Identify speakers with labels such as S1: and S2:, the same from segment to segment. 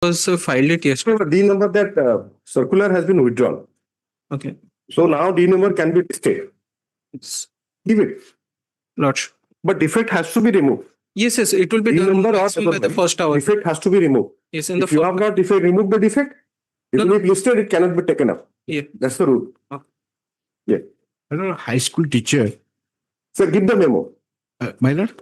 S1: was filed it yesterday.
S2: So D number, that circular has been withdrawn.
S1: Okay.
S2: So now D number can be listed.
S1: It's
S2: Give it.
S1: lodged.
S2: But defect has to be removed.
S1: Yes, it will be
S2: D
S1: done
S2: number or
S1: maximum by the first hour.
S2: defect has to be removed.
S1: Yes, in the
S2: If you have not removed the defect, if
S1: No.
S2: it is listed, it cannot be taken up.
S1: Yeah.
S2: That's the rule.
S3: I don't know, high school teacher.
S2: Sir, give the memo.
S3: My lord?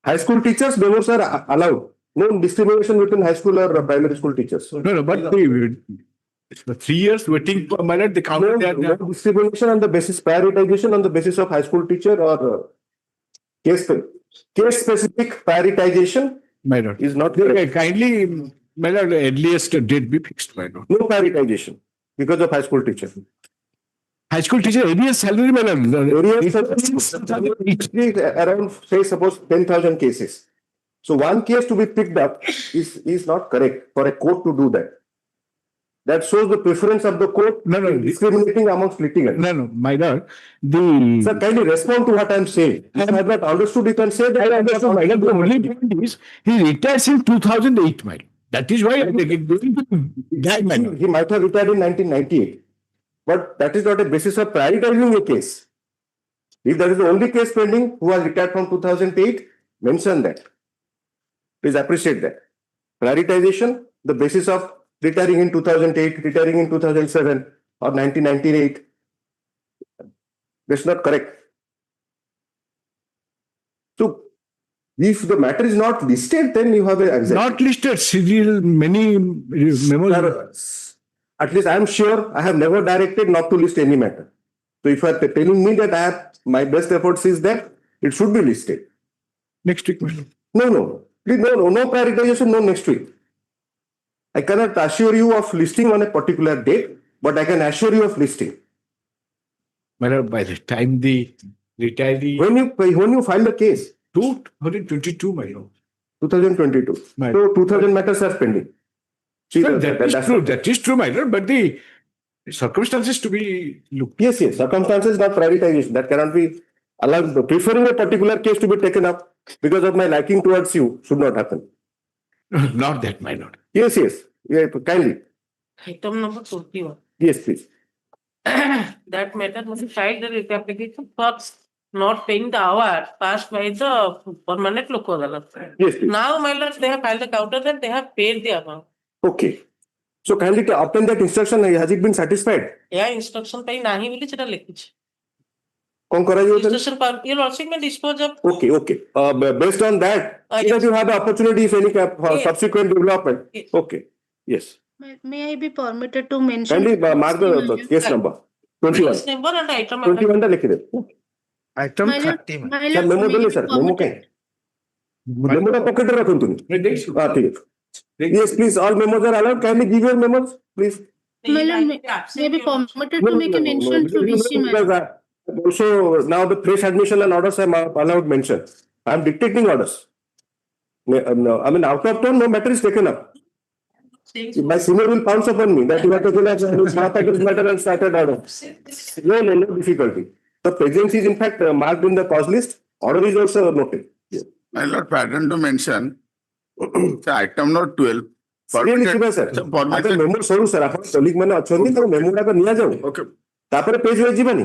S2: High school teachers, memos are allowed. No discrimination between high school or primary school teachers.
S3: No, but the 3 years waiting for my lord, they
S2: No,
S3: counted
S2: no
S3: that.
S2: discrimination on the basis, prioritization on the basis of high school teacher or case specific prioritization
S3: My lord.
S2: is not correct.
S3: Kindly, my lord, earliest date be fixed, my lord.
S2: No prioritization because of high school teacher.
S3: High school teacher, earliest salary, my lord.
S2: Around, say, suppose 10,000 cases. So one case to be picked up is not correct for a court to do that. That shows the preference of the court in discriminating amongst litigants.
S3: No, my lord.
S2: Sir, kindly respond to what I am saying. If I have not understood, you can say that.
S3: I understood, my lord. The only point is, he retires in 2008, my lord. That is why I think it going to die, my lord.
S2: He might have retired in 1998. But that is not a basis of prioritizing a case. If that is the only case pending who has retired from 2008, mention that. Please appreciate that. Prioritization, the basis of retiring in 2008, retiring in 2007 or 1998. That's not correct. So, if the matter is not listed, then you have a
S3: Not listed, serial, many memos.
S2: At least I am sure I have never directed not to list any matter. So if you are telling me that I have my best efforts is that it should be listed.
S3: Next week, my lord.
S2: No. Please, no prioritization, no next week. I cannot assure you of listing on a particular date, but I can assure you of listing.
S3: My lord, by the time the retiree.
S2: When you file the case?
S3: 2022, my lord.
S2: 2022. So 2000 matters are pending. See,
S3: Sir, that is true, my lord, but the circumstances to be looked.
S2: Yes, circumstances, not prioritization. That cannot be allowed. Preferring a particular case to be taken up because of my liking towards you should not happen.
S3: Not that, my lord.
S2: Yes. Yeah, kindly.
S4: Item number 21.
S2: Yes, please.
S4: That matter must be filed the writ application for not paying the hour passed by the permanent local adalat.
S2: Yes, please.
S4: Now, my lord, they have filed the counter that they have paid the amount.
S2: Okay. So kindly to obtain that instruction, has it been satisfied?
S4: Yeah, instruction pay nahi boli cheta lekhiche.
S2: कौन कराइए
S4: Instruction पर your lordship may dispose of.
S2: Okay. Based on that,
S4: Yes.
S2: you have the opportunity if any subsequent development.
S4: Yes.
S2: Okay. Yes.
S5: May I be permitted to mention?
S2: Kindly mark the case number. 21.
S4: Case number and item.
S2: 21 टा लिख दे.
S3: Item
S5: My lord,
S3: 30,
S5: my
S2: sir
S5: lord,
S2: memo
S5: may
S2: दो
S5: I
S2: ले
S5: be
S2: sir memo
S5: permitted-
S2: कहीं memo का pocket रखो तुम.
S3: मैं
S2: हाँ ठीक है. Yes, please. All memos are allowed. Kindly give your memos, please.
S5: My lord, may I be permitted to make a mention to VC, my lord?
S2: Because also now the fresh admission and orders are allowed mention. I am dictating orders. No, I mean out of turn, no matter is taken up. My senior will pounce upon me that you have taken up this matter and started order. No difficulty. The presence is in fact marked in the cause list. Order is also noted.
S6: My lord, pardon to mention, item note 12.
S2: Really, sir. After memo sorry, sir. After colleague mane achoni to memo ta niya jao.
S6: Okay.
S2: तापर page wise जीवानी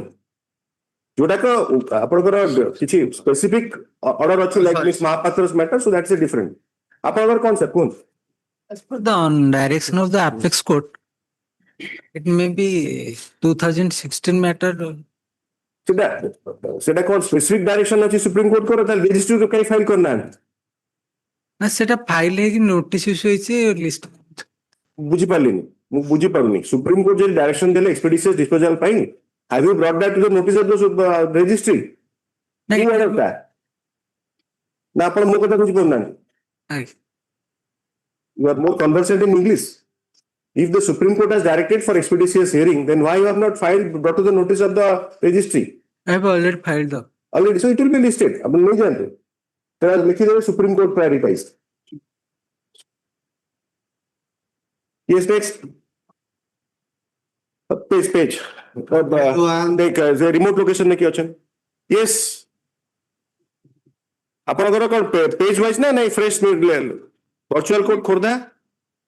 S2: जोटा को आपनकर किछि specific order अछि like miss Mahapatra's matter so that's a different आपनकर कोन sir कोन
S1: As per the direction of the apex court, it may be 2016 matter.
S2: सेटा कोन स्पेसिफिक डायरेक्शन अछि सुप्रीम कोर्ट को ताल रजिस्ट्री को कई फाइल करना
S1: ना सेटा फाइल है कि नोटिस इशू होइছে लिस्ट
S2: बुझी पालिनी मु बुझी पारुनी सुप्रीम कोर्ट जे डायरेक्शन देले एक्सपेडिशियस डिस्पोजल पाई have you brought that to the notice of the registry नहीं होता ना आपण मो कथा बुझी पाउना you are more conversant in English. If the Supreme Court has directed for expeditious hearing, then why you have not brought to the notice of the registry?
S1: I have already filed the.
S2: Already, so it will be listed. अब नहीं जानते. तेरा लिखी देवे Supreme Court prioritized. Yes, next. Page. देख remote location ने क्या option? Yes. आपनकर कोन पेज वाइज ना नहीं fresh virtual code Khurda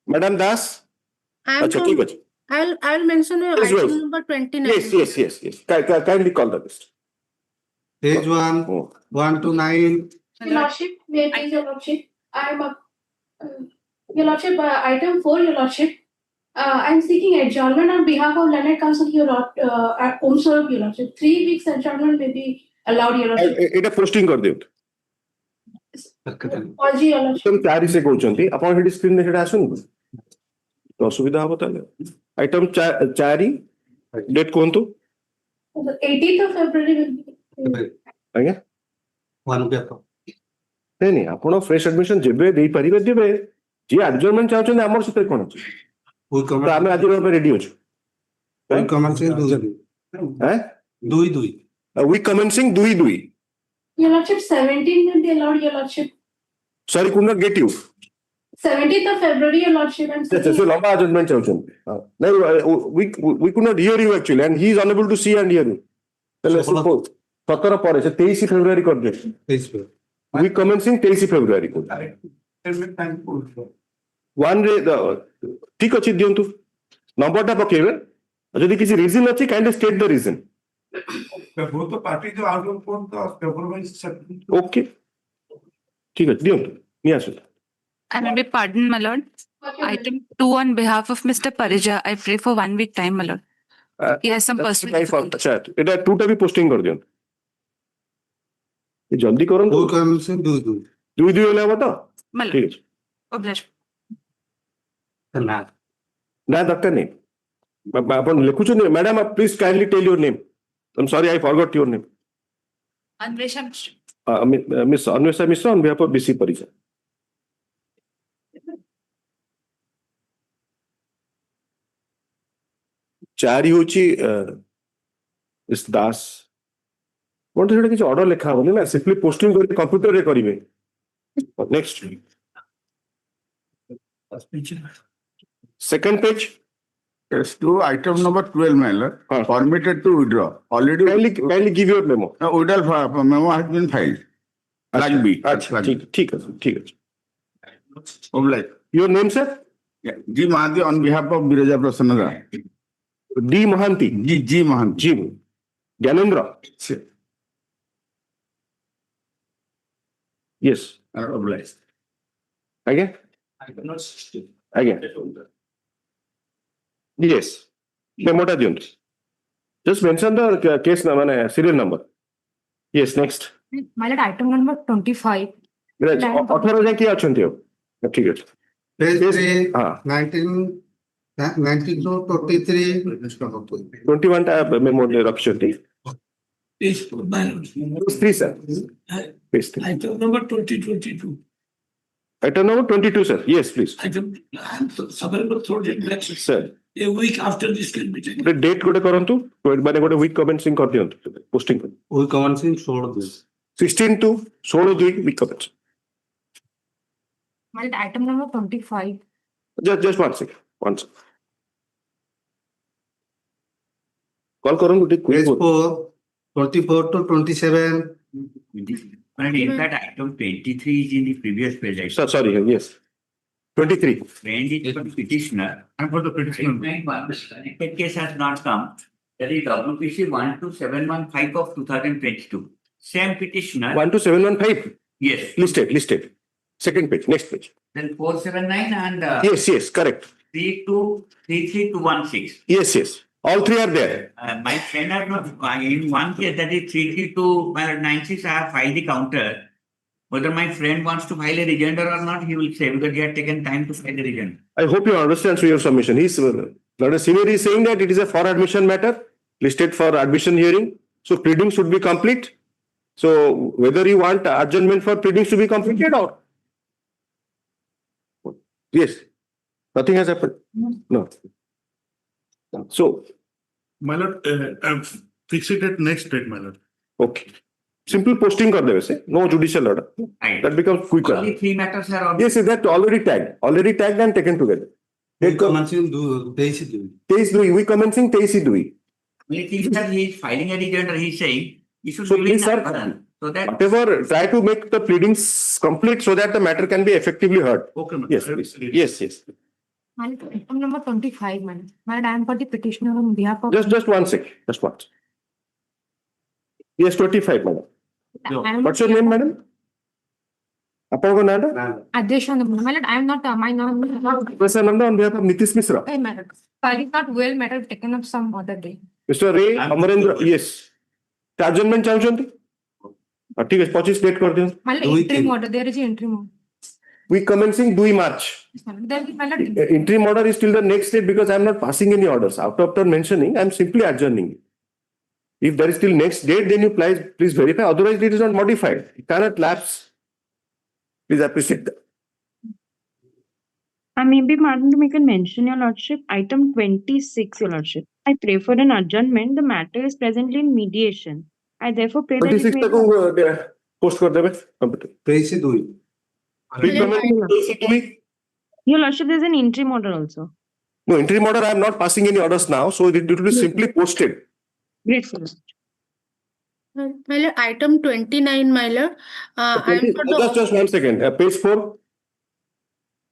S2: Madam Das?
S5: I am
S2: Acha,
S5: from,
S2: ठीक है.
S5: I'll mention
S2: Yes,
S5: item
S2: yes.
S5: number 29.
S2: Yes. Kindly call the list.
S7: Page 1,
S2: Oh.
S7: 1 to 9.
S8: Your Lordship, may I please, Your Lordship? I am Your Lordship, item 4, Your Lordship. I am seeking adjournment on behalf of Learned Counsel, Your Lordship, Your Lordship. 3 weeks adjournment may be allowed, Your Lordship.
S2: এটা posting କରି ଦିଅନ୍ତୁ.
S8: Apology, Your Lordship.
S2: Item 4 ସେ କହୁଛନ୍ତି ଆପଣ ସେଠି ସ୍କ୍ରିନରେ ସେଟା ଆସୁନି ତ ଅସୁବିଧା ହବ ତାହେଲେ. ଆଇଟମ 4 ଡେଟ୍ କୁହନ୍ତୁ.
S8: The 18th of February will be.
S2: ଆଜ୍ଞା.
S7: 1 paper.
S2: ନାଇଁ ଆପଣ ଫ୍ରେଶ ଆଡମିସନ ଯେବେ ଦେଇପାରିବେ ଦେବେ. ଯିଏ ଆଡଜର୍ନମେଣ୍ଟ ଚାହୁଁଛନ୍ତି ଆମର ସେଥିରେ କ'ଣ ଅଛି?
S7: We
S2: ତ ଆମେ ଆଜି ରହିବା ପାଇଁ ରେଡି ଅଛୁ.
S7: commencing 2.
S2: ଆଁ
S7: 2.
S2: Week commencing 2/2.
S8: Your Lordship, 17th will be allowed, Your Lordship.
S2: Sorry could not get you.
S8: 17th of February, Your Lordship. I'm
S2: ସେ
S8: seeking.
S2: ଲମ୍ବା ଆଡଜର୍ନମେଣ୍ଟ ଚାହୁଁଛନ୍ତି. ନାଇଁ we could not hear you actually and he is unable to see and hear you. ତାହେଲେ 17 ପରେ ସେ 23 ଫେବୃଆରୀ କରିଦିଅ. Weak କମେନ୍ସିଂ 23 ଫେବୃଆରୀ. 1 ରେ ଠିକ ଅଛି ଦିଅନ୍ତୁ. ନମ୍ବରଟା ପକେଇବେ. ଯଦି କିଛି ରିଜନ ଅଛି kindly state the reason.
S9: both the parties are out of court, the compromise settlement.
S2: Okay ଠିକ ଅଛି ଦିଅନ୍ତୁ. ନିଏ ଆସନ୍ତୁ.
S10: I may be pardoned, my lord. Item 2 on behalf of Mr. Parija. I pray for 1 week time, my lord. He has some personal difficulties.
S2: ଆଚ୍ଛା ଏଟା 2ଟା ବି posting କରିଦିଅନ୍ତୁ. ଜଲ୍ଦି କରନ୍ତୁ.
S7: We commencing 2.
S2: 2 ହେଲେ ହବ ତ?
S10: My
S2: ଠିକ
S10: lord.
S2: ଅଛି.
S10: Obliged.
S2: ନା ଦରକାର ନାହିଁ. ଆପଣ ଲେଖୁଛନ୍ତି madam please kindly tell your name. I'm sorry, I forgot your name.
S10: Anvesha Mishra.
S2: Miss Anvesha Mishra on behalf of BC Parija. ଚାରି ହଉଛି Miss Das. କଣ ସେଟା କିଛି ଅର୍ଡର ଲେଖା ହବନି ନା ସିମ୍ପଲି ପୋଷ୍ଟିଂ କରି କମ୍ପ୍ୟୁଟରରେ କରିବେ. Next second page.
S6: Yes, to item number 12, my lord, permitted to withdraw. Already
S2: kindly give your memo.
S6: withdrawal memo has been filed. Like B.
S2: अच्छा ठीक है.
S6: Obliged.
S2: Your name, sir?
S6: Yeah. G. Mahanti on behalf of Biraja Prasanna.
S2: D. Mohanty.
S6: G. Mahanti.
S2: G. Gyanendra. Yes.
S6: Obliged.
S2: Again? Again. Yes. Memo ta diyantu. Just mention the case number, serial number. Yes, next.
S10: My lord, item number 25.
S2: 18 ଯାଏ କିଏ ଅଛନ୍ତି ଆଉ? ଠିକ ଅଛି.
S7: Page 3,
S2: ହଁ
S7: 19 to 23.
S2: 21 ଟା memo ରଖିଛନ୍ତି.
S3: Page
S2: 3 sir. Page 3.
S3: item number 2022.
S2: Item number 22 sir. Yes please.
S3: Item, summary next.
S2: Sir.
S3: A week after this can be taken.
S2: ଗୋଟେ ଡେଟ୍ ଗୋଟେ କରନ୍ତୁ. ମାନେ ଗୋଟେ ୱିକ୍ କମେନ୍ସିଂ କରିଦିଅନ୍ତୁ. Posting
S7: We commencing 16.
S2: 16 to 16/2 week commencing.
S10: My lord, item number 25.
S2: Just one second. Call କରନ୍ତୁ ଟିକେ
S7: Page
S2: quick.
S7: 4, 24 to 27.
S11: In fact, item 23 is in the previous page.
S2: Sorry, yes. 23.
S11: When the petitioner, and for the petitioner, the case has not come. That is WPC 12715 of 2022. Same petitioner.
S2: 12715.
S11: Yes.
S2: Listed. Second page. Next page.
S11: Then 479 and
S2: Yes, correct.
S11: 33216.
S2: Yes. All three are there.
S11: My friend has not, in one case that is 33296, I have filed the counter. Whether my friend wants to file a rejoinder or not, he will say, because he had taken time to file the rejoinder.
S2: I hope you understand your submission. He's Lord Senior is saying that it is a for admission matter, listed for admission hearing. So pleadings should be complete. So whether you want adjournment for pleadings to be completed or yes, nothing has happened. No. So
S9: My lord, fix it at next date, my lord.
S2: okay. Simple posting कर देवे से. No judicial order.
S11: Right.
S2: That becomes quicker.
S11: Only 3 matters are on.
S2: Yes, that already tagged and taken together.
S7: We commencing 23.
S2: 23 we commencing 23.
S11: Only thing is that he is filing a rejoinder, he is saying, you should
S2: So
S11: be
S2: please, sir,
S11: so that.
S2: whatever, try to make the pleadings complete so that the matter can be effectively heard.
S9: Okay, ma'am.
S2: Yes, please. Yes.
S5: Item number 25, madam. Madam, I am for the petitioner on behalf of.
S2: Just one second. Just one. Yes, 25, madam. What's your name, madam? Appo name?
S5: Adjournment. My lord, I am not, my name.
S2: Prasananda on behalf of Nitish Misra.
S5: Hey, madam. I did not well, madam, taken up some other day.
S2: Mr. Ray Amarendra, yes. Adjournment चाहूँगी? ठीक है, 25 date कर दियो.
S5: My lord, interim order. There is an interim order.
S2: We commencing 2 March.
S5: There is, my lord.
S2: Interim order is till the next date because I am not passing any orders. After mentioning, I am simply adjourning it. If there is till next date, then you please verify. Otherwise, it is not modified. It cannot lapse. Please appreciate that.
S12: I may be pardoned to make a mention, Your Lordship. Item 26, Your Lordship. I pray for an adjournment. The matter is presently in mediation. I therefore pray that it
S2: 26
S12: may
S2: तक post कर देवे computer.
S7: 23
S12: Your Lordship, there is an interim order also.
S2: No, interim order, I am not passing any orders now, so it will be simply posted.
S12: Grateful.
S5: My lord, item 29, my lord. I am for the.
S2: Just 1 second. Page 4.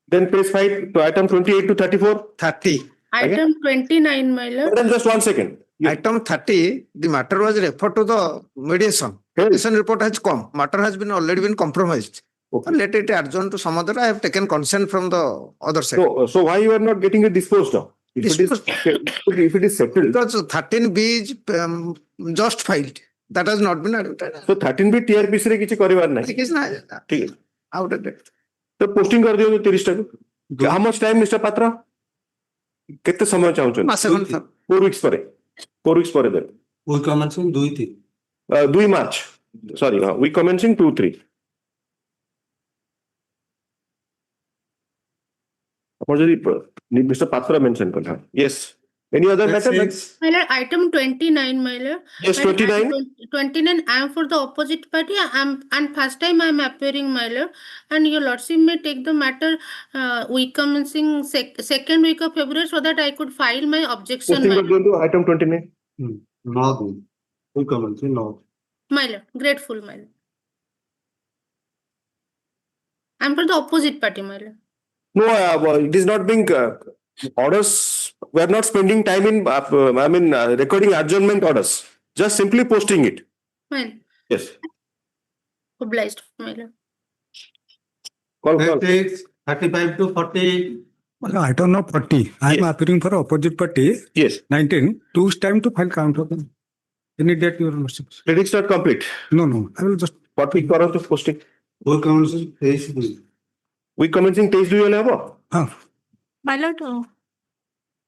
S2: Then page 5 to item 28 to 34.
S1: 30.
S5: Item 29, my lord.
S2: Then just 1 second.
S1: Item 30, the matter was referred to the mediation. Mediation report has come. Matter has been already been compromised. Let it adjourn to some other. I have taken consent from the other side.
S2: So why you are not getting it disposed of? If it is settled.
S1: Because 13B is just filed. That has not been advertised.
S2: So 13B TRPC रे किसी करिवार नहीं. ठीक है. Outdated. तो posting कर दियो 30 time. How much time, Mr. Patra? कितने समय चाहूँ
S1: मासे खंड.
S2: 4 weeks परे. 4 weeks परे दे.
S7: We commencing 2-3.
S2: 2 March. Sorry, we commencing 2-3. Mr. Patra mentioned. Yes. Any other matter?
S5: My lord, item 29, my lord.
S2: Yes,
S5: My lord,
S2: 29.
S5: 29, I am for the opposite party. And first time I am appearing, my lord. And your lordship may take the matter week commencing second week of February so that I could file my objection.
S2: Posting of going to item 29.
S7: No. We commencing no.
S5: My lord, grateful, my lord. I am for the opposite party, my lord.
S2: No, it is not being orders. We are not spending time in, recording adjournment orders. Just simply posting it.
S5: My lord.
S2: Yes.
S5: Obliged, my lord.
S2: Call.
S7: 35 to 40.
S13: Item number 40. I am appearing for opposite party.
S2: Yes.
S13: 19. Choose time to file counter. Any date, Your Lordship.
S2: Pleadings not complete.
S13: No. I will just.
S2: 40 to posting.
S7: We commencing 23.
S2: We commencing 23 do you have?
S10: My lord,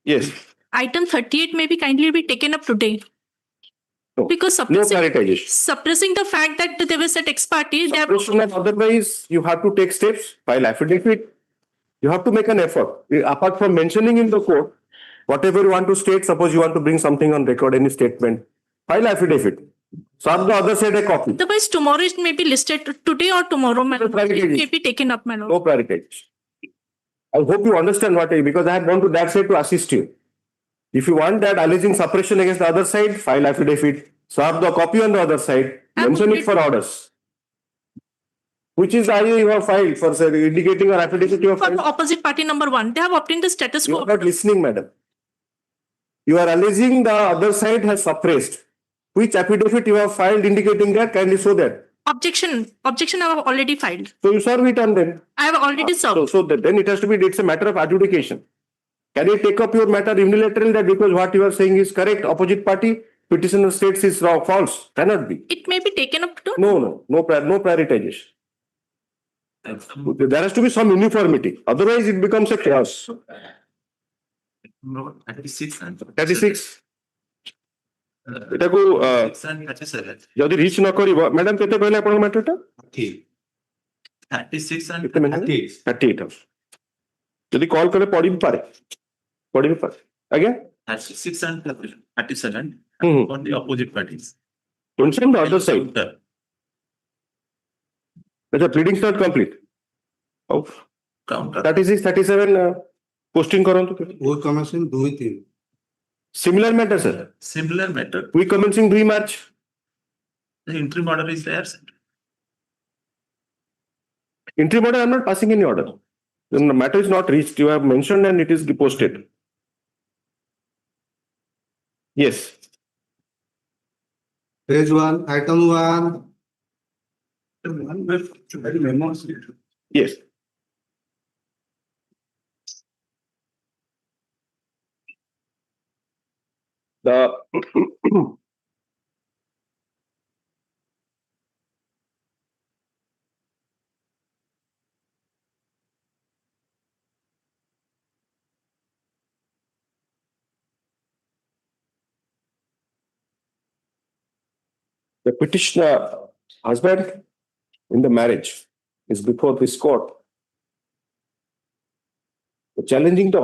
S2: Yes.
S10: item 38 may be kindly be taken up today.
S2: No.
S10: Because
S2: No clarification.
S10: suppressing the fact that there was an ex parte, they have
S2: Otherwise, you have to take steps, file affidavit. You have to make an effort. Apart from mentioning in the court, whatever you want to state, suppose you want to bring something on record, any statement, file affidavit. Serve the other side a copy.
S10: otherwise tomorrow it may be listed today or tomorrow, my lord. It may be taken up, my lord.
S2: No priorities. I hope you understand what I, because I have gone to that side to assist you. If you want that alleging suppression against the other side, file affidavit, serve the copy on the other side, mention it for orders. Which is the idea you have filed for indicating or affidavit you have
S10: For
S2: filed?
S10: the opposite party number 1, they have obtained the status
S2: You
S10: quo.
S2: are not listening, madam. You are alleging the other side has suppressed. Which affidavit you have filed indicating that? Kindly show that.
S10: Objection I have already filed.
S2: So you serve it and then.
S10: I have already served.
S2: So then it has to be, it's a matter of adjudication. Can you take up your matter unilaterally that because what you are saying is correct, opposite party, petitioner states is wrong, false? Cannot be.
S10: It may be taken up to.
S2: No prioritization. There has to be some uniformity. Otherwise it becomes a chaos. 36. ଏଟାକୁ ଯଦି rich ନ କରିବ madam କେତେ କହିଲେ ଆପଣଙ୍କ ମ୍ୟାଟରଟା 38 ଯଦି call କଲେ ପଢି ବି ପାରେ ଆଜ୍ଞା
S14: 36 and 37 on the opposite parties.
S2: Mention the other side. The pleadings not complete.
S14: Counter.
S2: 36, 37 posting କରନ୍ତୁ.
S7: We commencing 2-3.
S2: Similar matter, sir.
S14: Similar matter.
S2: We commencing 3 March.
S14: The interim order is there, sir.
S2: Interim order, I am not passing any order. The matter is not reached. You have mentioned and it is deposted. Yes.
S7: Page 1, item 1.
S9: One with very memos.
S2: Yes. The the petitioner husband in the marriage is before this court. Challenging the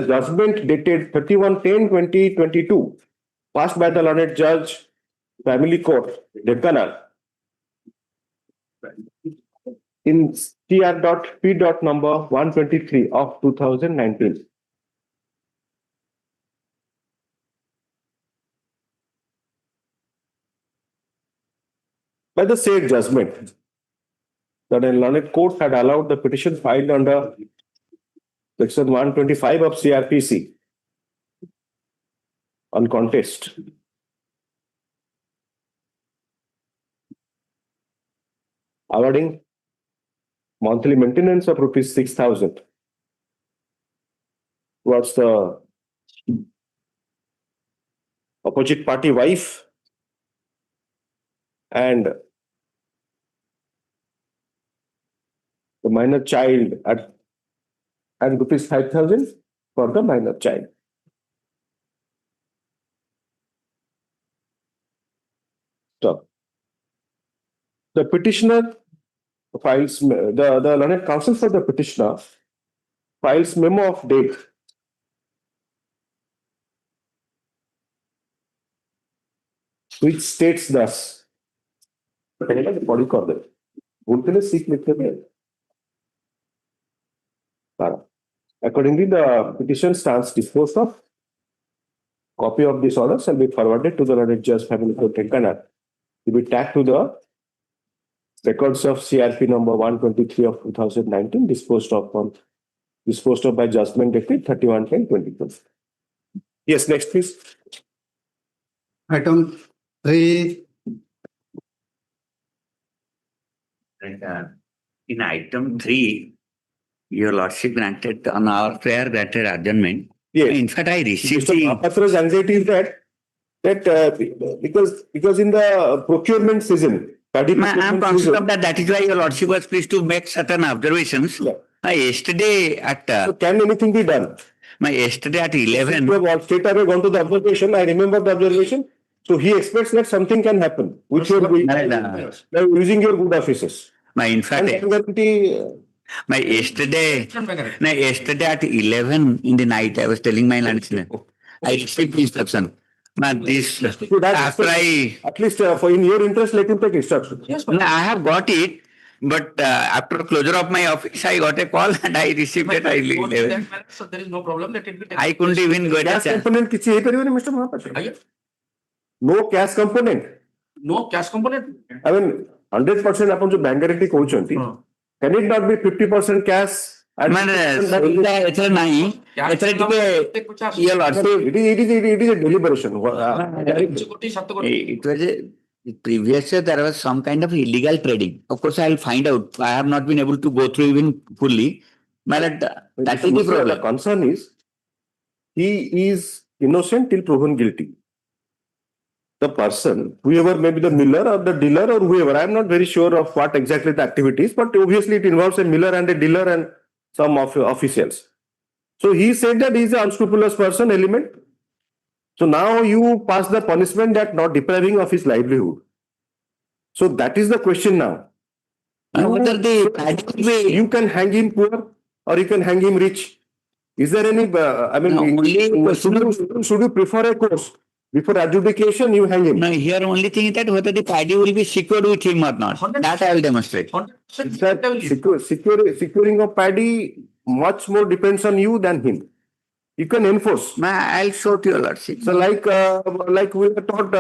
S2: judgment dated 31/10/2022, passed by the learned judge, Family Court, Deccanal, in CR.P. number 123 of 2019. By the said judgment, that a learned court had allowed the petition filed under Section 125 of CRPC on contest. Awarding monthly maintenance of rupees 6,000 towards the opposite party wife and the minor child and rupees 5,000 for the minor child. Stop. The petitioner files, the learned counsel for the petitioner files memo of date which states thus. Accordingly, the petition stands disposed of. Copy of this order shall be forwarded to the learned judge, Family Court, Deccanal, to be tagged to the records of CRP number 123 of 2019, disposed of by judgment dated 31/10/2020. Yes, next please.
S7: Item 3.
S11: In item 3, your lordship granted on our prayer granted adjournment.
S2: Yes.
S11: In fact, I received
S2: Mr. Mahapatra's anxiety is that because in the procurement season,
S11: I am conscious of that. That is why your lordship was pleased to make certain observations.
S2: Yeah.
S11: Yesterday at
S2: So can anything be done?
S11: yesterday at 11.
S2: Straight away gone to the observation. I remember the observation. So he expects that something can happen, which will be using your good offices.
S11: In fact, yesterday at 11 in the night, I was telling my landlord, I received instruction. After
S2: at least for in your interest, let him take instruction.
S11: Yes, I have got it, but after closure of my office, I got a call and I received it.
S14: So there is no problem. Let it be taken.
S11: I couldn't even go.
S2: Cash component किसी है परिवार में Mr. Mahapatra? No cash component.
S14: No cash component.
S2: I mean 100% अपन जो bank guarantee कहूँचंती, can it not be 50% cash?
S11: ଏଥର ନାହିଁ ଏଥର ଟିକେ ଇଏ
S2: it is a deliberation.
S11: It was previous year there was some kind of illegal trading. Of course, I will find out. I have not been able to go through even fully. That is the problem.
S2: The concern is he is innocent till proven guilty. The person, whoever may be the miller or the dealer or whoever, I am not very sure of what exactly the activity is, but obviously it involves a miller and a dealer and some officials. So he said that he is an unscrupulous person element. So now you pass the punishment that not depriving of his livelihood. So that is the question now. You can hang him poor or you can hang him rich. Is there any, should you prefer a course? Before adjudication, you hang him.
S11: No, here only thing is that whether the party will be secured with him or not. That I will demonstrate.
S2: Securing of paddy much more depends on you than him. You can enforce.
S11: I'll show to your lordship.
S2: So like we were taught,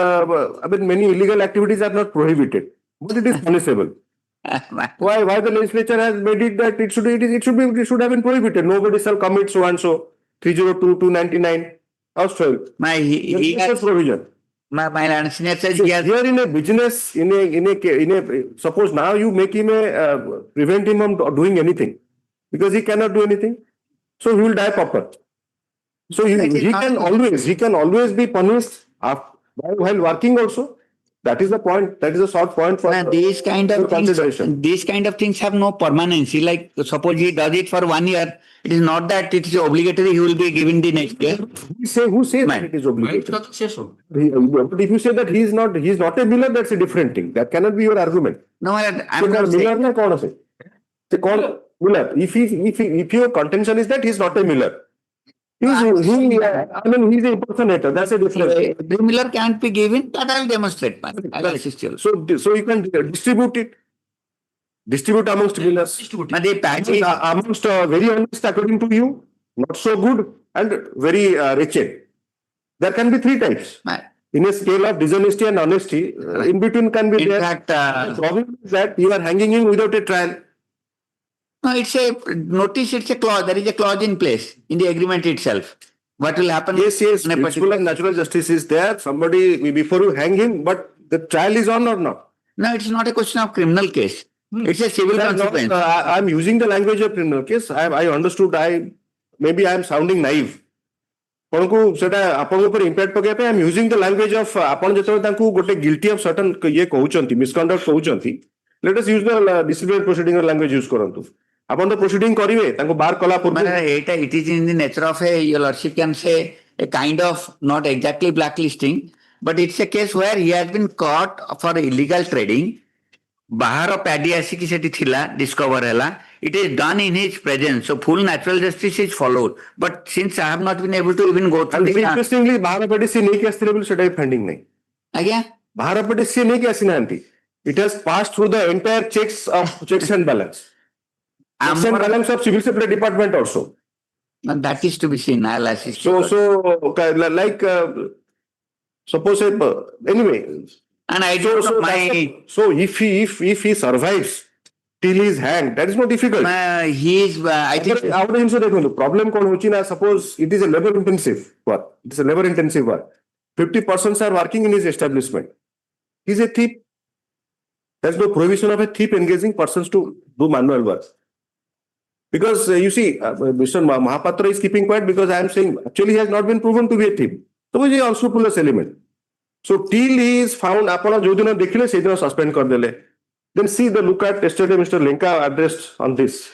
S2: many illegal activities are not prohibited, but it is punishable. Why the legislature has made it that it should have been prohibited. Nobody shall commit so and so 302 299. Household. Provision.
S11: My senior says
S2: Here in a business, suppose now you make him prevent him from doing anything because he cannot do anything, so he will die pauper. So he can always be punished while working also. That is the point. That is a short point for
S11: these kind of
S2: consideration.
S11: These kind of things have no permanency. Like suppose he does it for 1 year, it is not that it is obligatory. He will be given the next year.
S2: Who says that it is obligatory? But if you say that he is not a miller, that's a different thing. That cannot be your argument.
S11: No, I'm not saying.
S2: Miller. If your contention is that he is not a miller. He's a impersonator. That's a different.
S11: The miller can't be given. That I'll demonstrate. I'll assist you.
S2: So you can distribute it. Distribute amongst millers. Amongst very honest according to you, not so good, and very wretched. There can be 3 types. In a scale of dishonesty and honesty, in between can be there. The problem is that you are hanging him without a trial.
S11: No, it's a notice, it's a clause. There is a clause in place in the agreement itself. What will happen?
S2: Yes. Principle of natural justice is there. Somebody, before you hang him, but the trial is on or not?
S11: No, it's not a question of criminal case. It's a civil consequence.
S2: I'm using the language of criminal case. I understood. Maybe I am sounding naive. I'm using the language of guilty of certain misconduct. Let us use the disciplinary proceeding language use karantu. Upon the proceeding bar kala
S11: it is in the nature of your lordship can say a kind of not exactly blacklisting, but it's a case where he has been caught for illegal trading. Bahar paddy asiki seti thila discover hela. It is done in his presence, so full natural justice is followed. But since I have not been able to even go through
S2: interestingly, Bahar paddy se nahi kiya should have pending nahi.
S11: Again,
S2: Bahar paddy se nahi kiya. It has passed through the entire checks and balance. Checks and balance of civil supply department also.
S11: And that is to be seen. I'll assist.
S2: Suppose anyway.
S11: And I
S2: so if he survives till he is hanged, that is not difficult.
S11: I think
S2: the problem suppose it is a labor intensive work. It is a labor intensive work. 50 persons are working in his establishment. He is a thief. There is no prohibition of a thief engaging persons to do manual work. Because you see, Mr. Mahapatra is keeping quiet because I am saying actually he has not been proven to be a thief. So he is also unscrupulous element. So till he is found, suspend then see the look at yesterday Mr. Lenka addressed on this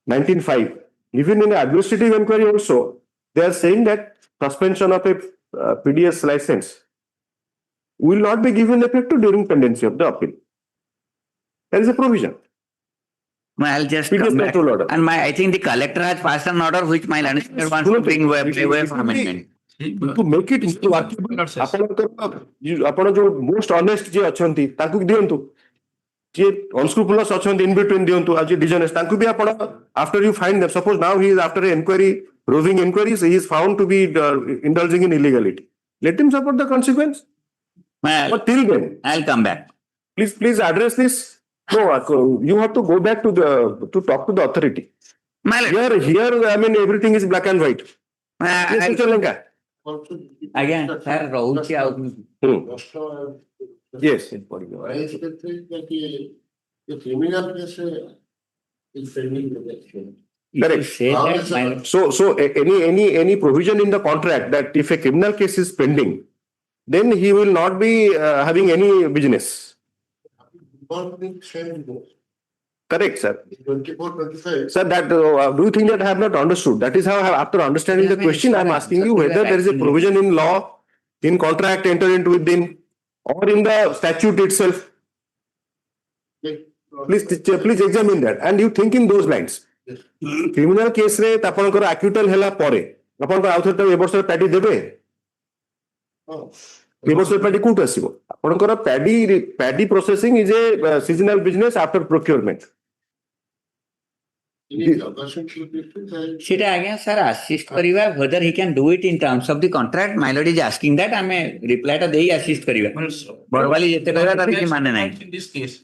S2: 1905. Even in the administrative inquiry also, they are saying that suspension of a PDS license will not be given effect during pendency of the appeal. There is a provision.
S11: I'll just come back. And I think the collector has passed an order which my legislator wants to bring way for amendment.
S2: To make it workable, most honest unscrupulous in between dishonest. After you find them, suppose now he is after an inquiry, roving inquiries, he is found to be indulging in illegality. Let him suffer the consequence. But till then,
S11: I'll come back.
S2: Please address this. No, you have to go back to talk to the authority. Here, I mean, everything is black and white.
S11: Again, sir,
S2: yes. Correct. So any provision in the contract that if a criminal case is pending, then he will not be having any business. Correct, sir.
S15: 24-25.
S2: Sir, that do you think that I have not understood? That is how, after understanding the question, I am asking you whether there is a provision in law, in contract entered into within, or in the statute itself. Please examine that, and you think in those lines. Criminal case re tapanakar acquittal hela pore. Tapanakar author ta eborsa paddy debe. Eborsa paddy kout asibo. Tapanakar paddy processing is a seasonal business after procurement.
S11: Sita again, sir, assist kariba whether he can do it in terms of the contract. My lord is asking that. I may reply to the assist kariba. Verbally jete kariba tar ki mane nahi.
S14: In this case,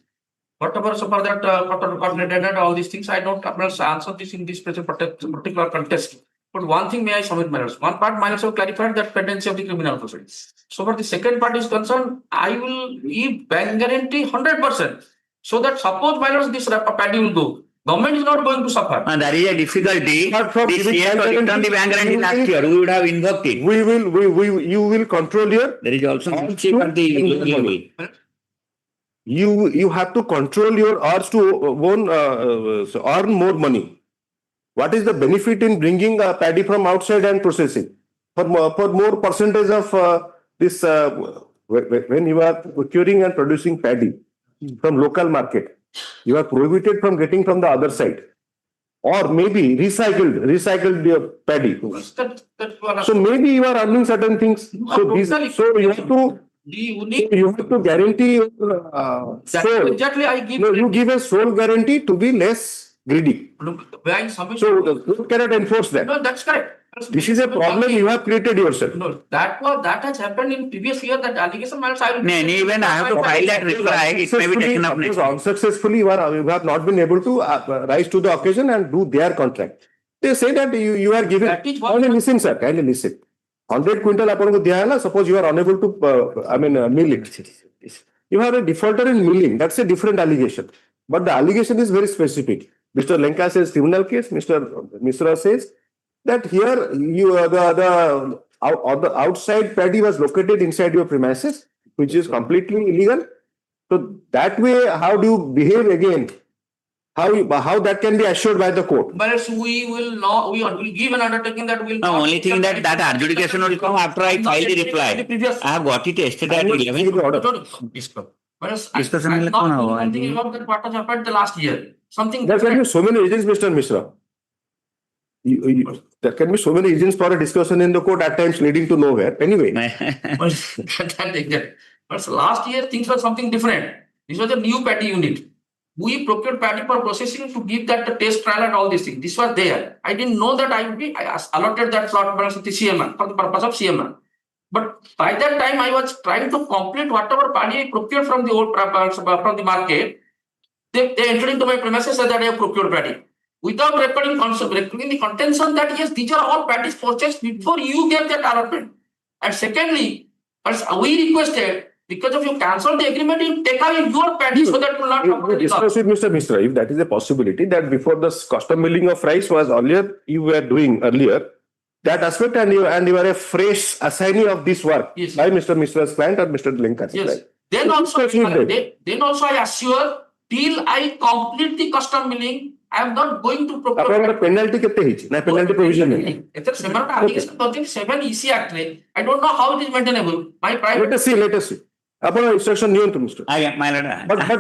S14: whatever so for that coordinated and all these things, I don't answer this in this particular contest. But one thing may I submit, my lords. One part, my lords have clarified that pendency of the criminal proceedings. So for the second part is concerned, I will give bank guarantee 100%. So that suppose, my lords, this paddy will go. Government is not going to suffer.
S11: And there is a difficulty.
S2: Apart from
S11: This
S2: giving
S11: year,
S2: bank
S11: to return
S2: guarantee,
S11: the bank guarantee
S2: you
S11: last
S2: will-
S11: year, we would have invoked it.
S2: You will control your,
S11: There is also cheap at the level.
S2: you have to control your urge to earn more money. What is the benefit in bringing paddy from outside and processing? For more percentage of this, when you are procuring and producing paddy from local market, you are prohibited from getting from the other side. Or maybe recycled your paddy. So maybe you are earning certain things. So you have to. You have to guarantee your soul.
S14: Exactly, I give.
S2: No, you give a sole guarantee to be less greedy. So the court cannot enforce that.
S14: No, that's correct.
S2: This is a problem you have created yourself.
S14: No, that has happened in previous year. That allegation, my lords, I will.
S11: Even I have to file that reply. It may be taken up next.
S2: Unsuccessfully, you have not been able to rise to the occasion and do their contract. They say that you are given. Kindly listen, sir. Kindly listen. 100 quintal आपको दिया है ना. Suppose you are unable to, mill it. You have a defaulter in milling. That's a different allegation. But the allegation is very specific. Mr. Lenka says criminal case. Mr. Misra says that here the outside paddy was located inside your premises, which is completely illegal. So that way, how do you behave again? How that can be assured by the court?
S14: But we will give an undertaking that will.
S11: No, only thing that adjudication will come after I file the reply. I have got it yesterday at 11. Discussion will come now.
S14: Something about that what has happened the last year. Something.
S2: There can be so many reasons, Mr. Mishra. There can be so many reasons for a discussion in the court at times leading to nowhere. Anyway.
S14: But last year things were something different. This was a new paddy unit. We procured paddy for processing to give that the test trial and all these things. This was there. I didn't know that I allotted that slot balance to the CMR for the purpose of CMR. But by that time, I was trying to complete whatever paddy I procured from the old from the market. They entered into my premises that I have procured paddy. Without recording the contention that yes, these are all paddies purchased before you get that allotment. And secondly, as we requested, because of you cancel the agreement, you take away your paddy so that will not.
S2: Discuss with Mr. Mishra if that is a possibility that before the custom milling of rice was earlier, you were doing earlier that aspect and you are a fresh assignee of this work by Mr. Mishra's client or Mr. Lenka's client.
S14: Then also I assure till I complete the custom milling, I am not going to procure.
S2: आपका penalty कितने ही ना penalty provision है.
S14: It's a separate allegation. 7 EC Act. I don't know how it is maintainable.
S2: Let us see. Upon instruction new to Mr.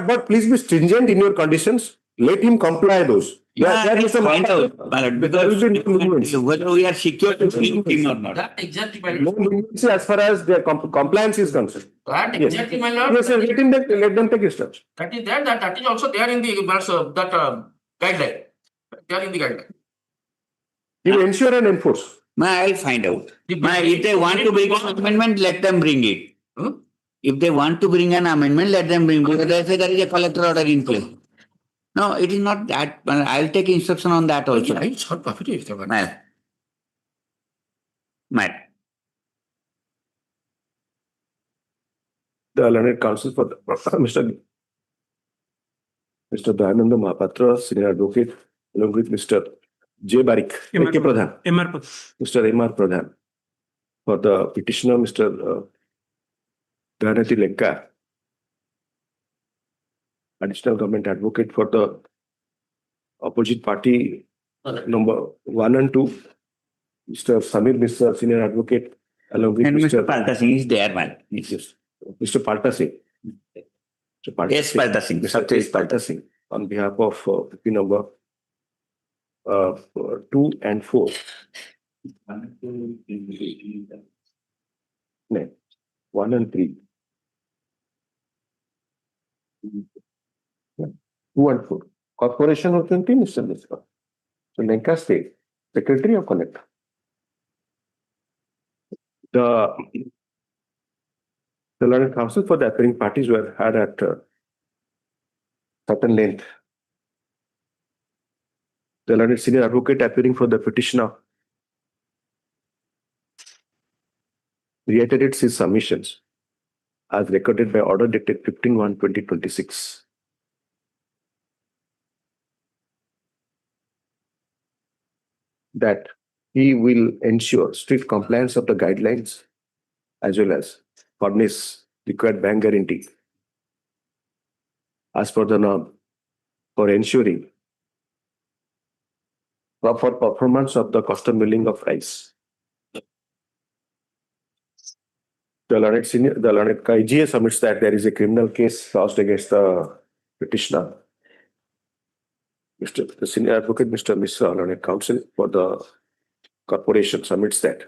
S2: But please be stringent in your conditions. Let him comply those.
S11: There is a point out, because whether we are secure to him or not.
S14: That exactly, my
S2: no leniency as far as their compliance is concerned.
S14: That exactly, my lord.
S2: Yes, let them take steps.
S14: That is there. That is also there in the guideline. There in the guideline.
S2: You ensure and enforce.
S11: I'll find out. If they want to bring an amendment, let them bring it. If they want to bring an amendment, let them bring it. Because they say there is a collector order in place. No, it is not that. I'll take instruction on that also.
S14: It's not profit.
S11: Matt.
S2: The learned counsel for Mr. Dayananda Mahapatra, senior advocate, along with Mr. J. Barik, A.K. Pradhan, Mr. M.R. Pradhan, for the petitioner, Mr. Ganati Lenka, additional government advocate for the opposite party number 1 and 2, Mr. Samir Mr. senior advocate, along with
S11: Mr. Palta Singh is there, man.
S2: Mr. Palta Singh.
S11: Yes, Palta Singh.
S2: Mr. Palta Singh, on behalf of PP number 2 and 4. No, 1 and 3. 2 and 4. Corporation of 20, Mr. Mishra. So Lenka State, Secretary of Connect. The learned counsel for the appearing parties were had at certain length. The learned senior advocate appearing for the petitioner reiterates his submissions as recorded by order dated 15/1/2026. That he will ensure strict compliance of the guidelines as well as furnish required bank guarantee as per the norm for ensuring proper performance of the custom milling of rice. The learned IGA submits that there is a criminal case lodged against the petitioner. The senior advocate, Mr. Mishra, learned counsel for the corporation, submits that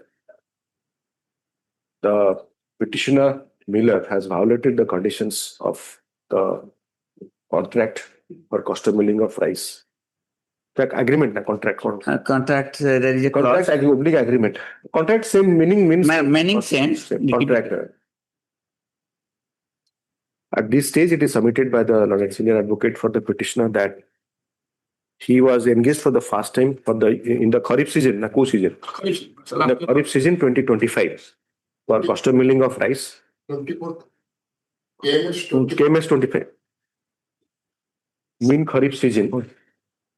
S2: the petitioner Miller has violated the conditions of the contract for custom milling of rice. Agreement, contract.
S11: Contract, there is a clause.
S2: Contract agreement. Contract same meaning means
S11: Meaning same.
S2: contract. At this stage, it is submitted by the learned senior advocate for the petitioner that he was engaged for the first time in the Kharif season, Naku season. In the Kharif season 2025 for custom milling of rice.
S6: 24.
S2: KMS 25. Mean Kharif season.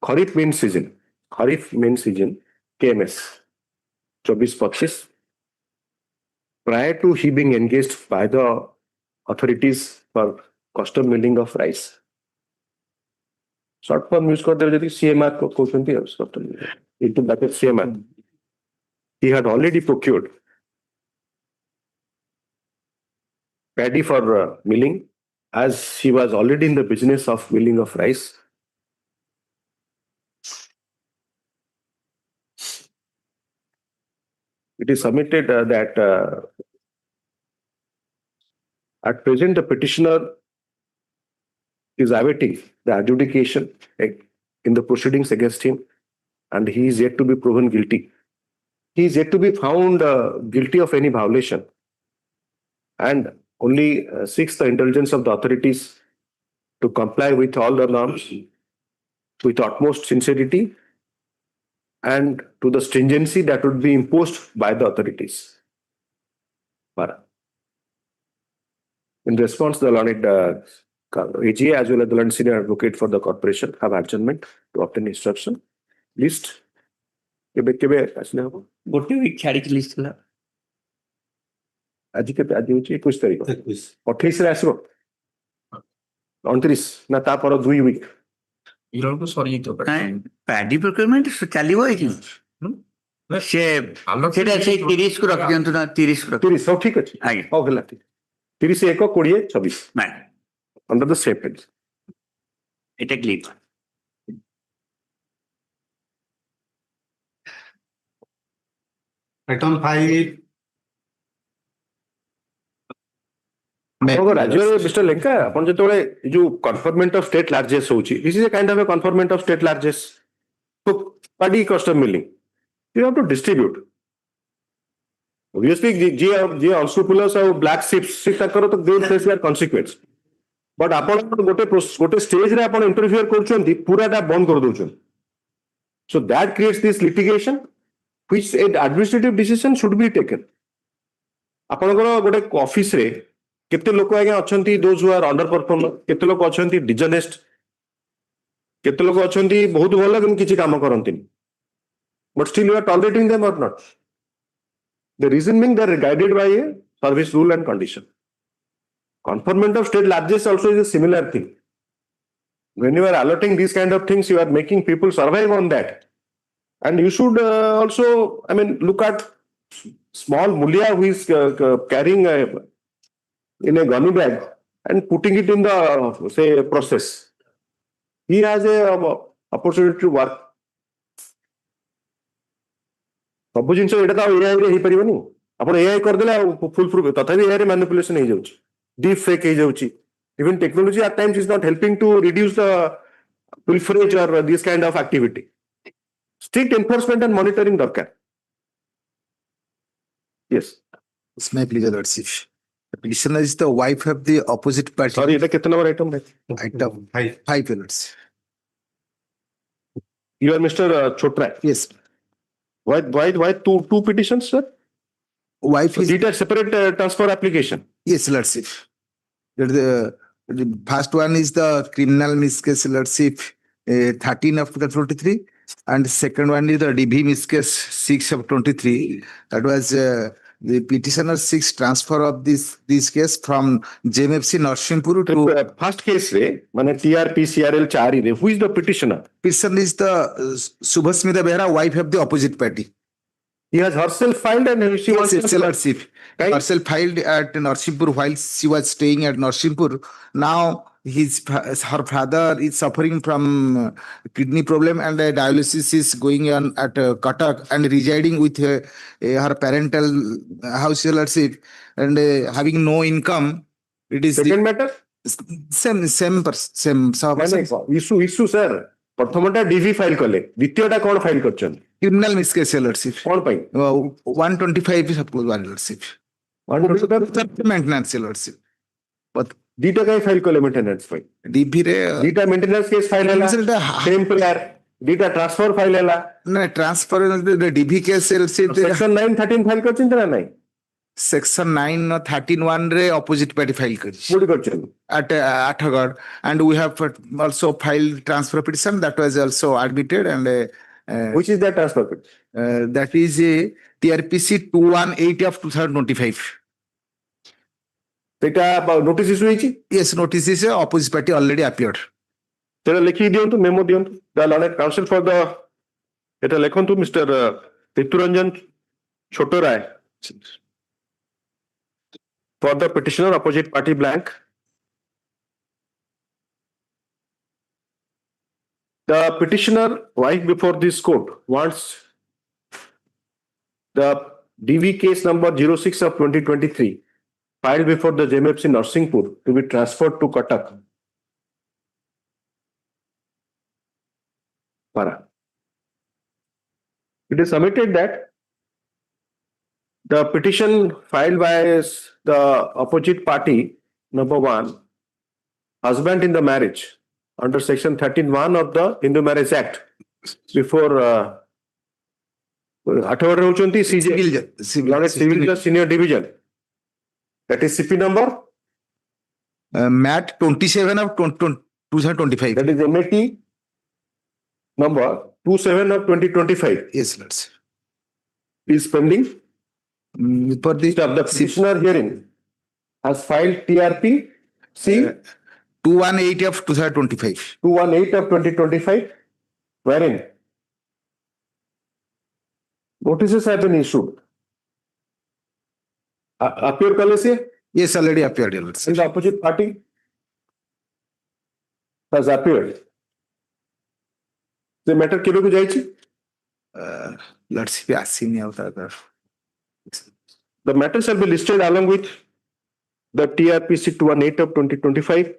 S2: Kharif means season. Kharif means season. KMS 24-25. Prior to he being engaged by the authorities for custom milling of rice. Short form use करते हुए CMR को question दिया उसका into that CMR. He had already procured paddy for milling, as he was already in the business of milling of rice. It is submitted that at present the petitioner is awaiting the adjudication in the proceedings against him, and he is yet to be proven guilty. He is yet to be found guilty of any violation, and only seeks the indulgence of the authorities to comply with all the norms with utmost sincerity and to the stringency that would be imposed by the authorities. In response, the learned AGA as well as the learned senior advocate for the corporation have adjournment to obtain instruction. List.
S11: What week छाड़ी की list ला?
S2: आज 21 तारीख 28 रे आसो 29 ना ता पर 2 week
S14: इरोल को सॉरी तो
S11: पैडी प्रोक्योरमेंट चलिबो है कि से सेटा से 30 को रख दियंतु ना 30 को
S2: 30 सब ठीक अछि
S11: आगे
S2: हो गेला 30 1 20 26
S11: मैं
S2: under the same head.
S11: It a clip.
S7: Item 5.
S2: Mr. Lenka, upon the you conferment of state largesse, this is a kind of a conferment of state largesse. So, paddy custom milling. You have to distribute. Obviously, G unscrupulous or black ships, they will face their consequence. But upon gote stage re upon interfere korchonti pura ta bond kar douchon. So that creates this litigation, which an administrative decision should be taken. Upon gote office re kete loko agya achanti those who are underperformer, kete loko achanti dishonest, kete loko achanti bahut bhala kim kichi kama karantini. But still you are tolerating them or not? The reason being they are guided by a service rule and condition. Conferment of state largesse also is a similar thing. When you are allotting these kind of things, you are making people survive on that. And you should also, look at small mulya who is carrying in a gummy bag and putting it in the, say, process. He has a opportunity to work. ସବୁ ଜିନିଷ ଏଇଟା ତ AI ରେ ହେଇପାରିବନି ଆପଣ AI କରିଦେଲେ ଆଉ ଫୁଲ proof ତଥାପି AI ରେ ମ୍ୟାନିପୁଲେସନ ହେଇଯାଉଛି deep fake ହେଇଯାଉଛି even technology at times is not helping to reduce the pilferage or this kind of activity. Strict enforcement and monitoring ଦରକାର. Yes.
S7: May please, Lordship.
S1: The petitioner is the wife of the opposite party.
S2: Sorry, এটা কত number item?
S1: Item 5 Your Lordship.
S2: You are Mr. Chotra.
S1: Yes.
S2: Why two petitions, sir?
S1: Wife is
S2: These are separate transfer application.
S1: yes, Lordship. The first one is the criminal miscase, Lordship, 13 of 2023, and second one is the DV miscase 6 of 23. That was the petitioner seeks transfer of this case from JMFC Narsinghpur to
S2: First case re, mane TRP CRL 4 re. Who is the petitioner?
S1: petitioner is the Subhasmita Behra, wife of the opposite party.
S2: He has herself filed and she wants
S1: Yes,
S2: to
S1: Lordship.
S2: Right.
S1: Herself filed at Narsinghpur while she was staying at Narsinghpur. Now her father is suffering from kidney problem and dialysis is going on at Cuttack and residing with her parental house, Lordship, and having no income. It is
S2: Second matter?
S1: same.
S2: Issue sir. प्रथमटा DV file कले द्वितीयटा कोन file करछन
S1: criminal miscase, Lordship.
S2: कोन पई
S1: 125 is suppose one, Lordship.
S2: 125
S1: maintenance, Lordship. But
S2: दीटा काय file कले maintenance file
S1: DP रे
S2: दीटा maintenance case file हैला same prayer दीटा transfer file हैला
S1: ना transfer DV case, Lordship.
S2: Section 913 file करछन ना नहीं
S1: Section 9 or 13(1) re opposite party file karichi
S2: कोडी करछन
S1: at Athagad, and we have also filed transfer petition that was also admitted, and
S2: which is that transfer petition?
S1: that is TRPC 218 of 2025.
S2: সেটা notice issue হইছি
S1: Yes, notice is opposite party already appeared.
S2: সেটা লিখি দিয়ন্তু memo দিয়ন্তু the learned counsel for the এটা লেখন্তু mister ঋতুরঞ্জন ছোট রায় for the petitioner opposite party blank. The petitioner wife before this court wants the DV case number 06 of 2023 filed before the JMFC Narsinghpur to be transferred to Cuttack. Para. It is submitted that the petition filed by the opposite party, number 1, husband in the marriage under section 13(1) of the Hindu Marriage Act before civil judge senior division. That is CP number?
S1: MAT 27 of 2025.
S2: That is MAT number 27 of 2025.
S1: Yes, Lordship.
S2: Is pending.
S1: For the
S2: petitioner herein has filed TRP C
S1: 218 of 2025.
S2: 218 of 2025, wherein notices have been issued. Appear policy?
S1: Yes, already appeared, Your Lordship.
S2: The opposite party has appeared. The matter kilo ko jaichi?
S1: Lordship asini avtar.
S2: The matter shall be listed along with the TRPC 218 of 2025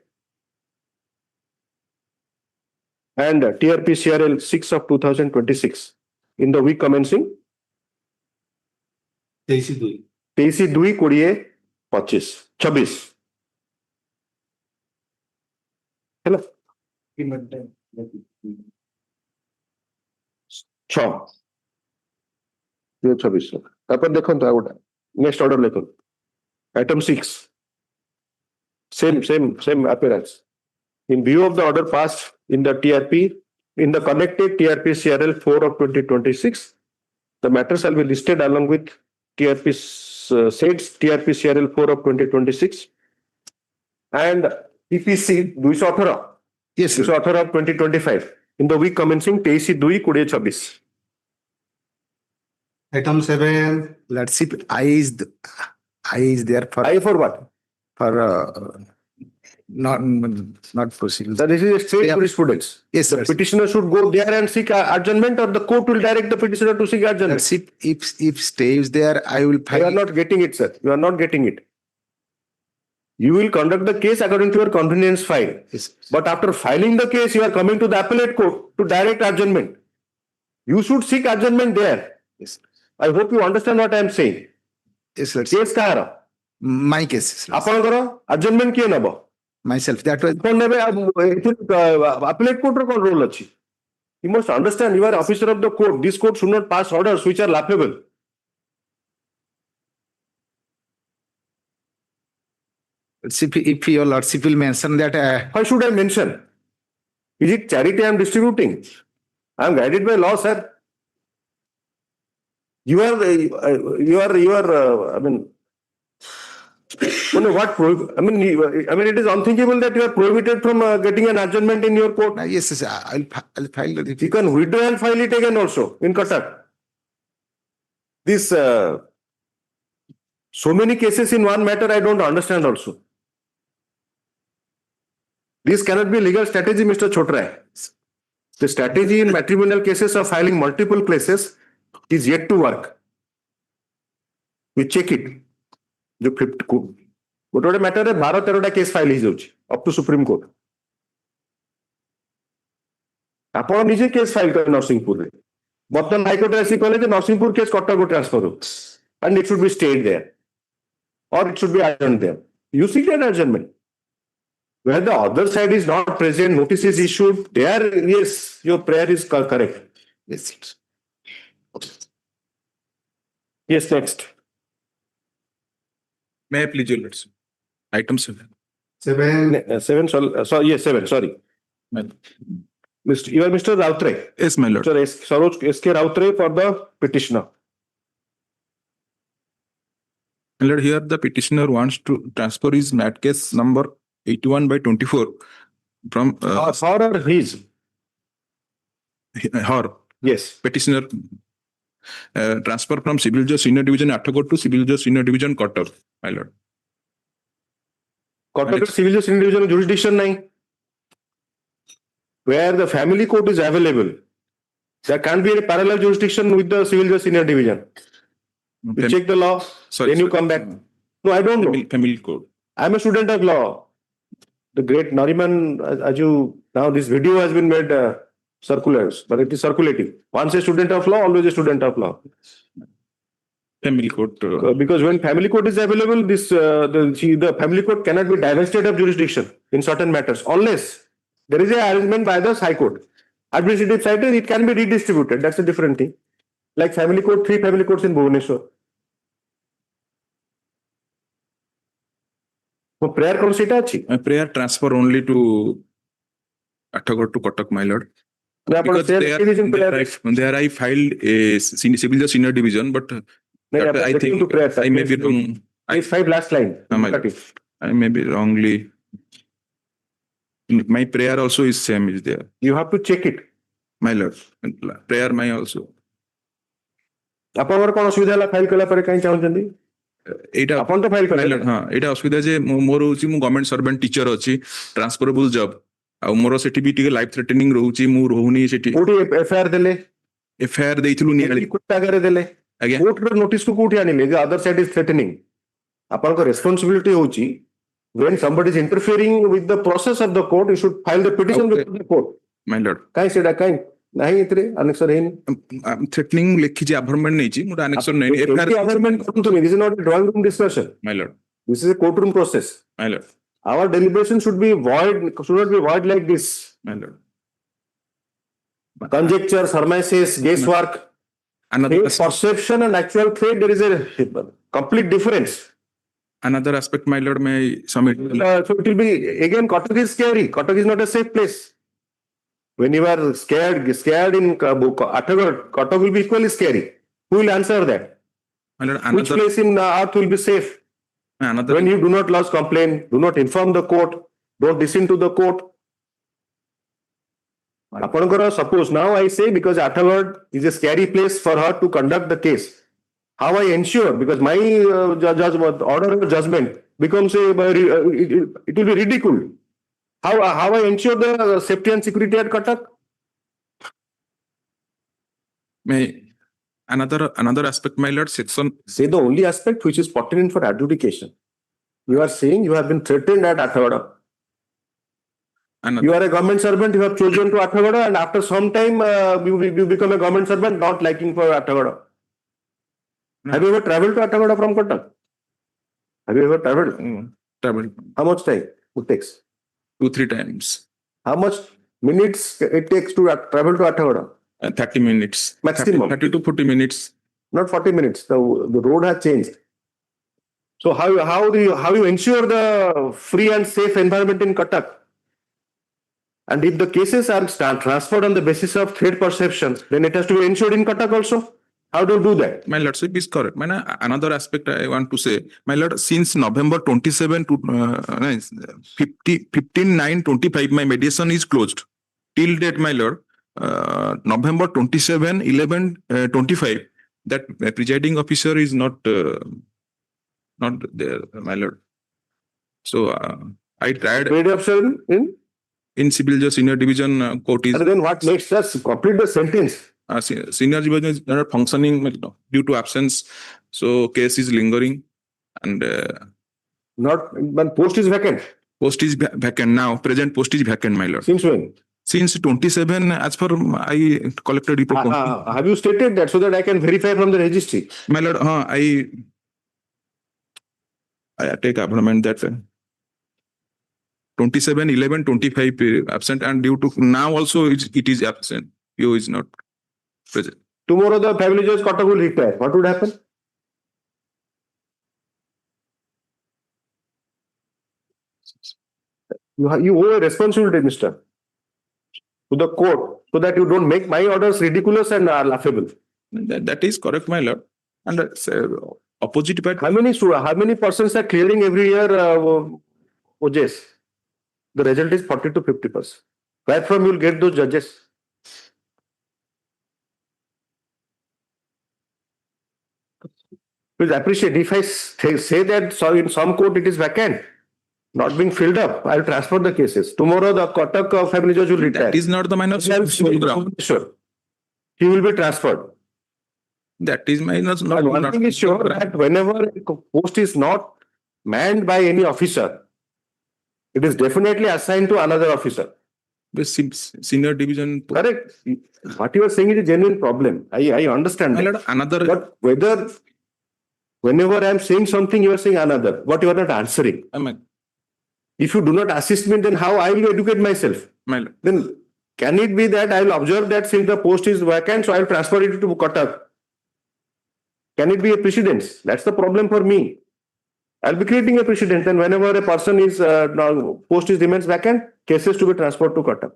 S2: and TRP CRL 6 of 2026 in the week commencing 23/2/2025. Hello. 6 তারপর দেখুন তো ওটা next order লিখুন item 6 same appearance in view of the order passed in the TRP in the connected TRP CRL 4 of 2026 the matter shall be listed along with TRP SAID's TRP CRL 4 of 2026 and EPC 218
S1: Yes,
S2: 218 of 2025 in the week commencing 23/2/2026.
S7: Item 7.
S1: Lordship, I is there for
S2: I for what?
S1: for not proceedings.
S2: That this is a straight jurisprudence.
S1: Yes,
S2: The
S1: sir.
S2: petitioner should go there and seek adjournment, or the court will direct the petitioner to seek adjournment.
S1: Lordship, if stays there, I will
S2: You
S1: file.
S2: are not getting it, sir. You are not getting it. You will conduct the case according to your convenience file.
S1: Yes.
S2: But after filing the case, you are coming to the appellate court to direct adjournment. You should seek adjournment there.
S1: Yes.
S2: I hope you understand what I am saying.
S1: Yes, Lordship.
S2: Case kahara?
S1: My case,
S2: ଆପଣଙ୍କର adjournment କିଏ ନେବ?
S1: myself. That was
S2: ଆପଣ ନେବେ appellate court ର କଣ role ଅଛି? You must understand you are officer of the court. This court should not pass orders which are laughable.
S1: if your lordship will mention that.
S2: Why should I mention? Is it charity I am distributing? I am guided by law, sir. You are. I mean, what? I mean, it is unthinkable that you are prohibited from getting an adjournment in your court.
S1: Yes, I'll file the.
S2: You can withdraw and file it again also in Cuttack. This so many cases in one matter, I don't understand also. This cannot be legal strategy, Mr. Chotrai. The strategy in matrimonial cases of filing multiple cases is yet to work. We check it. What matter is 12-13 case file up to Supreme Court. ଆପଣ ନିଜେ case file କରେ ନରସିଂହପୁରରେ ବର୍ତ୍ତମାନ High Court ଆସି କହିଲେ ଯେ Narasinghpur case Cuttack transfer and it should be stayed there or it should be adjourned there. You seek an adjournment. Where the other side is not present, notice is issued, there, yes, your prayer is correct.
S1: Yes.
S2: Yes, next.
S15: May I please, your lordship? Item 7.
S2: 7, sorry, yes, 7, sorry. You are Mr. Rautray.
S15: Yes, my lord.
S2: Mr. Saroj S.K. Rautray for the petitioner.
S15: My lord, here the petitioner wants to transfer his mat case number 81/24 from
S2: her or his?
S15: Her.
S2: Yes.
S15: Petitioner transfer from Civil Judge Senior Division Athagod to Civil Judge Senior Division Cuttack, my lord.
S2: Cuttack Civil Judge Senior Division jurisdiction nahi. Where the family court is available, there can't be a parallel jurisdiction with the Civil Judge Senior Division. You check the law, then you come back. No, I don't know.
S15: Family code.
S2: I'm a student of law. The great Nariman, now this video has been made circulars, but it is circulating. Once a student of law, always a student of law.
S15: Family court.
S2: Because when family court is available, the family court cannot be divested of jurisdiction in certain matters unless there is an arrangement by the High Court. Administrative side, it can be redistributed. That's a different thing. Like family court, 3 family courts in Bhubaneswar. Prayer
S15: prayer transfer only to Athagod to Cuttack, my lord. Because there I filed a Civil Judge Senior Division, but I think I may be wrong.
S2: Page 5 last line.
S15: I may be wrongly. My prayer also is same is there.
S2: You have to check it.
S15: My lord. Prayer my also.
S2: ଆପଣଙ୍କର କଣ ଅସୁବିଧା ହେଲା file କଲା ପରେ କାଇଁ ଚାହୁଁଛନ୍ତି?
S15: ଏଇଟା
S2: ଆପଣ ତ ଫାଇଲ କଲେ।
S15: ହଁ ଏଇଟା ଅସୁବିଧା ଯେ ମୋର ହଉଛି ମୁଁ ଗଭର୍ଣ୍ଣମେଣ୍ଟ ସର୍ଭେଣ୍ଟ ଟିଚର ଅଛି ଟ୍ରାନ୍ସଫରେବୁଲ ଜବ ଆଉ ମୋର ସେଠି ବି ଟିକେ ଲାଇଫ ଥ୍ରେଟନିଂ ରହୁଛି ମୁଁ ରହୁନି ସେଠି।
S2: କୋଉଠି ଏଫଆଇଆର ଦେଲେ?
S15: ଏଫଆଇଆର ଦେଇଥିଲୁ ନିଆଳି।
S2: କୋଉ ଜାଗାରେ ଦେଲେ?
S15: ଆଜ୍ଞା।
S2: କୋର୍ଟର ନୋଟିସ କୁ କୋଉଠି ଆଣିଲେ ଯେ ଅଦର ସାଇଡ ଇଜ ଥ୍ରେଟନିଂ? ଆପଣଙ୍କ ରେସ୍ପନ୍ସିବିଲିଟି ହଉଛି when somebody is interfering with the process of the court, you should file the petition with the court.
S15: My lord.
S2: କାଇଁ ସେଟା କାଇଁ ନାହିଁ ଏଥିରେ ଆନେକ୍ସର ହେଇନି?
S15: ଥ୍ରେଟନିଂ ଲେଖିଛି ଆଭରମେଣ୍ଟ ନେଇଛି ମୁଁ ଆନେକ୍ସର ନେଇନି।
S2: ଏଫଆଇଆର ଆଭରମେଣ୍ଟ କରନ୍ତୁନି. This is not a drawing room discussion.
S15: My lord.
S2: This is a courtroom process.
S15: My lord.
S2: Our deliberation should not be void like this.
S15: My lord.
S2: Conjecture, surmises, guesswork, perception and actual threat, there is a complete difference.
S15: Another aspect, my lord, may I submit?
S2: So it will be, again, Cuttack is scary. Cuttack is not a safe place. When you are scared in Athagod, Cuttack will be equally scary. Who will answer that?
S15: My lord,
S2: which place in earth will be safe? When you do not lodge complaint, do not inform the court, don't listen to the court. Suppose now I say because Athagod is a scary place for her to conduct the case. How I ensure, because my order of judgment becomes it will be ridiculed. How I ensure the safety and security at Cuttack?
S15: Another aspect, my lord, section.
S2: Say the only aspect which is pertinent for adjudication. You are saying you have been threatened at Athagod. You are a government servant, you have chosen to Athagod, and after some time you become a government servant not liking for Athagod. Have you ever traveled to Athagod from Cuttack? Have you ever traveled?
S15: Travel
S2: How much time it takes?
S15: 2-3 times.
S2: How much minutes it takes to travel to Attagoda?
S15: 30 minutes.
S2: Maximum.
S15: 30 to 40 minutes.
S2: Not 40 minutes. The road has changed. So how you ensure the free and safe environment in Cuttack? And if the cases are transferred on the basis of threat perception, then it has to be ensured in Cuttack also. How do you do that?
S15: My lordship is correct. Another aspect I want to say, my lord, since November 27 to 15/9/25, my mediation is closed. Till date, my lord, November 27/11/25, that presiding officer is not there, my lord. So I tried.
S2: Presiding officer
S15: in civil judge senior division court is.
S2: And then what makes us complete the sentence?
S15: Senior division is not functioning due to absence, so case is lingering, and
S2: but post is vacant.
S15: Post is vacant now. Present post is vacant, my lord.
S2: Since when?
S15: Since 27, as per I collected report.
S2: Have you stated that so that I can verify from the registry?
S15: My lord, I take appointment that 27/11/25 absent, and due to now also it is absent. You is not present.
S2: Tomorrow the family judge Cuttack will retire. What would happen? You owe a responsibility, mister, to the court, so that you don't make my orders ridiculous and laughable.
S15: That is correct, my lord. And opposite party.
S2: How many persons are clearing every year OJs? The result is 40 to 50%. Where from you will get those judges? Please appreciate, if I say that in some court it is vacant, not being filled up, I will transfer the cases. Tomorrow the Cuttack family judge will retire.
S15: That is not the minor.
S2: Sure. He will be transferred.
S15: That is minor.
S2: And one thing is sure, that whenever a post is not manned by any officer, it is definitely assigned to another officer.
S15: The senior division.
S2: Correct. What you are saying is a genuine problem. I understand that.
S15: Another.
S2: But whenever I am saying something, you are saying another. But you are not answering. If you do not assist me, then how I will educate myself? Then can it be that I will observe that since the post is vacant, so I will transfer it to Cuttack? Can it be a precedence? That's the problem for me. I'll be creating a precedent, and whenever a person is post remains vacant, cases to be transferred to Cuttack.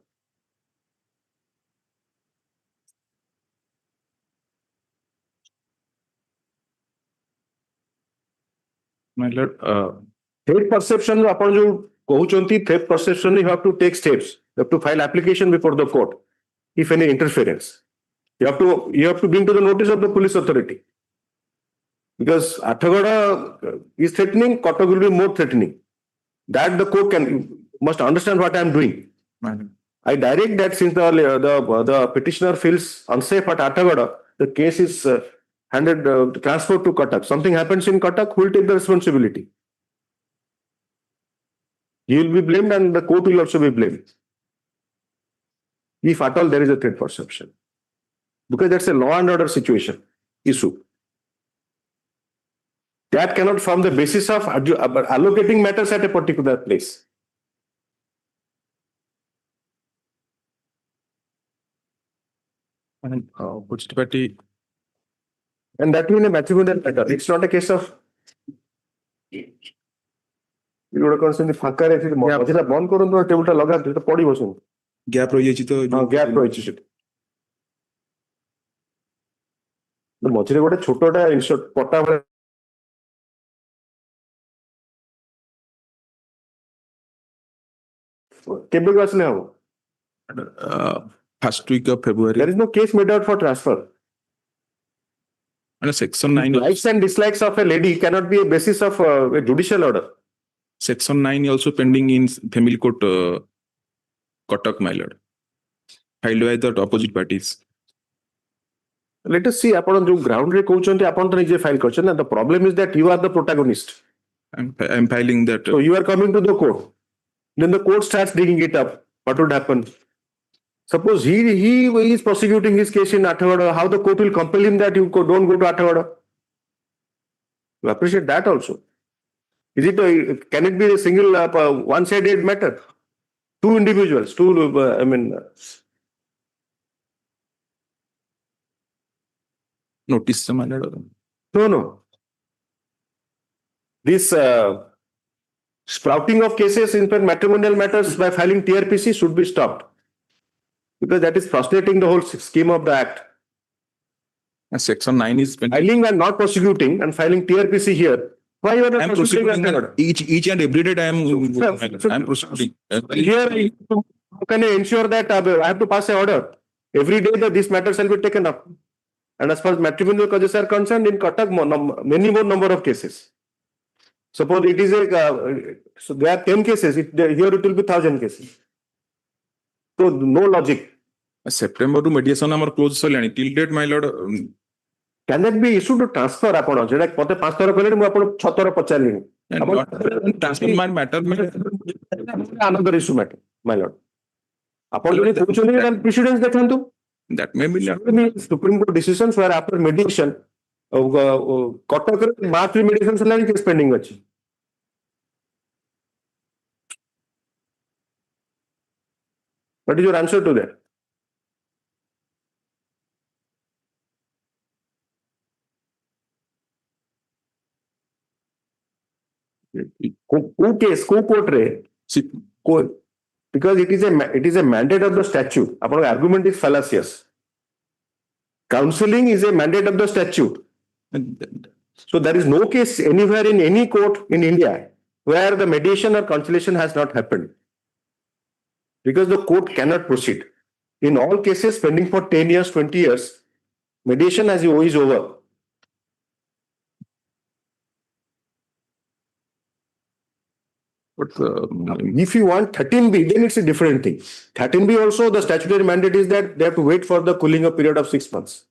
S15: My lord,
S2: threat perception, upon you threat perception, you have to take steps. You have to file application before the court if any interference. You have to bring to the notice of the police authority. Because Attagoda is threatening, Cuttack will be more threatening. That the court must understand what I am doing. I direct that since the petitioner feels unsafe at Attagoda, the case is transferred to Cuttack. Something happens in Cuttack, who will take the responsibility? He will be blamed and the court will also be blamed. If at all there is a threat perception. Because that's a law and order situation issue. That cannot form the basis of allocating matters at a particular place.
S15: And party.
S2: And that will be a matrimonial matter. It's not a case of. You would have constantly fakar if it bond koron to table ta laga to podi bosun.
S15: Gap roji to.
S2: Gap roji. The machire gote choto ta insert pota.
S15: First week of February.
S2: There is no case made out for transfer.
S15: And Section 9.
S2: Likes and dislikes of a lady cannot be a basis of a judicial order.
S15: Section 9 also pending in family court, Cuttack, my lord. Filed by the opposite parties.
S2: Let us see, upon the ground file. The problem is that you are the protagonist.
S15: I'm filing that.
S2: So you are coming to the court. Then the court starts digging it up. What would happen? Suppose he is prosecuting his case in Attagoda, how the court will compel him that you don't go to Attagoda? You appreciate that also. Is it can it be a single one-sided matter? Two individuals,
S15: Notice, my lord.
S2: No. This sprouting of cases in matrimonial matters by filing TRPC should be stopped, because that is frustrating the whole scheme of the Act.
S15: And Section 9 is
S2: filing and not prosecuting and filing TRPC here. Why you are not prosecuting?
S15: Each and every day I am prosecuting.
S2: Here, how can I ensure that I have to pass an order? Every day that this matter shall be taken up. And as far as matrimonial causes are concerned, in Cuttack, many more number of cases. Suppose it is so there are 10 cases, here it will be 1,000 cases. So no logic.
S15: September to mediation our close solani till date, my lord.
S2: Can that be issued to transfer upon? Just like 5 thora kale, I apno 6 thora pacharli.
S15: Transfer my matter.
S2: Another issue matter, my lord. Upon the precedents
S15: that may be
S2: Supreme Court decisions where after mediation, March mediation case pending. What is your answer to that? Because it is a mandate of the statute. Our argument is fallacious. Counseling is a mandate of the statute. So there is no case anywhere in any court in India where the mediation or conciliation has not happened, because the court cannot proceed. In all cases pending for 10 years, 20 years, mediation is over.
S15: But
S2: if you want 13B, then it's a different thing. 13B also, the statutory mandate is that they have to wait for the cooling off period of 6 months.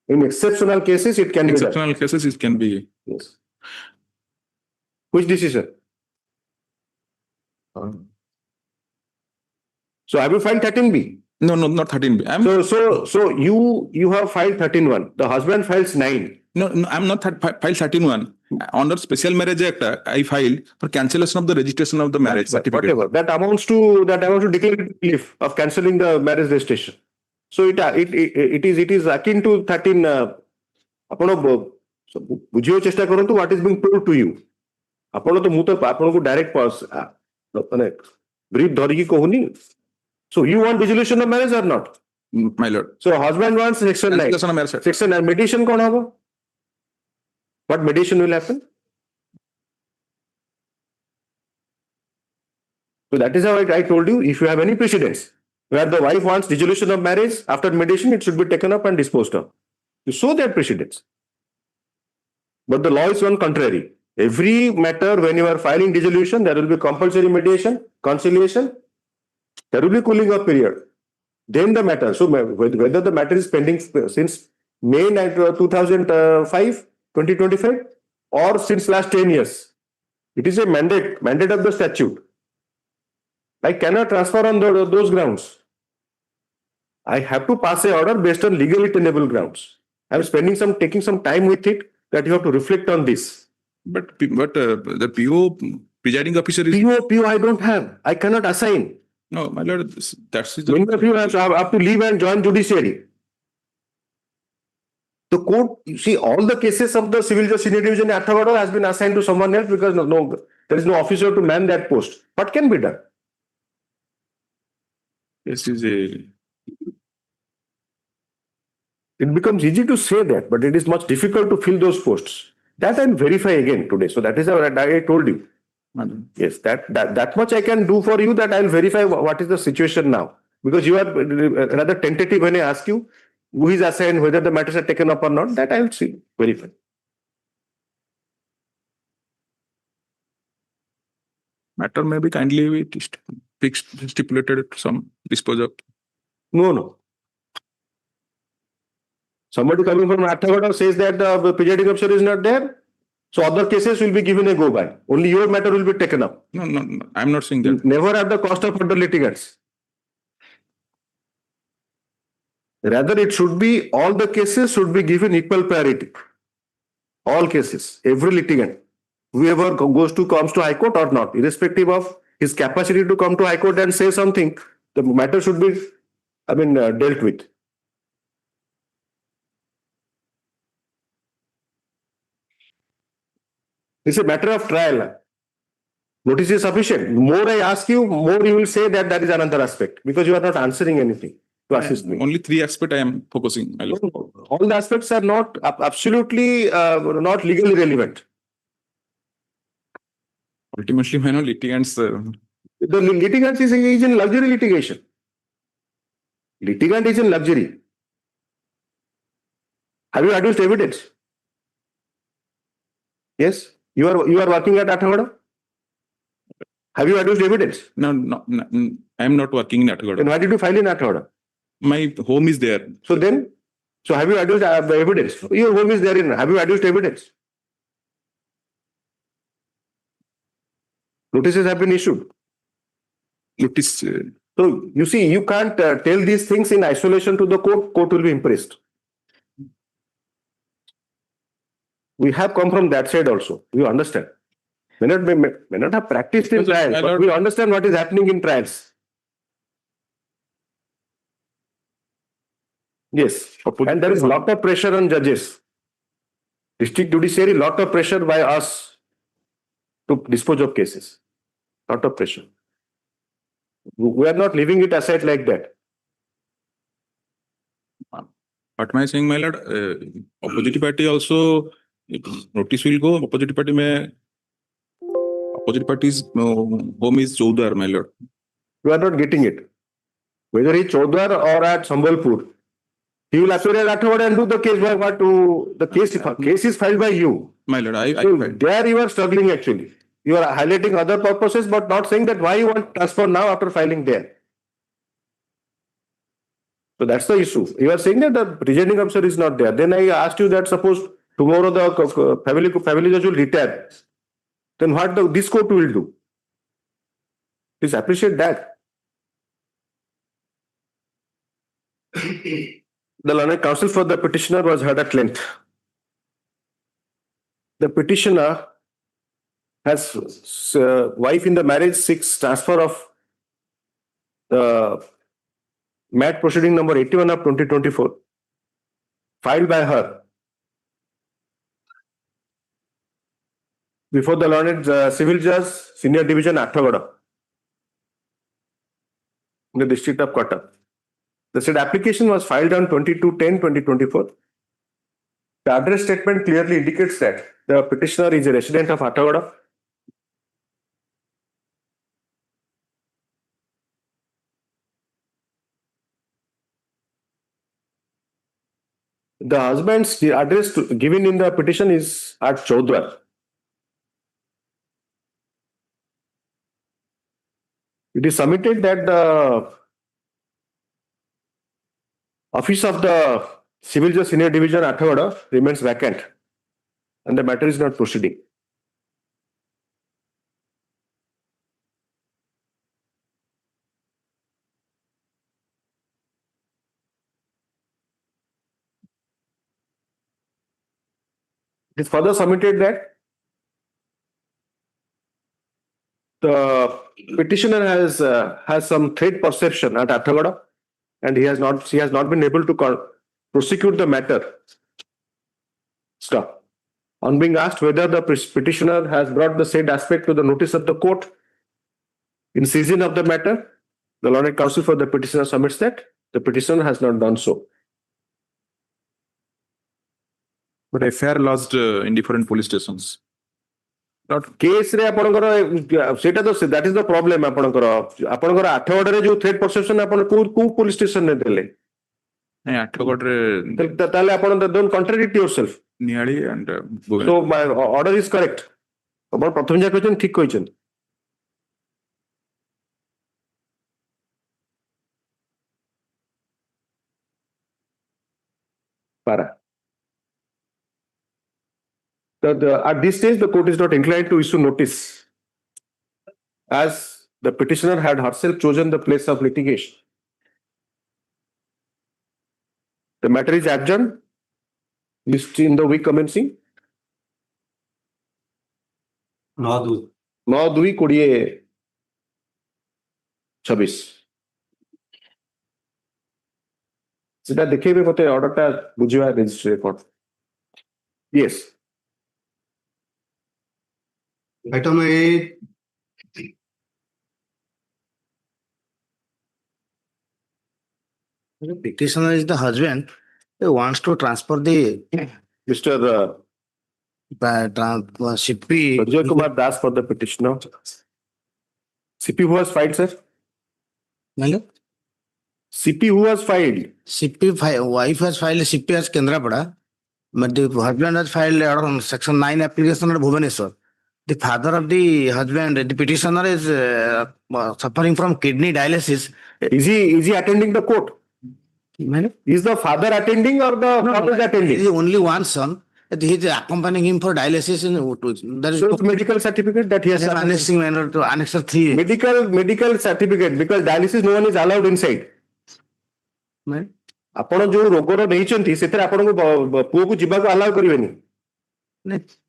S2: In exceptional cases, it can be done.
S15: Exceptional cases, it can be.
S2: Yes. Which decision? So have you filed 13B?
S15: No, not 13B.
S2: So you have filed 13(1). The husband files 9.
S15: No, I'm not filed 13(1). Under Special Marriage Act, I filed for cancellation of the registration of the marriage certificate.
S2: Whatever. That amounts to declarative relief of cancelling the marriage registration. So it is akin to 13. बुझियो चेष्टा करंतु what is being told to you. आपण तो मुतो आपण को direct pass माने brief धरिकी कहूनी. So you want dissolution of marriage or not?
S15: My lord.
S2: So husband wants Section 9. Section 9 mediation कौन होगा? What mediation will happen? So that is how I told you, if you have any precedents where the wife wants dissolution of marriage, after mediation it should be taken up and disposed of. You show that precedents. But the law is on contrary. Every matter when you are filing dissolution, there will be compulsory mediation, conciliation, there will be cooling off period. Then the matter, so whether the matter is pending since May 2005, 2025, or since last 10 years, it is a mandate of the statute. I cannot transfer on those grounds. I have to pass an order based on legally tenable grounds. I am taking some time with it, that you have to reflect on this.
S15: But the PO presiding officer is
S2: PO I don't have. I cannot assign.
S15: No, my lord, that's it.
S2: Many of you have to leave and join judiciary. The court, you see, all the cases of the civil justice senior division in Athagada has been assigned to someone else because there is no officer to man that post. What can be done?
S15: This is a.
S2: It becomes easy to say that, but it is much difficult to fill those posts. That I'll verify again today. So that is how I told you. Yes, that much I can do for you, that I'll verify what is the situation now. Because you are rather tentative when I ask you who is assigned, whether the matters are taken up or not, that I'll see, verify.
S15: Matter may be kindly fixed, stipulated some disposal.
S2: No. Somebody coming from Athagada says that the presiding officer is not there, so other cases will be given a go by. Only your matter will be taken up.
S15: No, I'm not saying that.
S2: Never at the cost of other litigants. Rather, it should be all the cases should be given equal priority. All cases, every litigant, whoever comes to High Court or not, irrespective of his capacity to come to High Court and say something, the matter should be, dealt with. It's a matter of trial. Notice is sufficient. More I ask you, more you will say that that is another aspect, because you are not answering anything to assist me.
S15: Only 3 aspects I am focusing, my lord.
S2: All the aspects are not absolutely not legally relevant.
S15: Ultimately, my lord, litigants.
S2: The litigant is in luxury litigation. Litigant is in luxury. Have you adduced evidence? Yes, you are working at Athagada. Have you adduced evidence?
S15: No, I am not working in Athagada.
S2: Then why did you file in Athagada?
S15: My home is there.
S2: So have you adduced evidence? Your home is there in. Have you adduced evidence? Notices have been issued.
S15: Notice.
S2: So you see, you can't tell these things in isolation to the court. Court will be impressed. We have come from that side also. You understand? May not have practiced in trials, but we understand what is happening in trials. Yes, and there is a lot of pressure on judges. District judiciary, lot of pressure by us to dispose of cases. Lot of pressure. We are not leaving it aside like that.
S15: What am I saying, my lord? Opposite party also, notice will go. Opposite party's home is Chaudhar, my lord.
S2: You are not getting it. Whether he Chaudhar or at Sambalpur, he will appear at Athagada and do the case by what to the case. Case is filed by you.
S15: My lord,
S2: there you are struggling actually. You are highlighting other purposes, but not saying that why you want transfer now after filing there. So that's the issue. You are saying that the presiding officer is not there. Then I asked you that suppose tomorrow the family judge will retire. Then what this court will do? Please appreciate that. The learned counsel for the petitioner was heard at length. The petitioner has wife in the marriage seeks transfer of MAT proceeding number 81 of 2024 filed by her before the learned civil judge, senior division Athagada, in the district of Cuttack. The said application was filed on 22/10/2024. The address statement clearly indicates that the petitioner is a resident of Athagada. The husband's address given in the petition is at Chaudhar. It is submitted that the office of the Civil Judge Senior Division Athagada remains vacant and the matter is not proceeding. It is further submitted that the petitioner has some threat perception at Athagada and she has not been able to prosecute the matter. Stop. On being asked whether the petitioner has brought the said aspect to the notice of the court in season of the matter, the learned counsel for the petitioner submits that the petitioner has not done so.
S15: But affair lodged in different police stations.
S2: Case re that is the problem. Athagada re jo threat perception ko police station ne dele. Don't contradict yourself.
S15: And
S2: so my order is correct. About pratham ja question thik question. Para. At this stage, the court is not inclined to issue notice, as the petitioner had herself chosen the place of litigation. The matter is adjourned in the week commencing 9/2/2026 সেটা দেখেইবে মতে অর্ডারটা বুঝিবা registry record yes
S7: Item 8.
S1: The petitioner is the husband. He wants to transfer the
S2: Mr.
S1: Shippy.
S2: Ajay Kumar Das for the petitioner. CP who has filed, sir? CP who has filed?
S1: Wife has filed CP as Kendrapada, but the husband has filed on Section 9 application at Bhubaneswar. The father of the husband, the petitioner, is suffering from kidney dialysis.
S2: Is he attending the court? Is the father attending or the father is attending?
S1: He is only one son. He is accompanying him for dialysis. That is
S2: medical certificate that he has
S1: annexing manner to Annex 3.
S2: Medical certificate because dialysis no one is allowed inside. ଆପଣ ଯୋଉ ରୋଗର ନେଇଛନ୍ତି ସେଥିରେ ଆପଣଙ୍କୁ ପୁଅକୁ ଯିବାକୁ allow କରିବେନି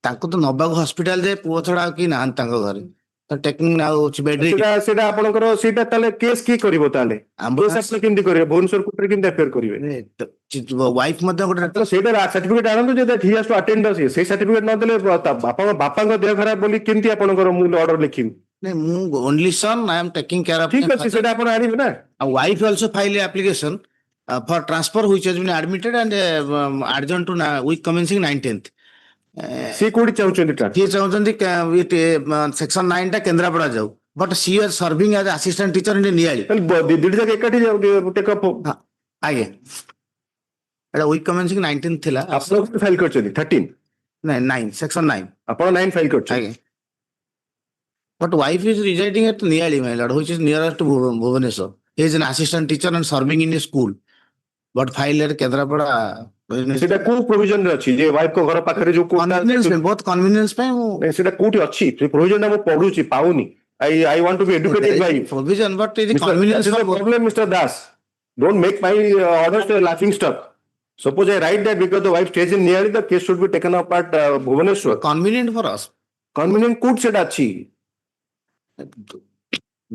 S1: ତାଙ୍କୁ ତ ନବାକୁ ହସ୍ପିଟାଲ ଯେ ପୁଅ ଛଡା ଆଉ କି ନାହାନ୍ତି ତାଙ୍କ ଘରେ ତ ଟେକିଂ ଆଉ
S2: ସେଟା ଆପଣଙ୍କର ସେଇଟା ତାହେଲେ କେସ୍ କିଏ କରିବ ତାହେଲେ କେସ୍ ଆପଣ କେମିତି କରିବେ ଭୁବନେଶ୍ୱର କୋର୍ଟରେ କେମିତି ଆଫେୟାର କରିବେ
S1: ୱାଇଫ ମଧ୍ୟ ଗୋଟେ
S2: ସେଇଟା ସାର୍ଟିଫିକେଟ ଆଣନ୍ତୁ ଯେ ହି ହାଜ ଟୁ ଆଟେଣ୍ଡ ସେଇ ସାର୍ଟିଫିକେଟ ନ ଦେଲେ ବାପାଙ୍କ ଦେହ ଖରାପ ବୋଲି କେମିତି ଆପଣଙ୍କର ମୁଁ ଅର୍ଡର ଲେଖିବି
S1: ମୁଁ only son I am taking care of
S2: ଠିକ ଅଛି ସେଇଟା ଆପଣ ଆଣିବେ ନା
S1: wife also file application for transfer which has been admitted and adjourned to week commencing 19th.
S2: ସେ କୋଉଠି ଚାହୁଁଛନ୍ତି
S1: ସିଏ ଚାହୁଁଛନ୍ତି ସେକ୍ସନ 9 ଟା କେନ୍ଦ୍ରାପଡା ଯାଉ but C R serving as assistant teacher in Niali
S2: ଦିଦି ଯାକ ଏକାଠି
S1: ଆଜ୍ଞା ଏଟା ୱିକ୍ କମେନ୍ସିଂ 19 ଥିଲା
S2: ଆପଣ ଫାଇଲ କରିଛନ୍ତି 13
S1: ନାଇଁ 9 ସେକ୍ସନ 9
S2: ଆପଣ 9 ଫାଇଲ କରିଛନ୍ତି
S1: ଆଜ୍ଞା but wife is residing at Niyali, my lord, which is nearest to Bhubaneswar. He is an assistant teacher and serving in a school. But file at Kendrapada.
S2: সেটা কোন provision রে ଅଛି যে ওয়াইফ কো ঘর পাখরে যে
S1: কনভিনিয়েন্স পে বহুত convenience pay
S2: সেটা কোটি ଅଛି ସେ প্রভিজনটা ମୁଁ ପଢୁଛି ପାଉନି I want to be educated by
S1: provision but it is convenience
S2: for problem Mr. Das don't make my orders a laughing stock suppose I write that because the wife stays in Niyali the case should be taken up at Bhubaneswar
S1: convenient for us
S2: convenient code সেটা ଅଛି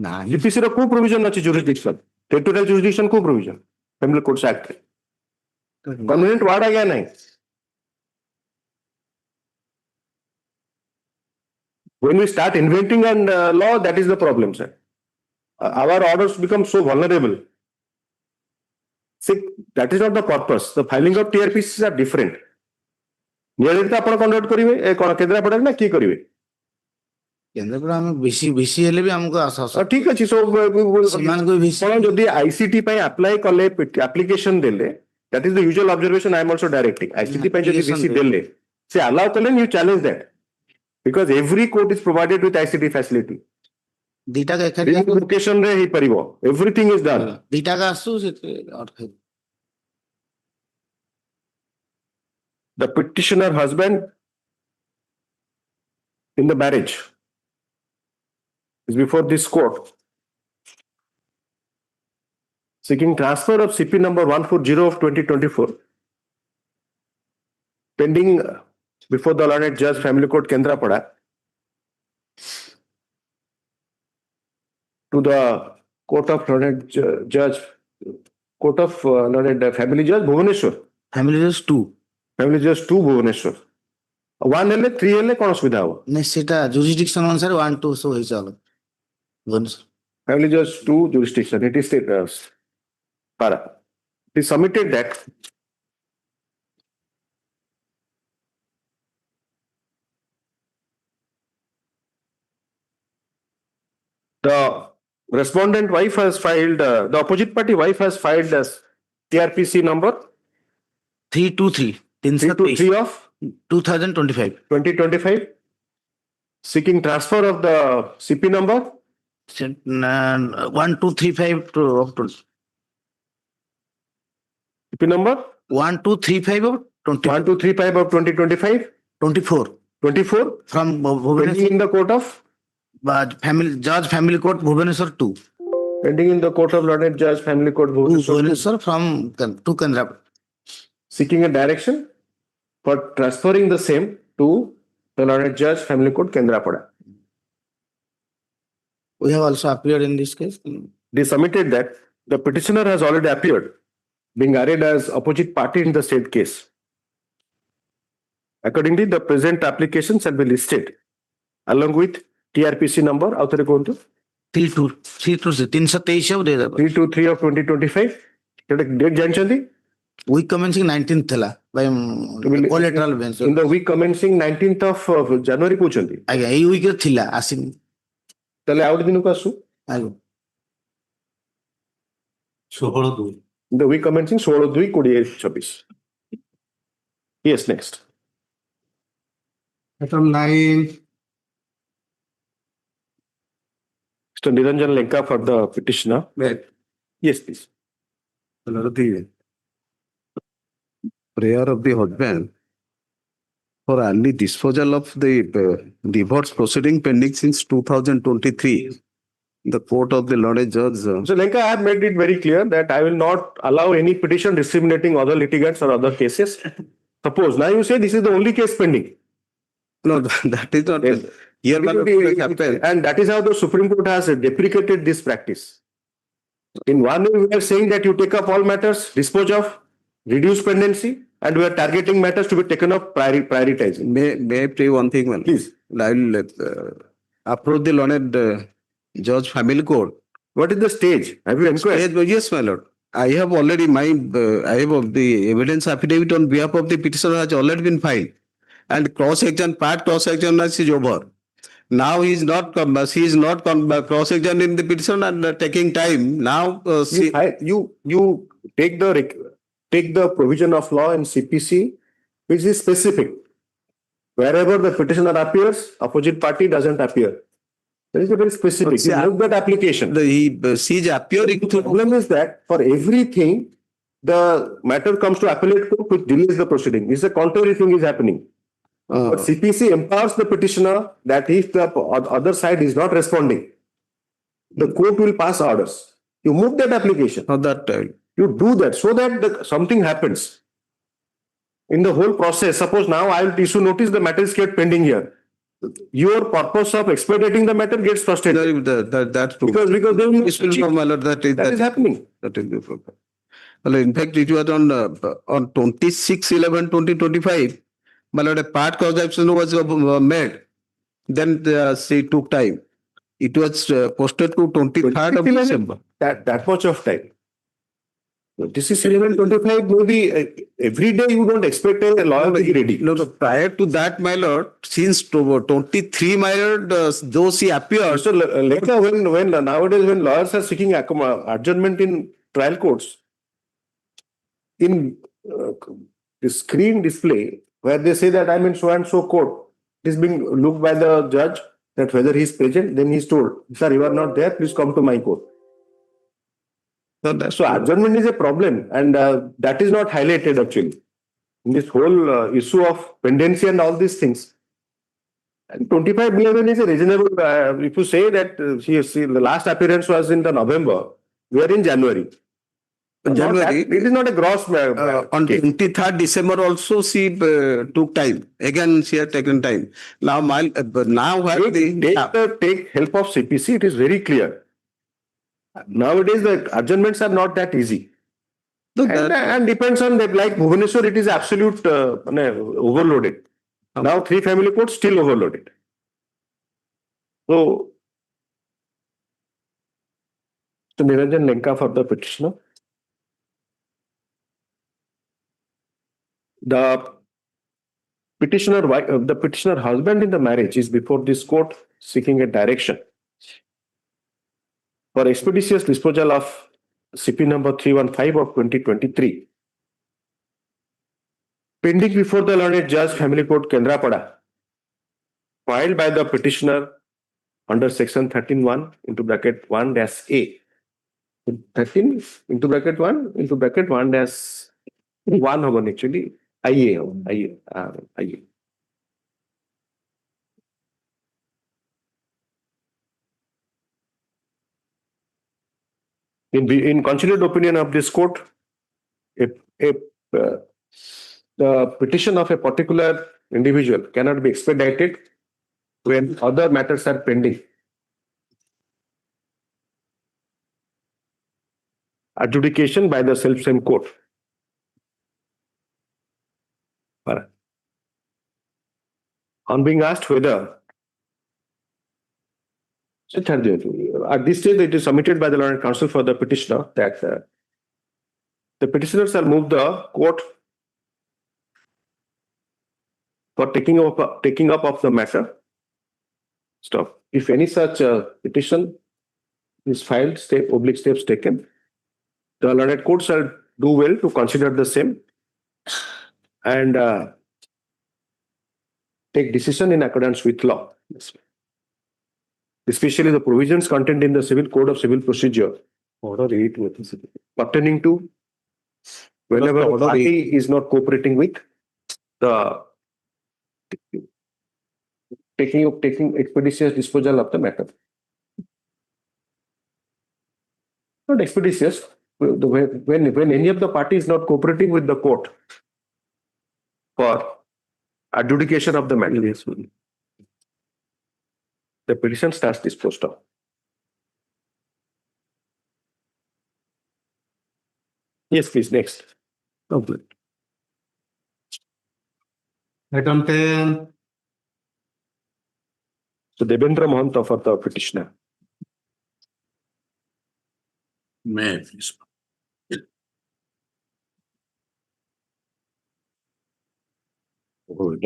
S1: না
S2: GPC ର କୋଉ provision ଅଛି jurisdiction territorial jurisdiction କୋଉ provision family courts act convenient word आ गया नहीं when we start inventing and law that is the problem sir our orders become so vulnerable see that is not the purpose the filing of TRPCs are different नियलित ଆପଣ conduct କରିବେ ଏ କଣ କେନ୍ଦ୍ରାପଡ଼ାରେ ନା କି କରିବେ
S1: କେନ୍ଦ୍ରାପଡ଼ା ଆମେ ବେଶୀ ହେଲେ ବି ଆମକୁ
S2: ଠିକ ଅଛି ସୋ ସେମାନଙ୍କୁ ଯଦି ଆଇସିଟି ପାଇଁ ଆପ୍ଲାଏ କଲେ ଆପ୍ଲିକେସନ ଦେଲେ that is the usual observation I am also directing ICT ପାଇଁ ଯଦି VC ଦେଲେ ସେ allow କଲେ you challenge that because every court is provided with ICT facility
S1: ଦିଟା ଏକାଠି
S2: location ରେ ହେଇ ପାରିବ everything is done
S1: ଦିଟା ଆସୁ
S2: the petitioner husband in the marriage is before this court seeking transfer of CP number 140 of 2024 pending before the learned judge family court Kendrapada to the court of learned judge court of learned family judge Bhubaneswar
S1: family judge 2
S2: Bhubaneswar 1 ହେଲେ 3 ହେଲେ କଣ ସୁବିଧା ହବ
S1: ନାଇଁ ସେଟା jurisdiction ଅନୁସାରେ 1 2 so ହେଇ ଚାଲ
S2: family judge 2 jurisdiction it is para he submitted that the respondent wife has filed the opposite party wife has filed as TRPC number
S1: 323
S2: of
S1: 2025
S2: seeking transfer of the CP number
S1: 1235 to
S2: CP number
S1: 1235 of
S2: 1235 of 2025 24
S1: from
S2: pending in the court of
S1: family court Bhubaneswar 2
S2: pending in the court of learned judge family court
S1: Bhubaneswar from to Kendrapada
S2: seeking a direction for transferring the same to the learned judge family court Kendrapada
S1: We have also appeared in this case.
S2: They submitted that the petitioner has already appeared, being arrayed as opposite party in the said case. Accordingly, the present application shall be listed along with TRPC number. Author go to 323 of 2025. Date janchandi?
S1: Week commencing 19th thela by collateral bench.
S2: In the week commencing 19th of January kuchandi.
S1: Aଜ୍ଞା ଏଇ week ରେ ଥିଲା ଆସିନି.
S2: ତାହେଲେ ଆଉ ଗୋଟେ ଦିନକୁ ଆସୁ.
S1: ଆଜ୍ଞା
S2: 16/2. The week commencing 16/2/2026. Yes, next.
S7: Item 9.
S2: Mr. Niranjan Lenka for the petitioner. Yes, please.
S16: The prayer of the husband for early disposal of the divorce proceeding pending since 2023. The court of the learned judge.
S2: So Lenka, I have made it very clear that I will not allow any petition discriminating other litigants or other cases. Suppose now you say this is the only case pending.
S16: No, that is not. Here
S2: and that is how the Supreme Court has deprecated this practice. In one way, we are saying that you take up all matters, dispose of, reduce pendency, and we are targeting matters to be taken up prioritizing.
S16: May I pray one thing, man?
S2: Please.
S16: I will approach the learned judge family court.
S2: What is the stage? Have you inquired?
S16: Yes, my lord. I have already I have the evidence affidavit on behalf of the petitioner has already been filed, and cross-examination is over. Now he is not cross-examining the petitioner and taking time. Now
S2: you take the provision of law in CPC, which is specific. Wherever the petitioner appears, opposite party doesn't appear. That is a very specific. You look at application.
S16: He appearing.
S2: The problem is that for everything, the matter comes to appellate court, which delays the proceeding. It's a contrary thing is happening. But CPC empowers the petitioner that if the other side is not responding, the court will pass orders. You move that application. You do that so that something happens. In the whole process, suppose now I will issue notice, the matter is kept pending here. Your purpose of expediting the matter gets frustrated.
S16: That's true.
S2: Because they will
S16: that
S2: is happening.
S16: That is the problem. Well, in fact, it was on 26/11/2025. But a part consumption was made. Then she took time. It was posted to 23rd of December.
S2: That much of time. This is 11/25. Maybe every day you don't expect a lawyer to be ready.
S16: No, prior to that, my lord, since 23, my lord, though she appeared.
S2: So later, when nowadays when lawyers are seeking adjournment in trial courts, in the screen display where they say that I'm in so and so court, it is being looked by the judge that whether he is present, then he is told, sir, you are not there, please come to my court. So adjournment is a problem, and that is not highlighted actually in this whole issue of pendency and all these things. And 25/11 is a reasonable. If you say that the last appearance was in the November, we are in January. It is not a gross.
S16: On 23rd December also she took time. Again she had taken take help
S2: of CPC. It is very clear. Nowadays the adjournments are not that easy. And depends on that. Like Bhubaneswar, it is absolute overloaded. Now 3 family courts still overloaded. So, Niranjan Lenka for the petitioner. The petitioner husband in the marriage is before this court seeking a direction for expeditious disposal of CP number 315 of 2023. Pending before the learned judge, Family Court, Kendrapada, filed by the petitioner under section 13(1) into bracket 1-A. 13 into bracket 1 into bracket 1-1 actually. IA. In considered opinion of this court, the petition of a particular individual cannot be expedited when other matters are pending. adjudication by the self-same court. On being asked whether at this stage it is submitted by the learned counsel for the petitioner that the petitioner shall move the court for taking up of the matter. Stop. If any such petition is filed, steps taken, the learned court shall do well to consider the same and take decision in accordance with law. Especially the provisions contained in the Civil Code of Civil Procedure, Order 8, pertaining to whenever a party is not cooperating with the taking expeditious disposal of the matter. Not expeditious. When any of the parties is not cooperating with the court for adjudication of the matter, the petition starts disposed of. Yes, please, next.
S7: Item 10.
S2: So Devendra Mahanta for the petitioner.
S3: May I please?
S17: Well,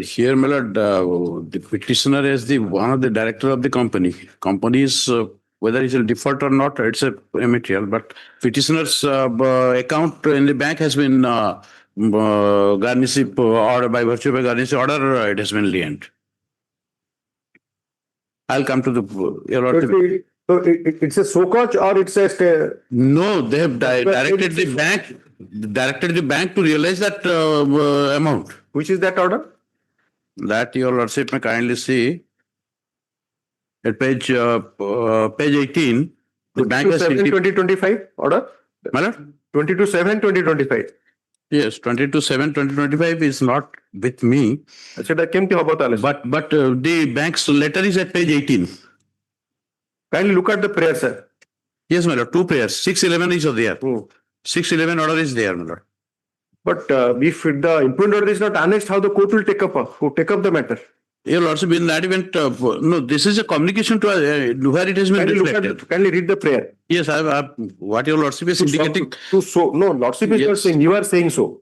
S17: here, my lord, the petitioner is the one of the director of the company. Company is whether it's a default or not, it's a immaterial. But petitioner's account in the bank has been garnishment order by virtue of a garnishment order. It has been lent. I'll come to the your lordship.
S2: So it's a so-called or it's a
S17: No, they have directed the bank to realize that amount.
S2: Which is that order?
S17: That your lordship may kindly see at page 18. The bank has
S2: 2025 order.
S17: My lord?
S2: 22/7/2025.
S17: Yes, 22/7/2025 is not with me. But the bank's letter is at page 18.
S2: Kindly look at the prayer, sir.
S17: Yes, my lord. Two prayers. 611 is there. 611 order is there, my lord.
S2: But if the impugned order is not annexed, how the court will take up the matter?
S17: Your lordship, in that event, no, this is a communication to where it has been reflected.
S2: Kindly read the prayer.
S17: Yes, what your lordship is indicating.
S2: No, lordship is not saying, you are saying so.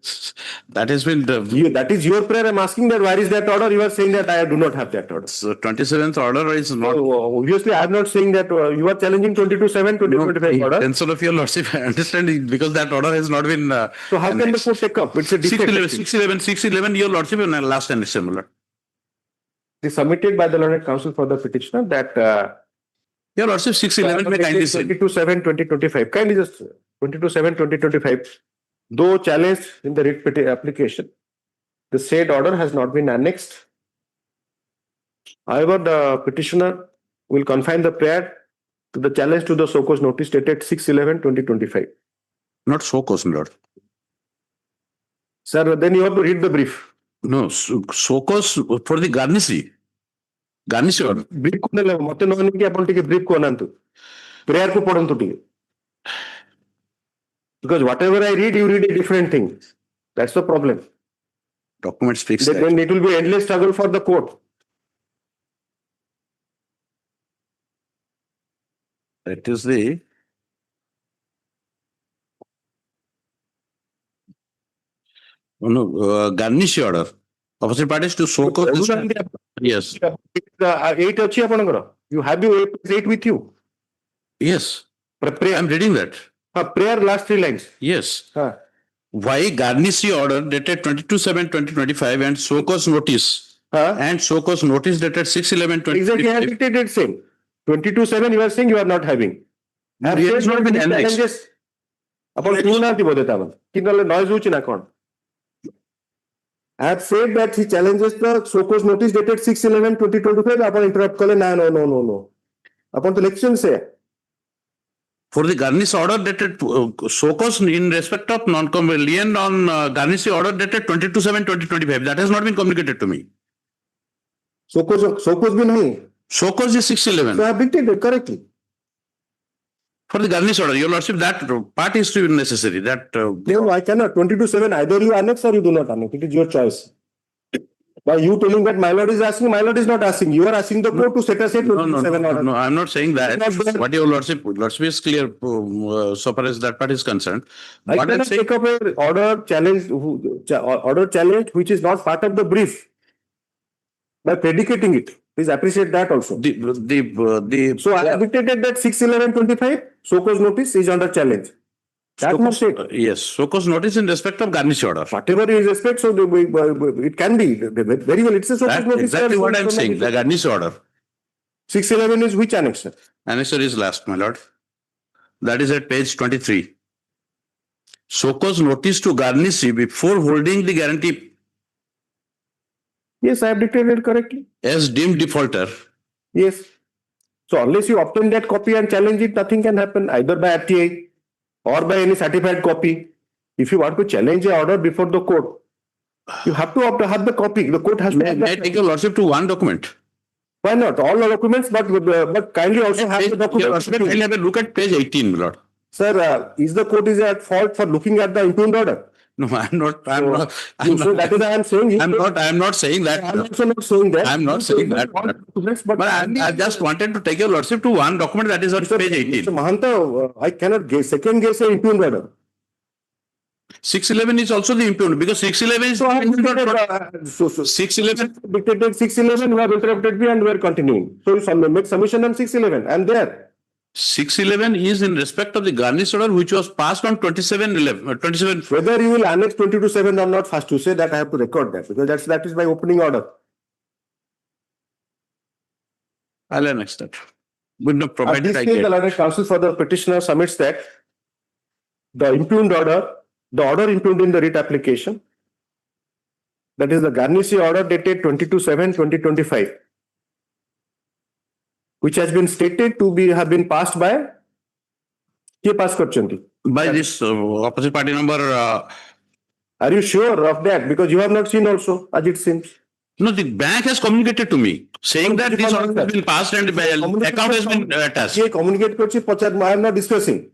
S17: That has been
S2: that is your prayer. I'm asking that where is that order? You are saying that I do not have that order.
S17: So 27th order is not.
S2: So, obviously, I am not saying that you are challenging 22/7/2025 order.
S17: Pencil of your lordship, I understand because that order has not been.
S2: So how can the court take up? It's a
S17: 611, your lordship, and last and similar.
S2: It is submitted by the learned counsel for the petitioner that
S17: your lordship 611 may kindly say
S2: 22/7/2025. Kindly just 22/7/2025. Though challenged in the writ application, the said order has not been annexed. However, the petitioner will confine the prayer to the challenge to the so-called notice dated 6/11/2025.
S17: Not so-called, lord.
S2: Sir, then you have to read the brief.
S17: No, so-called for the garnishee. Garnish order.
S2: Brief ko nala mate no ki apon tike brief ko anantu. Prayer ko padantu tike. Because whatever I read, you read a different thing. That's the problem.
S17: Document speaks
S2: that. Then it will be endless struggle for the court.
S17: That is the garnish order. Opposite parties to so called. Yes.
S2: 8 achi apanakara. You have the 8 with you.
S17: Yes. I'm reading that.
S2: Prayer last 3 lines.
S17: Yes. Why garnish order dated 22/7/2025 and so cause notice. And so cause notice dated 6/11/2025.
S2: Exactly, I have dictated same. 22/7 you are saying you are not having.
S17: It has not been annexed.
S2: Upon noise which in account. I have said that he challenges the so-called notice dated 6/11/2025. Upon interrupt kale no. Upon the election say.
S17: For the garnish order dated so-called in respect of non-compliant on garnish order dated 22/7/2025. That has not been communicated to me.
S2: So-called bhi nahi.
S17: So cause is 611.
S2: So I have dictated correctly.
S17: For the garnish order, your lordship, that part is to be necessary. That
S2: No, I cannot. 22.7, either you annex or you do not annex. It is your choice. By you telling that my lord is asking, my lord is not asking. You are asking the court to set aside 22.7 order.
S17: No, I'm not saying that.
S2: It's not there.
S17: What your lordship is clear so far as that part is concerned.
S2: I
S17: What I'm
S2: cannot
S17: saying,
S2: take up a order challenge which is not part of the brief by predicating it. Please appreciate that also. So I have dictated that 6/11/25 so cause notice is under challenge. That must say.
S17: yes, so cause notice in respect of garnish order.
S2: Whatever is respect, so it can be very well. It's a so cause
S17: That's
S2: notice.
S17: exactly what I'm saying. The garnish order.
S2: 6/11 is which annexure?
S17: Annexure is last, my lord. That is at page 23. So cause notice to garnish before holding the guarantee
S2: Yes, I have dictated correctly.
S17: as deemed defaulter.
S2: Yes. So unless you obtain that copy and challenge it, nothing can happen either by RTI or by any certified copy. If you want to challenge a order before the court, you have to have the copy. The court has to.
S17: May I take your lordship to one document?
S2: Why not? All the documents, but kindly also have the documents.
S17: Kindly have a look at page 18, my lord.
S2: Sir, is the court is at fault for looking at the impugned order?
S17: No, I'm not.
S2: So that is why I'm saying.
S17: I'm not saying that.
S2: I'm also not saying that.
S17: I'm not saying that. But I just wanted to take your lordship to one document that is on page 18.
S2: Mr. Mahanta, I cannot second guess an impugned order.
S17: 611 is also the impugned because 611 is.
S2: So I have
S17: 611
S2: dictated 611. You have interrupted me and we are continuing. So you make submission on 611 and there.
S17: 611 is in respect of the garnish order which was passed on 27.
S2: Whether you will annex 22.7 or not, first to say that I have to record that because that is my opening order.
S17: I'll annex that. Would not provide
S2: At this stage, the learned counsel for the petitioner submits that the impugned order, the order impugned in the writ application, that is the garnishee order dated 22/7/2025, which has been stated to have been passed by
S17: by this opposite party number.
S2: Are you sure of that? Because you have not seen also, as it seems.
S17: No, the bank has communicated to me saying that this order has been passed and the account has been attached.
S2: I am not discussing.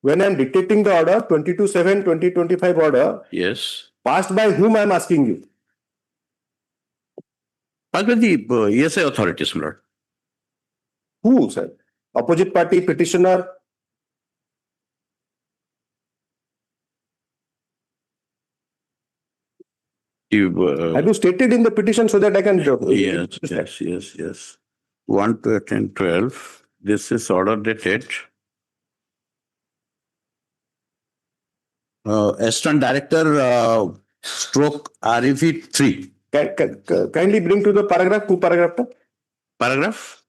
S2: When I am dictating the order, 22/7/2025 order,
S17: yes,
S2: passed by whom I am asking you?
S17: Passed by the ESI authorities, my lord.
S2: Who, sir? Opposite party, petitioner? Have you stated in the petition so that I can...
S17: Yes. 1 to 10, 12. This is order dated. Assistant Director stroke REV 3.
S2: Kindly bring to the paragraph, two paragraph.
S17: Paragraph?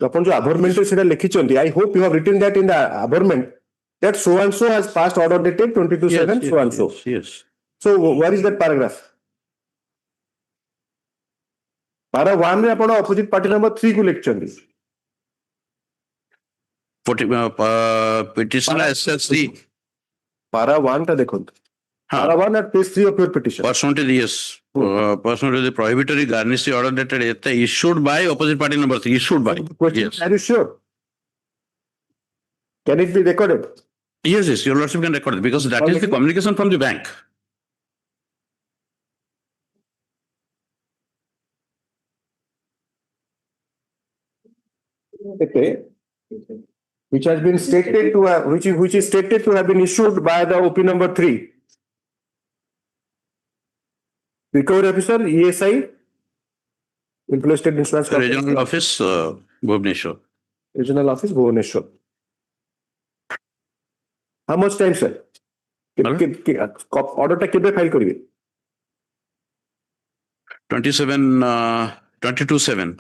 S2: ଆପଣ जो averment ସେଟା ଲେଖିଛନ୍ତି, I hope you have written that in the averment that so and so has passed order dated 22/7 so and so.
S17: Yes.
S2: So where is that paragraph? Para 1 ରେ ଆପଣ opposite party number 3 କୁ ଲେଖିଛନ୍ତି.
S17: Petitioner SSC.
S2: Para 1 ଟା ଦେଖନ୍ତୁ. Para 1 at page 3 of your petition.
S17: Pursuant to the pursuant to the prohibitory garnishee order dated issued by opposite party number 3. Issued by. Yes.
S2: Are you sure? Can it be recorded?
S17: Yes, your lordship can record it because that is the communication from the bank.
S2: Okay. Which has been stated to have, which is stated to have been issued by the OP number 3. Recovery officer, ESI, Employee State Insurance Company.
S17: Regional Office, Bhubaneswar.
S2: Regional Office, Bhubaneswar. How much time, sir? Order ta kebe file karibe?
S17: 22/7.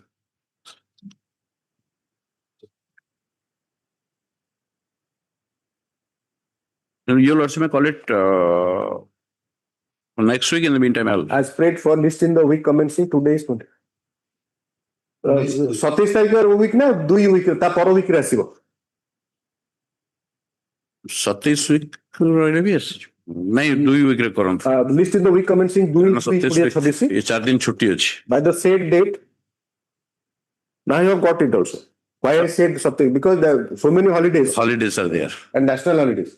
S17: Your lordship may call it next week. In the meantime,
S2: I spread for list in the week commencing 2 days. 27 तारिख week ना 2 week ता पर week रे आसीबो.
S17: 27 week नहीं 2 week रे करम.
S2: List in the week commencing 2 week.
S17: ये 4 दिन छुट्टी अछि.
S2: By the said date, Now you have got it also. Why I said something? Because there are so many holidays.
S17: Holidays are there.
S2: And national holidays.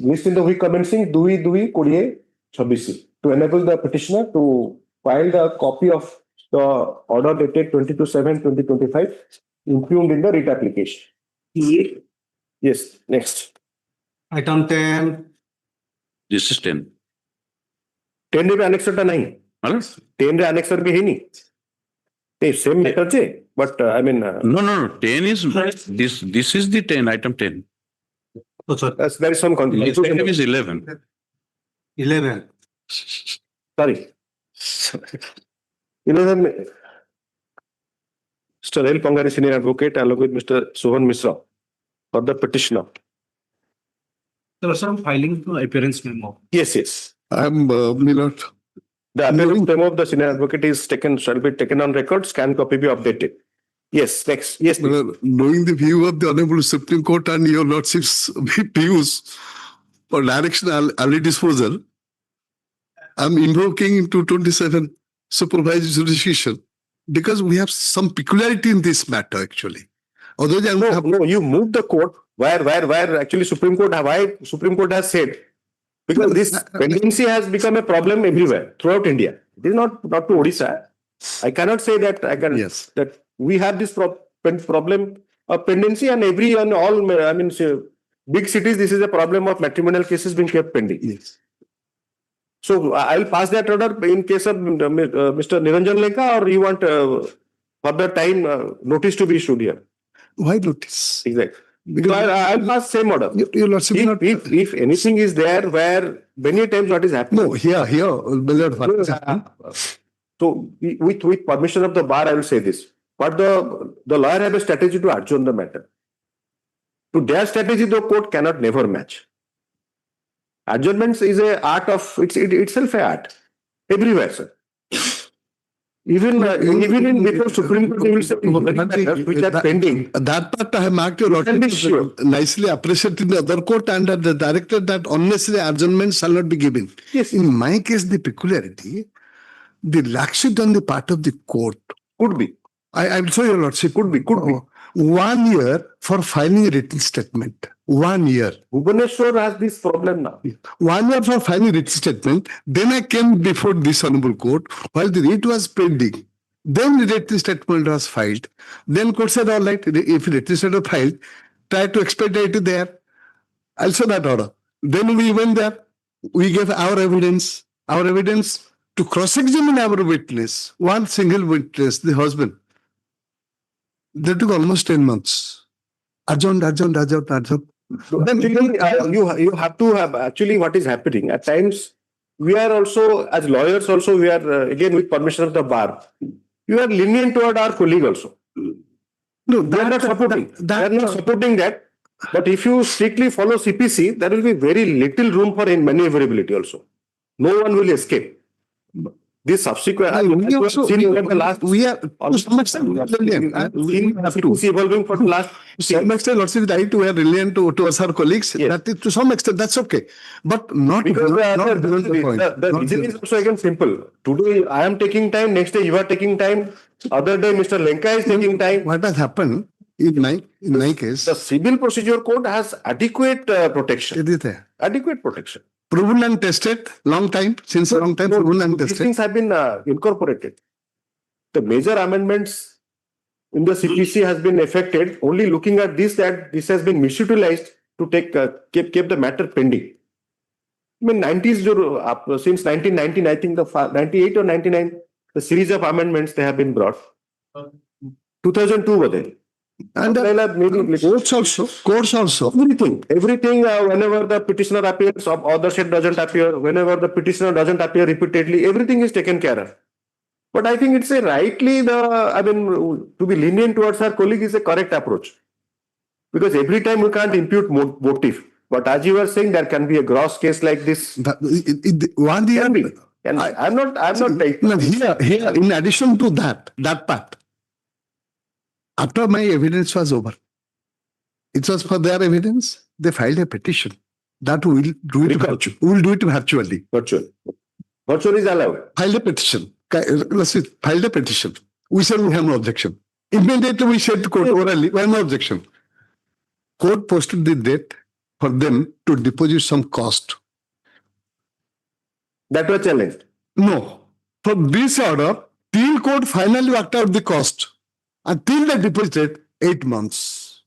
S2: List in the week commencing 2/2/2026 to enable the petitioner to file the copy of the order dated 22/7/2025 impugned in the writ application. Yes, next.
S7: Item 10.
S17: This is 10.
S2: 10 रे annexer टा नहीं. 10 रे annexer भी है नहीं. They same matter चे, but I mean.
S17: No. 10 is this is the 10, item 10.
S2: Oh, sorry. There is some confusion.
S17: Item is 11.
S7: 11.
S2: Sorry. 11. Mr. L. Pangari, senior advocate, along with Mr. Sohan Misra, for the petitioner.
S13: There was some filing appearance memo.
S2: Yes.
S16: I'm Milord.
S2: The appearance memo of the senior advocate is shall be taken on record, scan copy be updated. Yes, next. Yes,
S16: knowing the view of the Honorable Supreme Court and your Lordship's views for direction early disposal, I'm invoking into 27 supervised jurisdiction because we have some peculiarity in this matter actually. Although
S2: no, you moved the court where actually Supreme Court has said, because this pendency has become a problem everywhere throughout India. It is not to Odisha. I cannot say that that we have this problem of pendency and big cities, this is a problem of matrimonial cases being kept pending.
S16: Yes.
S2: So I'll pass that order in case of Mr. Niranjan Lekha, or you want further time notice to be issued here?
S16: Why notice?
S2: Exactly. Because I'll pass same order. If anything is there where many times what is happening.
S16: No, here.
S2: So with permission of the bar, I will say this. But the lawyer have a strategy to adjourn the matter. To their strategy, the court cannot never match. Adjournments is a art of itself a art everywhere, sir. Even in before Supreme Court, they will say which are pending.
S16: That part I have marked your Lordship nicely appreciated in the other court and the director that unnecessary adjournment shall not be given.
S2: Yes.
S16: In my case, the peculiarity, the laxity on the part of the court
S2: could be.
S16: I will show your Lordship.
S2: Could be.
S16: 1 year for filing a written statement. 1 year.
S2: Bhubaneswar has this problem now.
S16: 1 year for filing a written statement. Then I came before this Honorable Court while the writ was pending. Then the written statement was filed. Then court said, all right, if the written statement was filed, try to expedite it there. Also that order. Then we went there. We gave our evidence to cross-examine our witness. One single witness, the husband. That took almost 10 months. Adjourned.
S2: Then you have to have actually what is happening. At times, we are also, as lawyers also, we are, again, with permission of the bar, you are lenient toward our colleague also.
S16: No,
S2: they are not supporting. They are not supporting that. But if you strictly follow CPC, there will be very little room for maneuverability also. No one will escape. This subsequent,
S16: we are to some extent
S2: evolving for the last.
S16: To some extent, Lordship, right, we are reliant towards our colleagues.
S2: Yes.
S16: That is, to some extent, that's okay. But not
S2: because
S16: the
S2: reason is also again simple. Today I am taking time, next day you are taking time, other day Mr. Lenka is taking time.
S16: What has happened in my case?
S2: The Civil Procedure Code has adequate protection.
S16: It is there.
S2: Adequate protection.
S16: Proven and tested, long time, proven and tested.
S2: These things have been incorporated. The major amendments in the CPC has been effected only looking at this, that this has been misutilized to keep the matter pending. I mean, 90s, since 1919, I think 98 or 99, the series of amendments they have been brought. 2002 were there.
S16: And courts also.
S2: Everything, whenever the petitioner appears, or other side doesn't appear, whenever the petitioner doesn't appear repeatedly, everything is taken care of. But I think it's to be lenient towards our colleague is a correct approach. Because every time we can't impute motive. But as you were saying, there can be a gross case like this.
S16: I'm
S2: not
S16: here, in addition to that part. After my evidence was over, it was for their evidence, they filed a petition that we will do it virtually.
S2: Virtual is allowed.
S16: Filed a petition. We said we have no objection.
S13: Immediately we said to court orally, well, no objection. Court posted the date for them to deposit some cost.
S2: That was challenged.
S13: No. For this order, till court finally worked out the cost, until they deposited 8 months.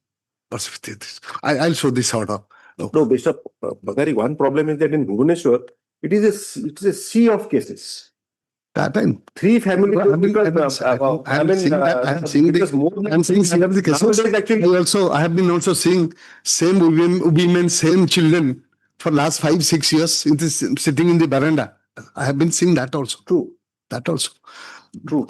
S13: I'll show this order.
S2: No, Bishop Bagari, one problem is that in Bhubaneswar, it is a sea of cases.
S13: That time.
S2: 3 family
S13: I'm seeing the cases. I have been also seeing same women, same children for last 5-6 years sitting in the veranda. I have been seeing that also.
S2: True.
S13: That also. True.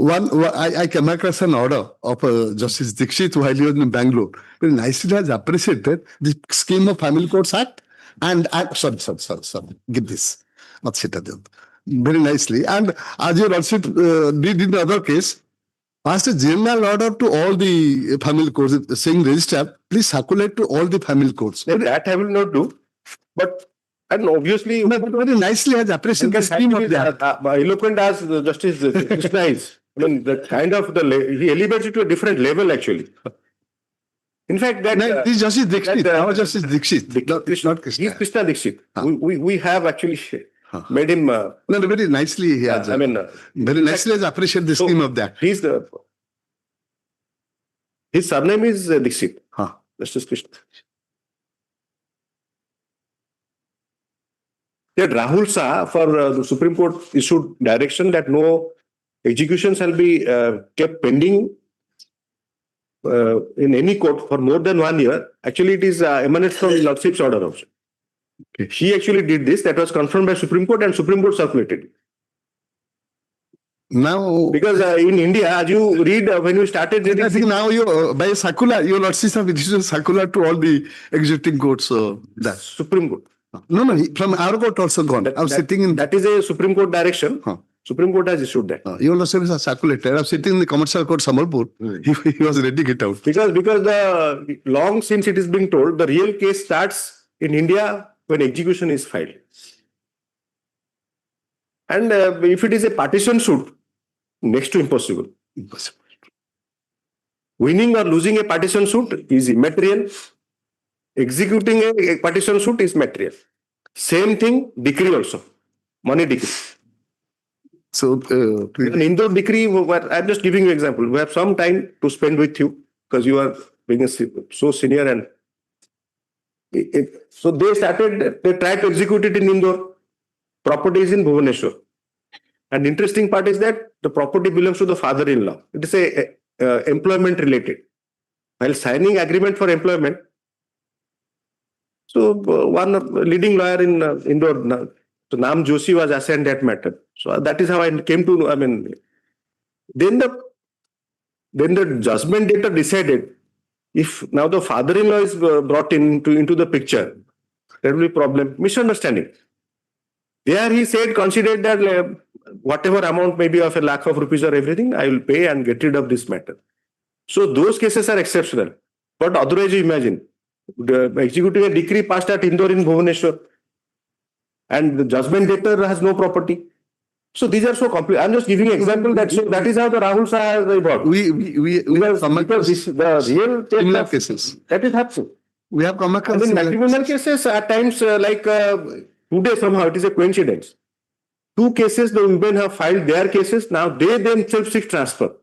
S13: I came across an order of Justice Dixit while he was in Bangalore. Very nicely has appreciated the scheme of Family Courts Act and sorry. Give this. Not sit at them. Very nicely. And as you also did in the other case, passed a general order to all the family courts saying register, please circulate to all the family courts.
S2: That I will not do. But and obviously,
S13: very nicely has appreciated the scheme of that.
S2: Eloquent as Justice Krishna is. I mean, the kind of he elevates it to a different level actually. In fact, that
S13: this Justice Dixit, our Justice Dixit, not Krishna.
S2: He's Krishna Dixit. We have actually made him.
S13: Very nicely he has. Very nicely has appreciated the scheme of that.
S2: His surname is Dixit. Justice Krishna. That Rahul Shah for the Supreme Court issued direction that no execution shall be kept pending in any court for more than 1 year. Actually, it is emanates from Lordship's order also. Okay. He actually did this. That was confirmed by Supreme Court and Supreme Court circulated.
S13: Now,
S2: because in India, as you read when you started reading,
S13: I think now you by circular, you will see some circular to all the executing courts. That
S2: Supreme Court.
S13: No, from our court also gone. I was sitting in.
S2: That is a Supreme Court direction. Supreme Court has issued that.
S13: You will also circulated. I was sitting in the commercial court, Sambalpur. He was ready to get out.
S2: Because the long since it is being told, the real case starts in India when execution is filed. And if it is a partition suit, next to impossible. Winning or losing a partition suit is immaterial. Executing a partition suit is material. Same thing, decree also. Money decree.
S13: So,
S2: an Indore decree, I'm just giving you an example. We have some time to spend with you because you are being so senior and so they tried to execute it in Indore. Property is in Bhubaneswar. And interesting part is that the property belongs to the father-in-law. It is a employment related. While signing agreement for employment, so one leading lawyer in Indore, so Nam Joshi was assigned that matter. So that is how I came to know. I mean, then the judgment data decided if now the father-in-law is brought into the picture, there will be problem, misunderstanding. There he said, considered that whatever amount maybe of ₹1,00,000 or everything, I will pay and get rid of this matter. So those cases are exceptional. But otherwise, you imagine, executing a decree passed at Indore in Bhubaneswar, and the judgment debtor has no property. So these are so complex. I'm just giving an example that is how the Rahul Shah has evolved.
S13: We have come across
S2: the real
S13: similar cases.
S2: That is happening.
S13: We have come across
S2: matrimonial cases at times today somehow it is a coincidence. 2 cases the women have filed their cases. Now they themselves seek transfer.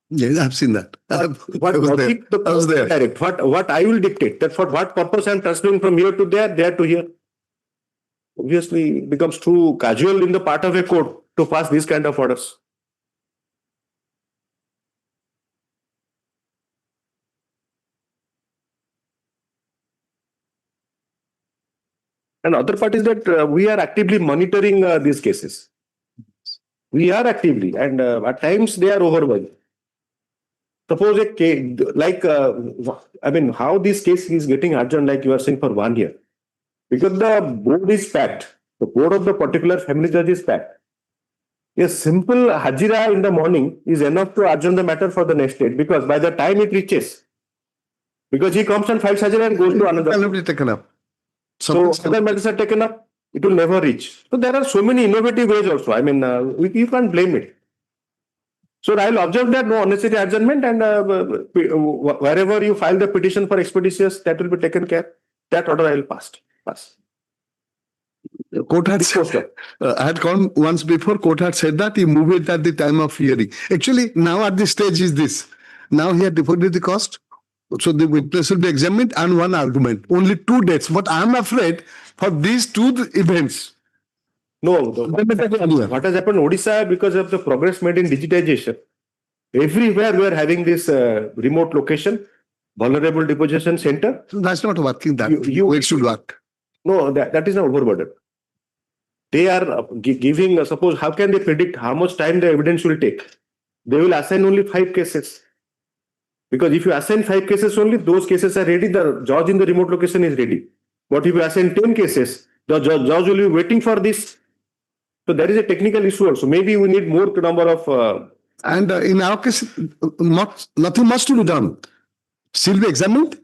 S13: Yes, I've seen that. I
S2: was there. What I will dictate that for what purpose I am transferring from here to there to here. Obviously becomes too casual in the part of a court to pass these kind of orders. And other part is that we are actively monitoring these cases. We are actively, and at times they are overwhelmed. Suppose a case like how this case is getting adjourned, like you are saying, for 1 year. Because the board is packed, the board of the particular family judge is packed. A simple hajira in the morning is enough to adjourn the matter for the next date, because by the time it reaches, because he comes and files hajira and goes to another.
S13: It will be taken up.
S2: So other matters are taken up, it will never reach. So there are so many innovative ways also. I mean, you can't blame it. So I will observe that no unnecessary adjournment, and wherever you file the petition for expeditious, that will be taken care. That order I will pass.
S13: The court had said, I had gone once before, court had said that he moved it at the time of hearing. Actually, now at this stage is this. Now he had deferred the cost. So the witness will be examined and one argument. Only 2 dates. But I am afraid for these 2 events.
S2: No, what has happened in Odisha because of the progress made in digitization? Everywhere we are having this remote location, vulnerable deposition center.
S13: So that's not working that way it should work.
S2: No, that is not overburden. They are giving, suppose, how can they predict how much time the evidence will take? They will assign only 5 cases. Because if you assign 5 cases only, those cases are ready, the judge in the remote location is ready. But if you assign 10 cases, the judge will be waiting for this. So there is a technical issue also. Maybe we need more number of...
S13: And in our case, nothing much to be done. Still be examined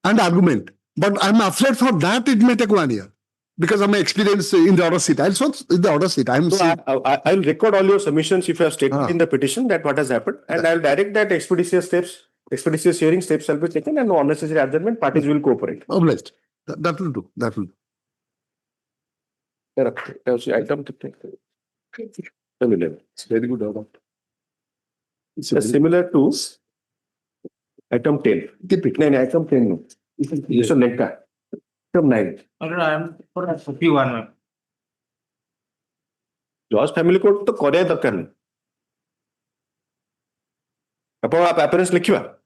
S13: and argument. But I'm afraid for that it may take 1 year. Because of my experience in the order seat. I saw in the order seat. I
S2: will record all your submissions if you have stated in the petition that what has happened. And I will direct that expeditious hearing steps shall be taken and no unnecessary adjournment, parties will cooperate.
S13: Obliged. That will do. That will do.
S2: Item 11. It's very good order. Similar to item 10. Keep it. No, item 10. No. Mr. Lenka. Item 9.
S7: I am for 51.
S2: Judge family court तो करे दरकार नहीं. अपन आप appearance लिखिवा.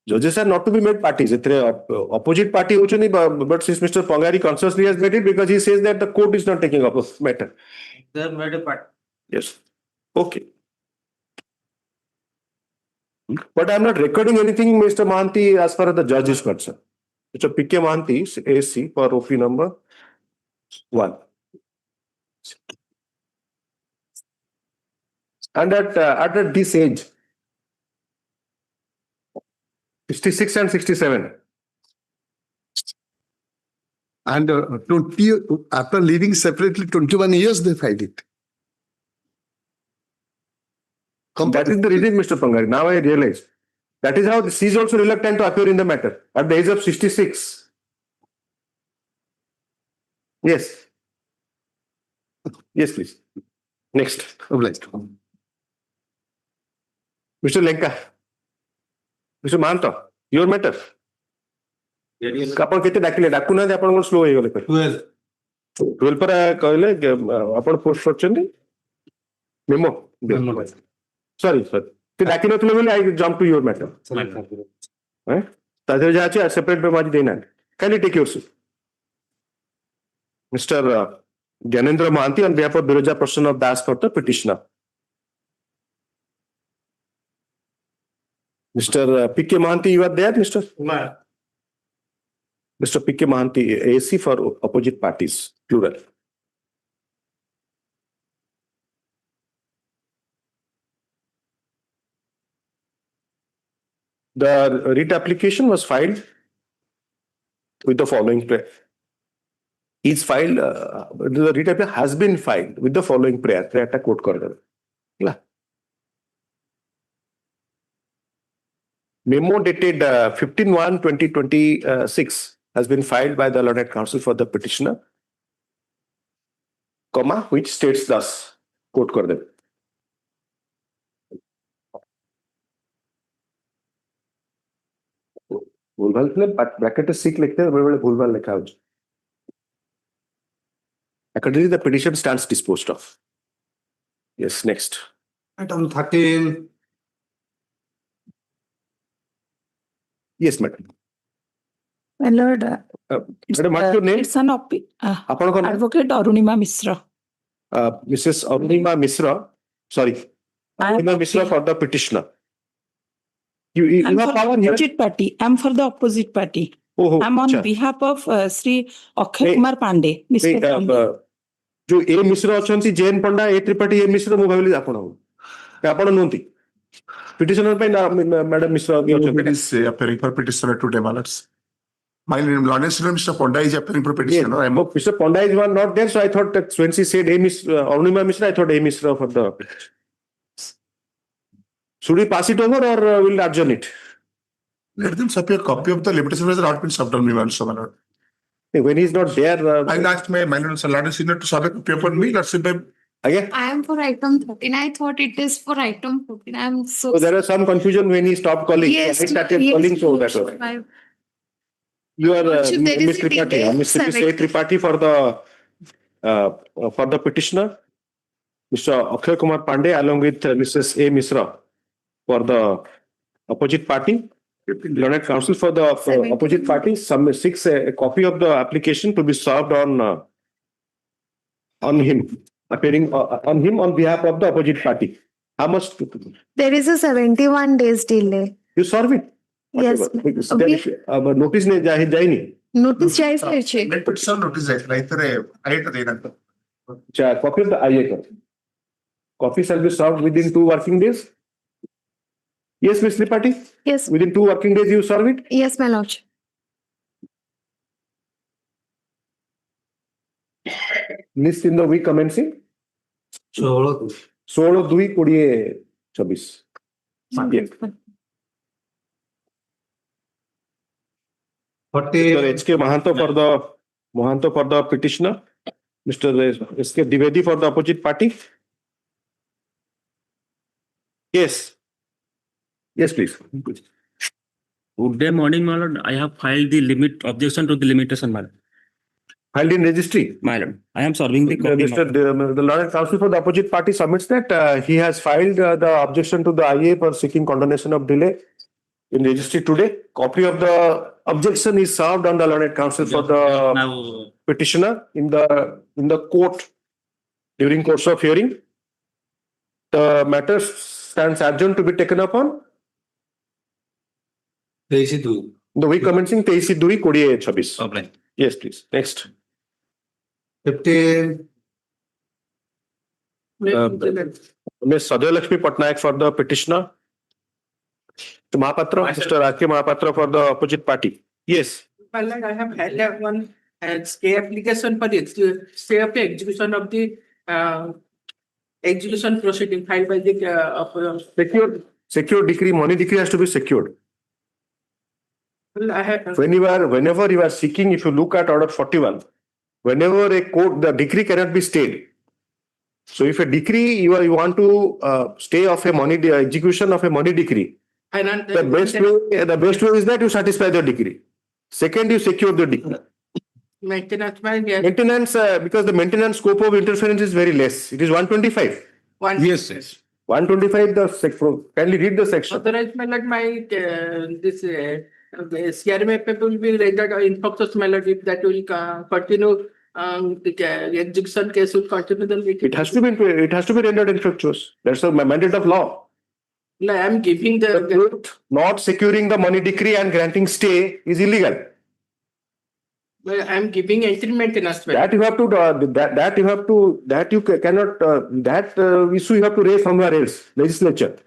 S2: Judges are not to be made parties. Opposite party होचुनी, but since Mr. Pangari consciously has made it because he says that the court is not taking up a matter.
S7: They have made a part.
S2: Yes. Okay. But I am not recording anything, Mr. Mahanti, as far as the judge is concerned. Mr. P.K. Mahanti, AC for OP number 1. And at this age, 66 and 67.
S13: And 20, after living separately 21 years, they filed it.
S2: That is the reason, Mr. Pangari. Now I realize. That is how she is also reluctant to appear in the matter at the age of 66. Yes. Yes, please. Next.
S13: Obliged.
S2: Mr. Lenka. Mr. Mahanta, your matter. ଆପଣ କେତେ ଡାକିଲେ ଡାକୁନାହାନ୍ତି ଆପଣ କଣ slow ହେଇଗଲେ 12 ପରା କହିଲେ ଆପଣ post କରିଛନ୍ତି ମେମୋ ସରି ଡାକି ନଥିଲେ ବୋଲି I jump to your matter ତା ଦେହରେ ଯାହା ଅଛି ସେପାରେଟ ମେମୋ ଆଜି ଦେଇନାହାନ୍ତି କାଲି take your seat mister Gyanendra Mohanty on behalf of Biroja Person of Das for the petitioner. Mr. P.K. Mahanti, you are there, Mr. Mr. P.K. Mahanti, AC for opposite parties, plural. The writ application was filed with the following prayer. Is filed, the writ application has been filed with the following prayer. Prayer ta quote kar debe. Memo dated 15/1/2026 has been filed by the learned counsel for the petitioner, comma, which states thus, quote kar debe. भूलभाल थे bracket सीख लिखते हैं बड़े-बड़े भूलभाल लिखा है. Accordingly, the petition stands disposed of. Yes, next.
S7: Item 13.
S2: Yes, madam.
S18: My lord,
S2: Madam, what's your name?
S18: it's an Advocate Arunima Misra.
S2: Mrs. Arunima Misra, sorry. Arunima Misra for the petitioner. You
S18: I'm
S2: have
S18: for
S2: power
S18: the
S2: here?
S18: opposite party. I'm for the opposite party.
S2: Oh,
S18: I'm on
S2: अच्छा.
S18: behalf of Sri Akshay Kumar Pandey, Mr. Pandey.
S2: जो ए मिश्र अछंती जैन पंडा ए त्रिपाठी ए मिश्र मु भाबिली आपण हो आपण नोंती petitioner पे madam Mishra
S6: It is appearing for petitioner to developers. My name is Mr. Ponda is appearing for petitioner.
S2: Yes, Mr. Ponda is one not there, so I thought that when she said a Arunima Mishra, I thought a Mishra for the. Should we pass it over or will adjourn it?
S6: Let them submit a copy of the limitation has not been served on me, Mr. Malad.
S2: When he's not there,
S6: I asked my Lord Senior to submit a copy upon me. Let's see.
S2: Again?
S10: I am for item 13. I thought it is for item 14. I am so.
S2: So there was some confusion when he stopped calling.
S10: Yes,
S2: I started
S10: yes,
S2: calling, so that's all.
S10: I-
S2: You are
S10: Lordship, there is
S2: Ms.
S10: a
S2: Tripathi.
S10: delay.
S2: Ms. Tripathi for the petitioner. Mr. Akshay Kumar Pandey along with Mrs. A. Misra for the opposite party. Learned counsel for the opposite party seeks a copy of the application to be served on him, appearing on him on behalf of the opposite party. How much?
S19: There is a 71 days delay.
S2: You serve it?
S19: Yes.
S2: Notice ne jayini.
S19: Notice जायचे.
S6: Let put some notice. Like I
S2: Copy of the IA. Copy shall be served within 2 working days. Yes, Ms. Tripathi?
S19: Yes.
S2: Within 2 working days you serve it?
S19: Yes, my lordship.
S2: List in the week commencing? 16/2/2026. Yes. Mr. H.K. Mahanto for the petitioner. Mr. S.K. Dwivedi for the opposite party. Yes. Yes, please.
S20: Good day, morning, my lord. I have filed the objection to the limitation, my lord.
S2: Filed in registry?
S20: My lord, I am serving the copy.
S2: The learned counsel for the opposite party submits that he has filed the objection to the IA for seeking condonation of delay in registry today. Copy of the objection is served on the learned counsel for the petitioner in the court during course of hearing. The matter stands adjourned to be taken up on the week commencing 23/2/2026. Yes, please. Next.
S7: 15.
S2: Ms. Sadhyalakshmi Patnaik for the petitioner. Mr. Mahapatra, Mr. R.K. Mahapatra for the opposite party. Yes.
S4: My lord, I have had one stay application for the stay of the execution of the execution proceeding filed by the
S2: Secure decree, money decree has to be secured.
S4: Well, I have.
S2: Whenever you are seeking, if you look at order 41, whenever a court, the decree cannot be stayed. So if a decree, you want to stay of a money execution of a money decree, the best way is that you satisfy the decree. Second, you secure the decree.
S4: Maintenance,
S2: because the maintenance scope of interference is very less. It is 125.
S3: Yes.
S2: 125. Kindly read the section.
S4: Authorized, my lord, this CRMA paper will be rendered infructuous, my lord, if that will continue. The execution case will continue. Then
S2: it has to be rendered infructuous. That's a mandate of law.
S4: No, I am giving the
S2: not securing the money decree and granting stay is illegal.
S4: Well, I am giving entry maintenance.
S2: That you have to issue you have to raise somewhere else, legislature.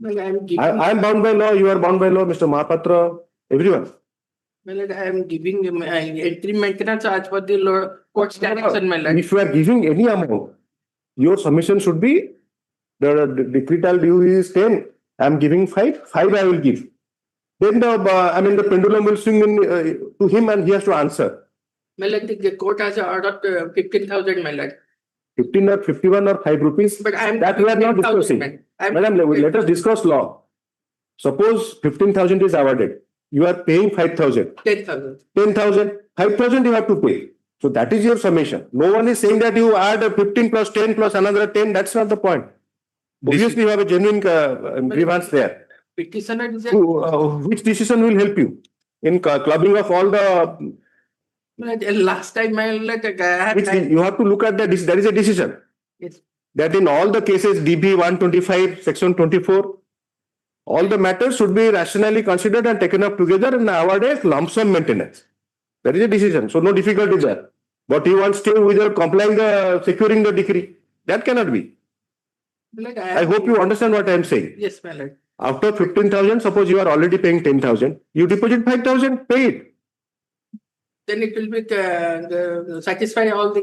S4: Well,
S2: I am bound by law. You are bound by law, Mr. Mahapatra. Everyone.
S4: Well, I am giving entry maintenance as per the court's direction, my lord.
S2: If you are giving any amount, your submission should be the decretal due is 10. I am giving 5. 5 I will give. Then the pendulum will swing to him and he has to answer.
S4: My lord, the court has ordered 15,000, my lord.
S2: 15 or 51 or 5 rupees.
S4: But I am
S2: that we are not discussing. Madam, let us discuss law. Suppose 15,000 is awarded. You are paying 5,000.
S4: 10,000.
S2: 10,000. 5,000 you have to pay. So that is your summation. No one is saying that you add 15 plus 10 plus another 10. That's not the point. Obviously, you have a genuine grievance there.
S4: Petitioner
S2: which decision will help you in clubbing of all the?
S4: Last time, my lord,
S2: you have to look at that. There is a decision.
S4: Yes.
S2: That in all the cases, DB 125, section 24, all the matters should be rationally considered and taken up together and awarded lump sum maintenance. There is a decision, so no difficulty there. But you want stay without complying securing the decree. That cannot be. I hope you understand what I am saying.
S4: Yes, my lord.
S2: After 15,000, suppose you are already paying 10,000, you deposit 5,000, pay it.
S4: Then it will be satisfy all the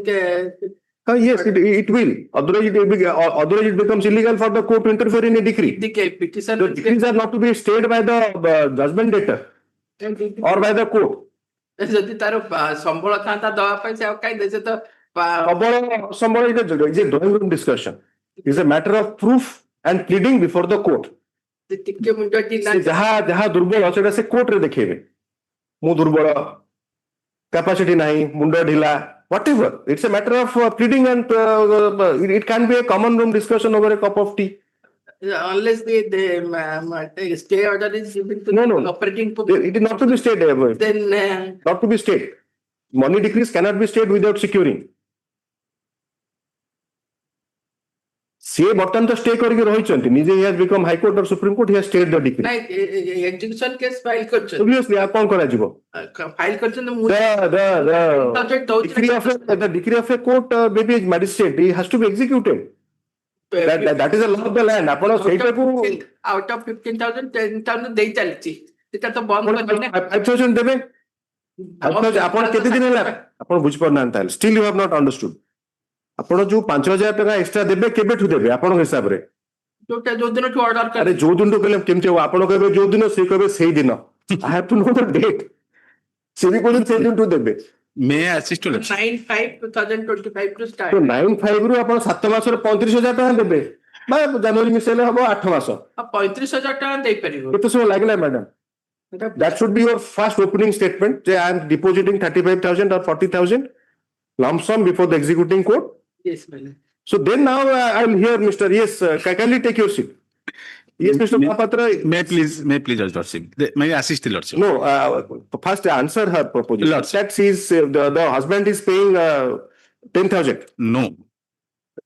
S2: Yes, it will. Otherwise it becomes illegal for the court to interfere in a decree.
S4: The petition.
S2: The decrees are not to be stayed by the judgment debtor or by the court.
S4: ଯଦି ତାର ସମ୍ବଳ ଥାନ୍ତା ଦବା ପାଇଁ ସେ ଆଉ କାହିଁ ଦେશે ତ
S2: Somebody is a drawing room discussion. It's a matter of proof and pleading before the court.
S4: ଟିକେ ମୁଣ୍ଡ ଢିଲା
S2: ଯାହା ଦୁର୍ବଳ ସେଟା ସେ କୋର୍ଟରେ ଦେଖେଇବେ ମୁଁ ଦୁର୍ବଳ capacity ନାହିଁ ମୁଣ୍ଡ ଢିଲା whatever. It's a matter of pleading and it can be a common room discussion over a cup of tea.
S4: unless the stay order is given to
S2: No.
S4: the operating
S2: It is not to be stayed.
S4: then
S2: Not to be stayed. Money decrees cannot be stayed without securing. ସେ ବର୍ତ୍ତମାନ ତ stay କରିକି ରହିଛନ୍ତି ନିଜେ he has become High Court or Supreme Court, he has stayed the decree.
S4: ନାଇଁ execution case file କରିଛନ୍ତି
S2: Obviously ଆଉ କ'ଣ କରାଯିବ?
S4: file କରିଛନ୍ତି ମୁଁ
S2: The decree of a court maybe a magistrate he has to be executed. That is a law of the land. ଆପଣ ସେଇଟାକୁ
S4: out of 15,000 10,000 ଦେଇ ଚାଲିଛି ସେଟା ତ ବନ୍ଦ କରିବେ ନା
S2: 5,000 ଦେବେ ଆପଣ କେତେ ଦିନ ହେଲା ଆପଣ ବୁଝିପାରୁନାହାନ୍ତି ତାହେଲେ still you have not understood. ଆପଣ ଯୋଉ 5,000 ଟଙ୍କା ଏକ୍ସଟ୍ରା ଦେବେ କେବେଠୁ ଦେବେ ଆପଣଙ୍କ ହିସାବରେ
S4: ଯୋଉ ଦିନଠୁ ଅର୍ଡର
S2: ଆରେ ଯୋଉ ଦିନଠୁ କହିଲେ କେମିତି ହବ ଆପଣ କହିବେ ଯୋଉ ଦିନ ସେ କହିବେ ସେଇ ଦିନ I have to know the date. ସେ ବି କହୁଛନ୍ତି ସେଇ ଦିନଠୁ ଦେବେ
S3: May I assist to
S4: 9/5/2025 to start
S2: ତ 9/5 ରୁ ଆପଣ 7 ମାସରେ 35,000 ଟଙ୍କା ଦେବେ ବା ଜାନୁଆରୀ ମିଶେଇଲେ ହବ 8 ମାସ
S4: 35,000 ଟଙ୍କା ଦେଇପାରିବ
S2: କେତେ ସମୟ ଲାଗିଲା madam? That should be your first opening statement ଯେ I am depositing 35,000 or 40,000 lump sum before the executing court.
S4: yes madam
S2: So then now I will hear Mr. Yes, kindly take your seat. Yes, Mr. Mahapatra.
S3: May please, Lordship. May I assist the Lordship?
S2: No, first answer her proposition.
S3: Lordship.
S2: That she is, the husband is paying 10,000.
S3: No.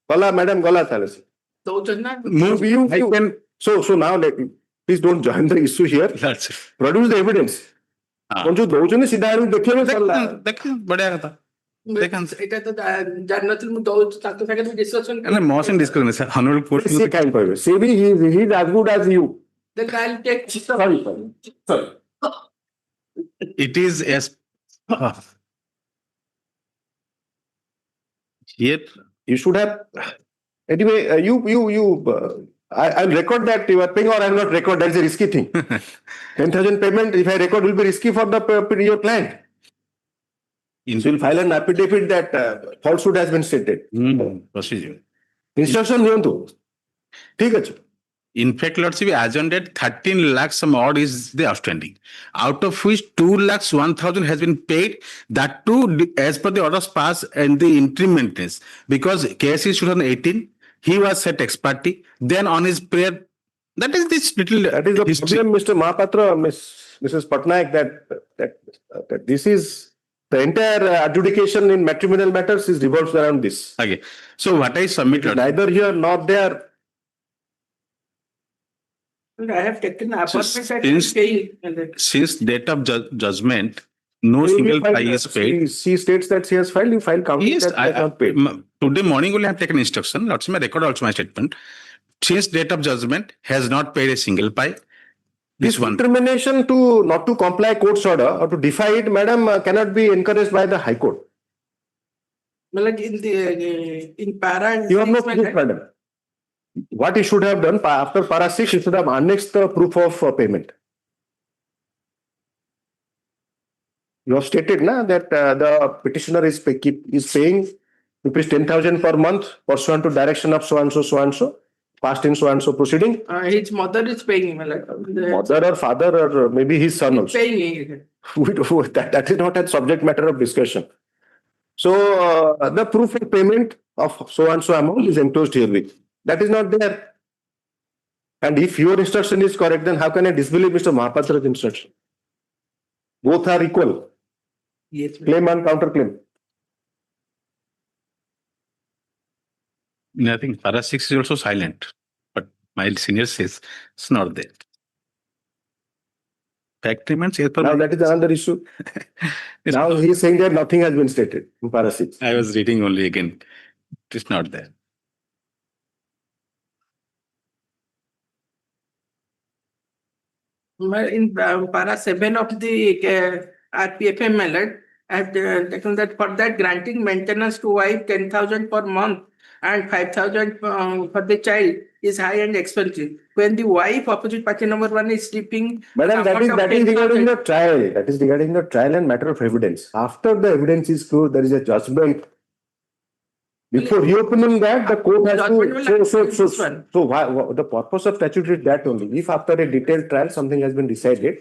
S2: Gala, madam, gala thalasi.
S4: ଦଉଛନ୍ତି ନା
S2: You, so now please don't join the issue here.
S3: Lordship.
S2: Produce the evidence. କଣ ଯୋଉ ଦଉଛନ୍ତି ସିଧା ଆଣିକି ଦେଖେଇବେ ସରିଲା।
S3: ଦେଖ ବଢିଆ କଥା ଦେଖନ୍ତୁ
S4: ଏଇଟା ତ ଜାଣିନଥିଲି ମୁଁ ଦଉଛି ତାଙ୍କ ସାଙ୍ଗରେ ଡିସ୍କସନ
S3: ମାନେ ମୋ ସାଙ୍ଗେ ଡିସ୍କସନ ନାହିଁ ସାର୍ Hon'Ble court
S2: ସେ କାହିଁ କହିବେ ସେ ବି he is as good as you.
S4: then I'll take
S2: Sorry.
S3: it is as here
S2: You should have. Anyway, I'll record that you are paying or I will not record. That's a risky thing. 10,000 payment, if I record, will be risky for your client. So you'll file an affidavit that falsehood has been stated.
S3: Procedure.
S2: Instruction ଦିଅନ୍ତୁ ଠିକ ଅଛି
S3: In fact, Lordship, as on date, 13 lakhs some odd is the outstanding, out of which 2,01,000 has been paid. That too, as per the orders passed and the interim maintenance, because case is 2018, he was set ex parte. Then on his prayer, that is this little.
S2: That is the
S3: history.
S2: problem, Mr. Mahapatra, Mrs. Patnaik, that this is the entire adjudication in matrimonial matters is revolves around this.
S3: Okay, so what I submitted,
S2: neither here nor there.
S4: I have taken appointment at
S3: since date of judgment, no single pay is paid.
S2: She states that she has filed. You file counting
S3: Yes,
S2: that she has not paid.
S3: Today morning only I have taken instruction. Lordship, I record also my statement. Since date of judgment, has not paid a single pay.
S2: This determination to not to comply court's order or to defy it, madam, cannot be encouraged by the High Court.
S4: in para
S2: You have no proof, madam. What he should have done after para 6, he should have annexed the proof of payment. You have stated that the petitioner is paying rupees 10,000 per month pursuant to direction of so and so, passed in so and so proceeding.
S4: His mother is paying him.
S2: Mother or father or maybe his son also.
S4: Paying.
S2: That is not a subject matter of discussion. So the proof of payment of so and so amount is enclosed herewith. That is not there. And if your instruction is correct, then how can I disbelieve Mr. Mahapatra's instruction? Both are equal.
S4: Yes,
S2: claim and counterclaim.
S3: Nothing. Para 6 is also silent, but my senior says it's not there. Fact remains.
S2: Now that is another issue. Now he is saying that nothing has been stated in para 6.
S3: I was reading only again. It's not there.
S4: In para 7 of the RPFM mallet, and taken that for that granting maintenance to wife 10,000 per month and 5,000 for the child is high and expensive. When the wife opposite party number one is sleeping.
S2: Madam, that is regarding the trial. That is regarding the trial and matter of evidence. After the evidence is closed, there is a judgment. Before reopening that, the court has to. So why, the purpose of statute is that only. If after a detailed trial something has been decided,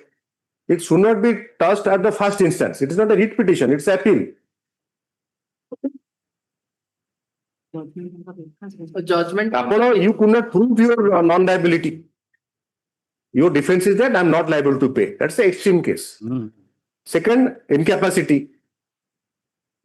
S2: it should not be touched at the first instance. It is not a writ petition, it's appeal.
S4: A judgment.
S2: You could not prove your non-liability. Your defense is that I am not liable to pay. That's the extreme case. Second, incapacity.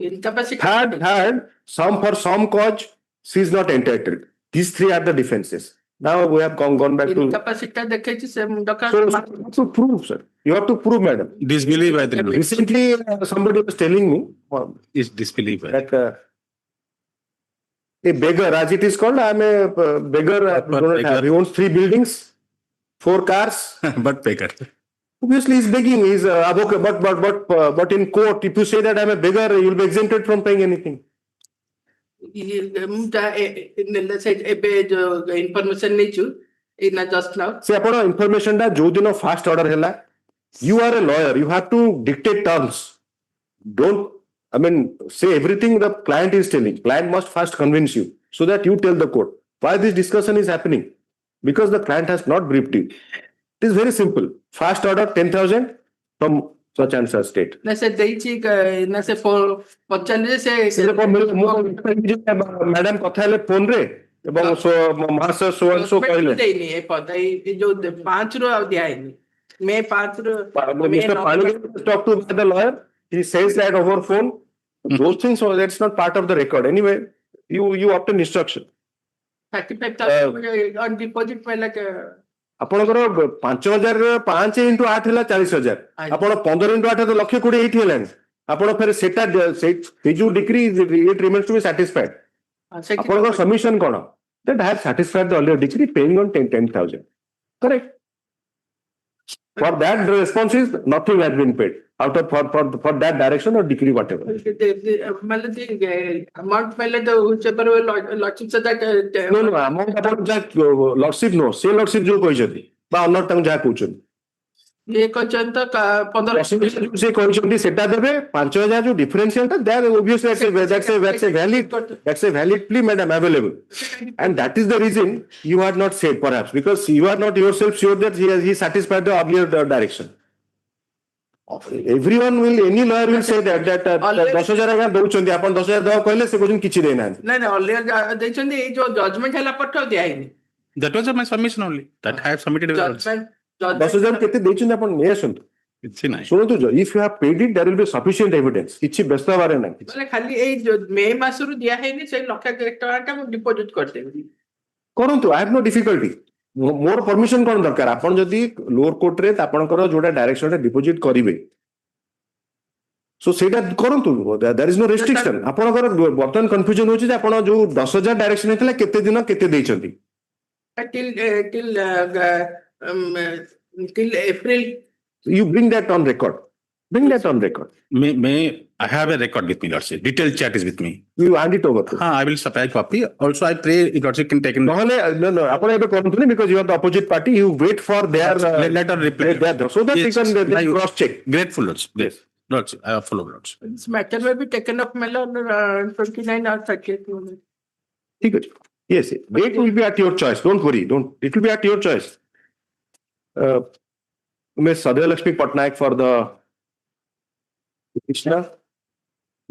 S2: Third, for some cause, she is not entitled. These three are the defenses. Now we have gone back to.
S4: Incapacity
S2: So you have to prove, sir. You have to prove, madam.
S3: Disbelief, I think.
S2: Recently, somebody was telling me.
S3: Is disbelief.
S2: That a beggar, as it is called, I am a beggar. He owns 3 buildings, 4 cars.
S3: But beggar.
S2: Obviously, he's begging. He's but in court, if you say that I'm a beggar, you'll be exempted from paying anything.
S4: Let's say information nature in just now.
S2: See, upon information that Jodino fast order hella. You are a lawyer. You have to dictate terms. Don't. I mean, say everything the client is telling. Client must first convince you so that you tell the court why this discussion is happening. Because the client has not briefed you. It is very simple. Fast order 10,000 from such and such state. Madam কথা হলে phone রে এবং মাস so and so কইলে
S4: দেইনি এই পদ এই যে 5 ରୁ ଆଉ ଦିଆ ହେଇନି মে 5 ରୁ
S2: Mr. Panugal talk to the lawyer. He says that over phone. Those things, so that's not part of the record. Anyway, you obtain instruction.
S4: 35,000 on deposit by like.
S2: ଆପଣଙ୍କର 5,005 into 8 ହେଲା 40,000. ଆପଣ 15 into 8 ତ ଲକ୍ଷ 20 ଏଇଠି ହେଲାଣି. ଆପଣ ଫେରେ ସେଟା ସେଇ ଯୋଉ degree it remains to be satisfied. ଆପଣଙ୍କର submission କଣ? That I have satisfied the earlier decree paying on 10,000. Correct. For that, the response is nothing has been paid out of for that direction or decree whatever.
S4: Amount पहले तो whichever lordship से that.
S2: No, amount about that lordship no. Say lordship जो କହିଛନ୍ତି ବା honor ତାଙ୍କୁ ଯାହା କହୁଛନ୍ତି.
S4: ये କହିଛନ୍ତି ତ 15
S2: ସେ କହିଛନ୍ତି ସେଟା ଦେବେ 5,000 ଯୋଉ differential ଟା that obviously that's a valid plea, madam, available. And that is the reason you are not said perhaps because you are not yourself sure that he satisfied the earlier direction. Everyone will, any lawyer will say that 10,000 ଆଜ୍ଞା ଦଉଛନ୍ତି ଆପଣ 10,000 ଦବା କହିଲେ ସେ କହୁଛନ୍ତି କିଛି ଦେଇନାହାନ୍ତି.
S4: ନାଇଁ ଅଲିୟର ଦେଇଛନ୍ତି ଏଇ ଯୋଉ ଜଜମେଣ୍ଟ ହେଲା ପଟ ଦିଆ ହେଇନି.
S3: That was my submission only. That I have submitted.
S2: 10,000 କେତେ ଦେଇଛନ୍ତି ଆପଣ ନେଇ ଆସନ୍ତୁ.
S3: କିଛି ନାହିଁ.
S2: ଶୁଣନ୍ତୁ, if you have paid it, there will be sufficient evidence. କିଛି ବ୍ୟସ୍ତ ହବାରେ ନାହିଁ.
S4: ମାନେ ଖାଲି ଏଇ ମେ ମାସରୁ ଦିଆ ହେଇନି ସେଇ ଲକ୍ଷ ଟଙ୍କା ମୁଁ ଡିପୋଜିଟ୍ କରିଦେବି.
S2: କରନ୍ତୁ, I have no difficulty. ମୋର ପରମିଶନ କଣ ଦରକାର? ଆପଣ ଯଦି ଲୋଅର କୋର୍ଟରେ ଆପଣଙ୍କର ଯୋଉଟା ଡାଇରେକ୍ସନରେ ଡିପୋଜିଟ୍ କରିବେ ସୋ ସେଇଟା କରନ୍ତୁ. there is no restriction. ଆପଣଙ୍କର ବର୍ତ୍ତମାନ କନଫ୍ୟୁଜନ ହଉଛି ଯେ ଆପଣ ଯୋଉ 10,000 ଡାଇରେକ୍ସନ ହେଇଥିଲା କେତେ ଦିନ କେତେ ଦେଇଛନ୍ତି?
S4: Till April.
S2: You bring that on record. Bring that on record.
S3: May I have a record with me, Lordship. Detailed chat is with me.
S2: You hand it over to.
S3: I will supply copy. Also, I pray Lordship can take in.
S2: No, ଆପଣ ଏବେ କରନ୍ତୁନି because you are the opposite party. You wait for their
S3: letter reply.
S2: So that you can cross check.
S3: Grateful, Lordship. Yes. Lordship, I have followed, Lordship.
S4: This matter may be taken up on 29 or 30th.
S2: ठीक ଅଛି. Yes, date will be at your choice. Don't worry. It will be at your choice. Ms. Sadhyalakshmi Patnaik for the petitioner,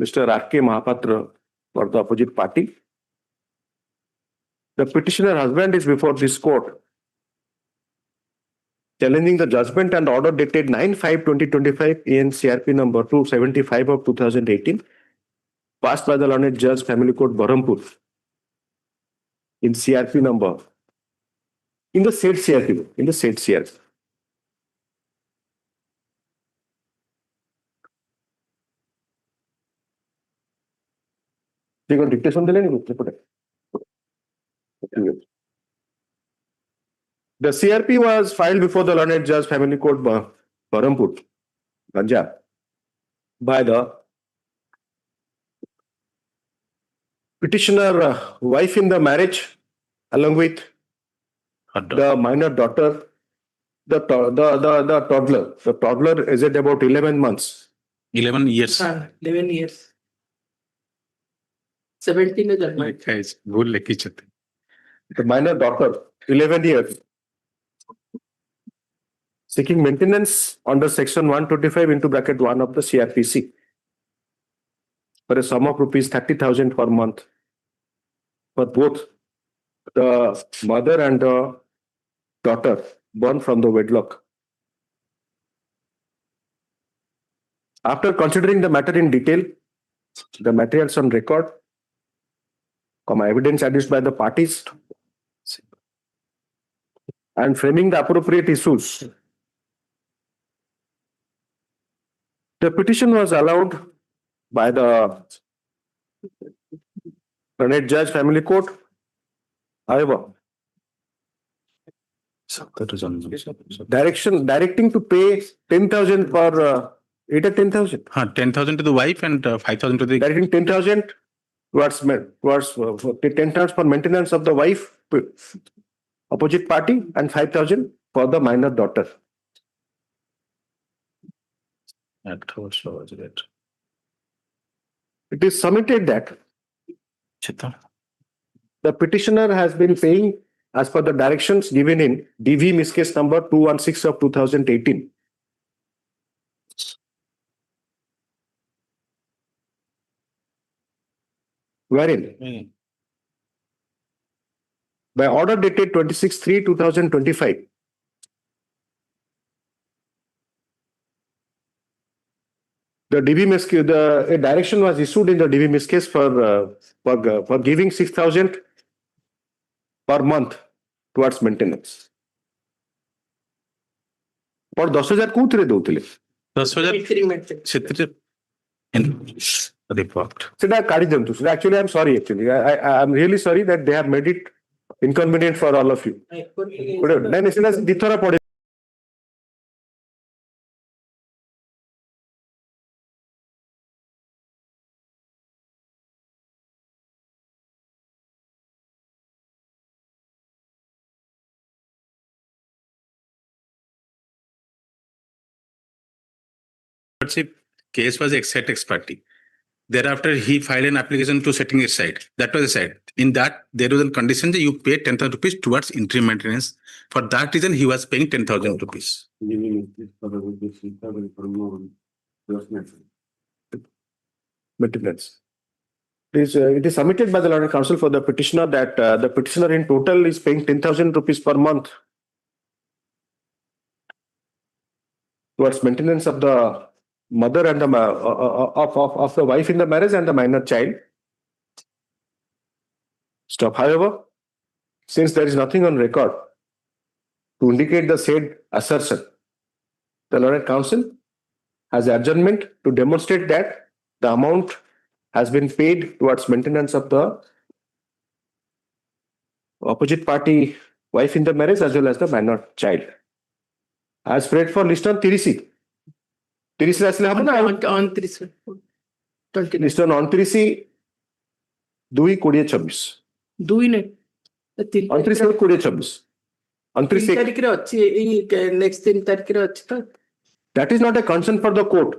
S2: Mr. R.K. Mahapatra for the opposite party. The petitioner husband is before this court challenging the judgment and order dated 9/5/2025 in CRP number 275 of 2018 passed by the learned judge family court Berhampur in CRP number in the said CRP. Dictation The CRP was filed before the learned judge family court Berhampur, Punjab by the petitioner wife in the marriage along with the minor daughter, the toddler. The toddler is at about 11 months.
S3: 11 years.
S4: 11 years. 17 is admitted.
S3: Guys, भूल लिखी चलते.
S2: The minor daughter, 11 years, seeking maintenance under section 125 into bracket 1 of the CRPC for a sum of rupees 30,000 per month for both the mother and the daughter born from the wedlock. After considering the matter in detail, the materials on record, evidence adduced by the parties, and framing the appropriate issues, the petition was allowed by the Learned Judge Family Court. However, directing to pay 10,000 for 10,000.
S3: 10,000 to the wife and 5,000 to the.
S2: Directing 10,000 towards 10,000 for maintenance of the wife, opposite party, and 5,000 for the minor daughter. It is submitted that the petitioner has been paying as per the directions given in DV Miss Case number 216 of 2018. Wherein, by order dated 26/3/2025, the DV Miss Case, a direction was issued in the DV Miss Case for giving 6,000 per month towards maintenance. पर 10,000 कोउथिरे दउथिले
S3: 10,000 report.
S2: Actually, I'm sorry. Actually, I'm really sorry that they have made it inconvenient for all of you.
S3: Case was ex parte. Thereafter, he filed an application to setting it aside. That was aside. In that, there was a condition that you pay 10,000 rupees towards interim maintenance. For that reason, he was paying 10,000 rupees.
S2: Maintenance. It is submitted by the Learned Counsel for the petitioner that the petitioner in total is paying 10,000 rupees per month towards maintenance of the mother and the of the wife in the marriage and the minor child. Stop. However, since there is nothing on record to indicate the said assertion, the Learned Counsel has adjournment to demonstrate that the amount has been paid towards maintenance of the opposite party wife in the marriage as well as the minor child. As spread for list on 30. 30 আসলে হবে না
S4: on 30
S2: list on 29 2/2026
S4: 2 নে
S2: 29 2026 29
S4: তারিখରେ ଅଛି এই next 3 ତାରିଖରେ ଅଛି ତ
S2: that is not a concern for the court.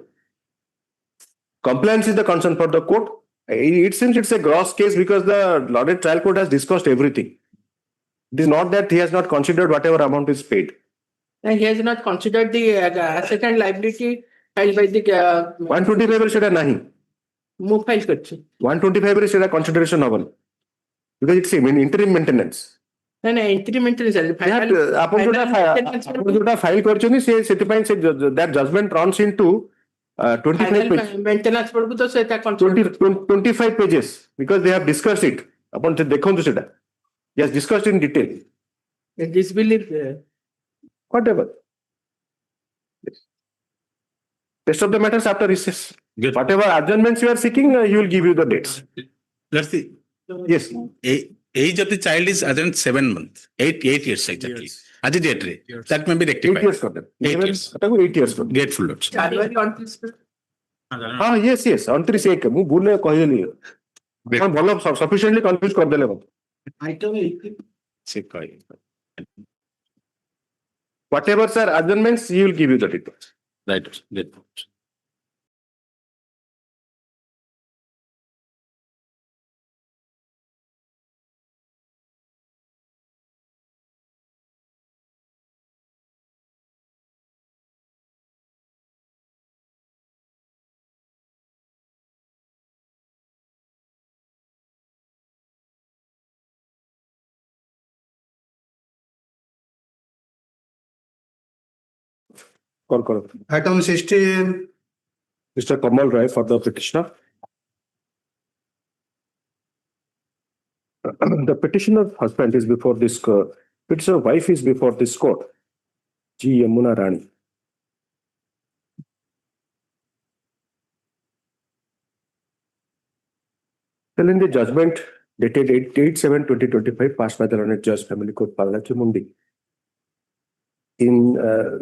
S2: Compliance is the concern for the court. It seems it's a gross case because the Learned Trial Court has discussed everything. It is not that he has not considered whatever amount is paid.
S4: And he has not considered the asset and liability filed by the
S2: 125 ରେ ସେଟା ନାହିଁ
S4: ମୁଁ file କରିଛି
S2: 125 ରେ ସେଟା consideration ହବନି because it's interim maintenance.
S4: ନାଇଁ ନାଇଁ interim maintenance
S2: ଆପଣ ଯୋଉଟା ଫାଇଲ କରିଛନ୍ତି ସେ ସେଥିପାଇଁ ସେ that judgment runs into 25 pages.
S4: Maintenance ବେଳକୁ ତ ସେଟା
S2: 25 pages because they have discussed it. ଆପଣ ଦେଖନ୍ତୁ ସେଟା. He has discussed in detail.
S4: Disbelief
S2: whatever. Rest of the matters after recess.
S3: Good.
S2: Whatever adjournments you are seeking, he will give you the dates.
S3: Let's see.
S2: Yes.
S3: Age of the child is around 7 months, 8 years exactly. At the date, that may be
S2: 8
S3: rectified.
S2: years for them. 8 years. 8 years for them.
S3: Grateful Lords.
S4: January 29
S2: yes. On 3 ମୁଁ ଭୁଲରେ କହିଦେଲି sufficiently confused kardele mate. Whatever sir adjournments, he will give you the details.
S17: Right.
S2: Call.
S7: Item 16.
S2: Mr. Kamal Rai for the petitioner. The petitioner's husband is before this court. Petitioner wife is before this court. G. Yamuna Rani. Well, in the judgment dated 8/7/2025, passed by the Learned Judge Family Court, Matrimonial, in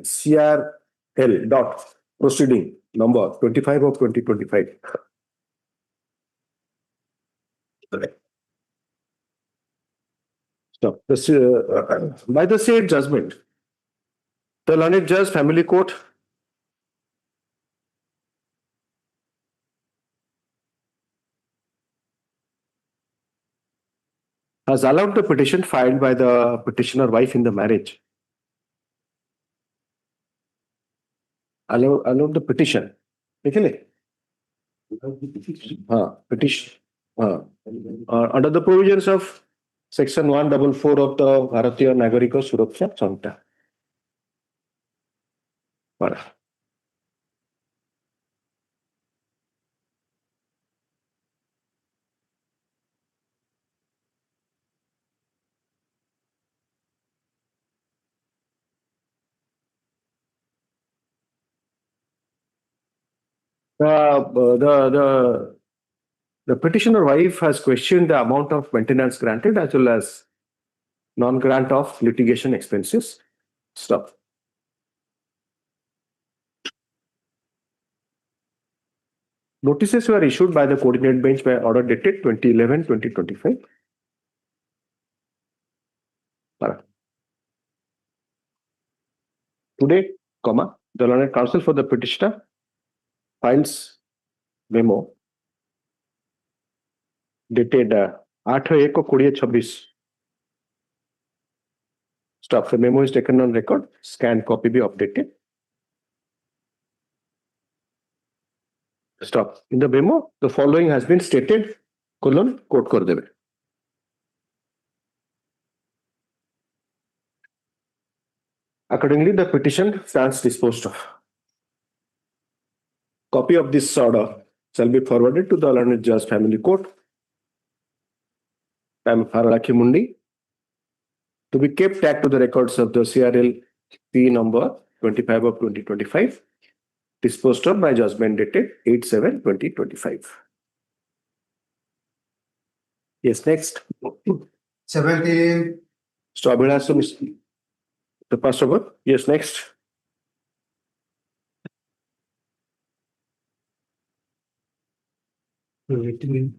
S2: CRL dot proceeding number 25 of 2025. So, by the said judgment, the Learned Judge Family Court has allowed the petition filed by the petitioner wife in the marriage. Allowed the petition. Petition. Under the provisions of Section 144 of the Bharatiya Nagarika Suraksha Samhita. The petitioner wife has questioned the amount of maintenance granted as well as non-grant of litigation expenses. Stop. Notices were issued by the coordinate bench by order dated 2011-2025. Today, the Learned Counsel for the petitioner files memo dated 8/1/2026. Stop. The memo is taken on record. Scanned copy be updated. Stop. In the memo, the following has been stated. Quote kar debe. Accordingly, the petition stands disposed of. Copy of this order shall be forwarded to the Learned Judge Family Court, Mundi, to be kept tagged to the records of the CRL P number 25 of 2025, disposed of by judgment dated 8/7/2025. Yes, next.
S7: 17.
S2: Strawberry, the pass over. Yes, next. Within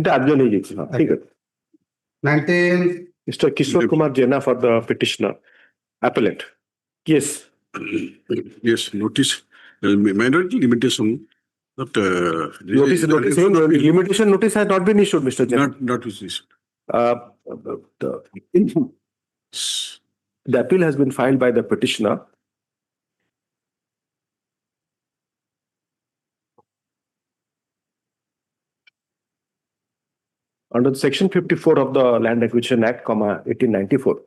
S2: the
S7: 19.
S2: Mr. Kishore Kumar Jena for the petitioner. Appellant. Yes.
S17: Yes, notice minority limitation. Not
S2: limitation notice has not been issued, Mr. Jena.
S17: Not issued.
S2: The appeal has been filed by the petitioner. Under Section 54 of the Land Acquisition Act, 1894.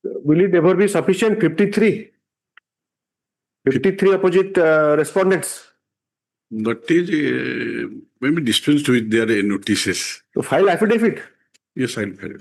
S2: Will it ever be sufficient? 53 opposite respondents.
S17: But is maybe dispensed with their notices.
S2: To file affidavit?
S17: Yes, I'll file.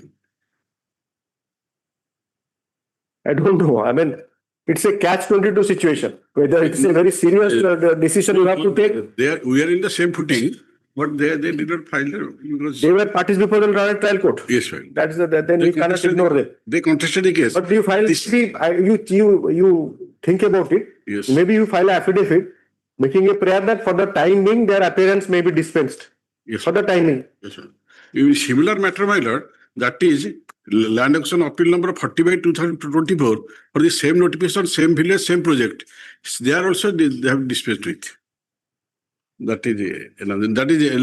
S2: I don't know. I mean, it's a catch-22 situation. Whether it's a very serious decision you have to take.
S17: We are in the same footing.
S21: But they did not file because
S2: They were parties before the trial court.
S21: yes, sir.
S2: That is then you cannot ignore them.
S21: They contested the case.
S2: But you file you think about it.
S21: Yes.
S2: Maybe you file an affidavit making a prayer that for the time being their appearance may be dispensed.
S21: Yes,
S2: for the timing.
S21: Yes, sir. In similar matter, my lord, that is Land Action Appeal number 40 by 2024 for the same notification, same village, same project. They are also they have dispensed with. That is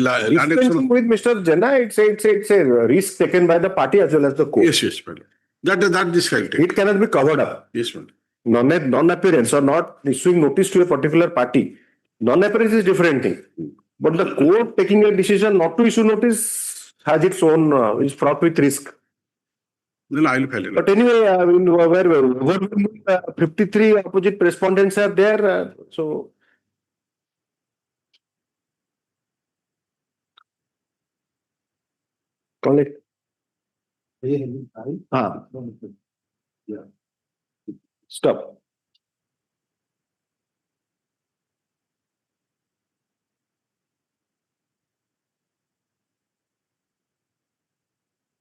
S21: land action.
S2: With Mr. Jana, it's a risk taken by the party as well as the court.
S21: Yes, yes, madam. That this can take.
S2: It cannot be covered up.
S21: Yes, madam.
S2: Non-appearance or not issuing notice to a particular party. Non-appearance is different thing. But the court taking a decision not to issue notice has its own, is fraught with risk.
S21: Then I'll file it.
S2: But anyway, where 53 opposite respondents are there, so. Call it. Stop.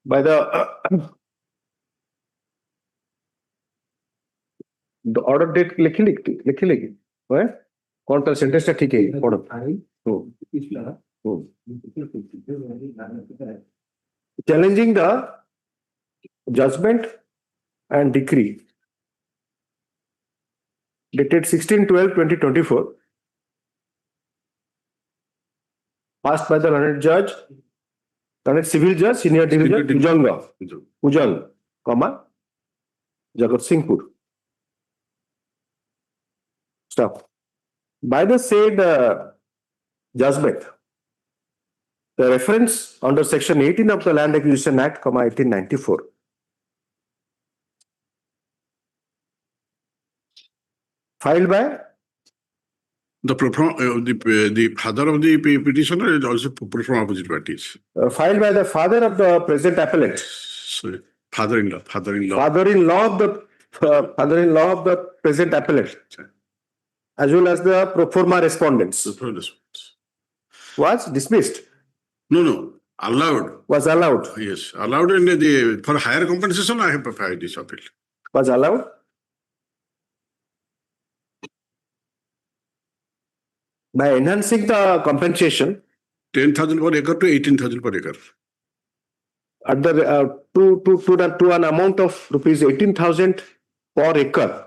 S2: By the order date लिखी लेगी कौन सा sentence टा ठीक है पढ़ो challenging the judgment and decree dated 16/12/2024 passed by the learned judge, learned civil judge, senior division Ujang, Jagat Singhpur. Stop. By the said judgment, the reference under section 18 of the Land Acquisition Act, 1894, filed by
S21: the father of the petitioner is also from opposite parties.
S2: Filed by the father of the present appellant.
S21: Sorry, father-in-law.
S2: Father-in-law of the present appellant, as well as the pro forma respondents. Was dismissed.
S21: No. Allowed.
S2: Was allowed.
S21: Yes, allowed, and for higher compensation, I have filed this appeal.
S2: Was allowed. By enhancing the compensation,
S21: 10,000 per acre to 18,000 per acre.
S2: At the to an amount of rupees 18,000 per acre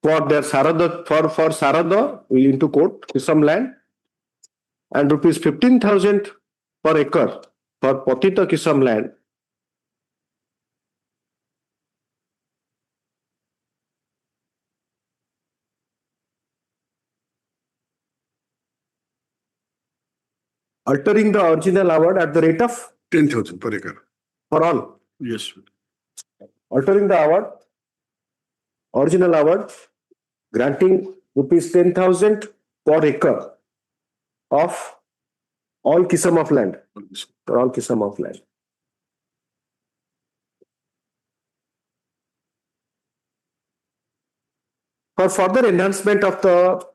S2: for their Sarada for Sarada into court some land, and rupees 15,000 per acre for Patita Kisam land. Altering the original award at the rate of
S21: 10,000 per acre.
S2: For all.
S21: Yes.
S2: Altering the award, original award, granting rupees 10,000 per acre of all kisam of land. For all kisam of land. For further enhancement of the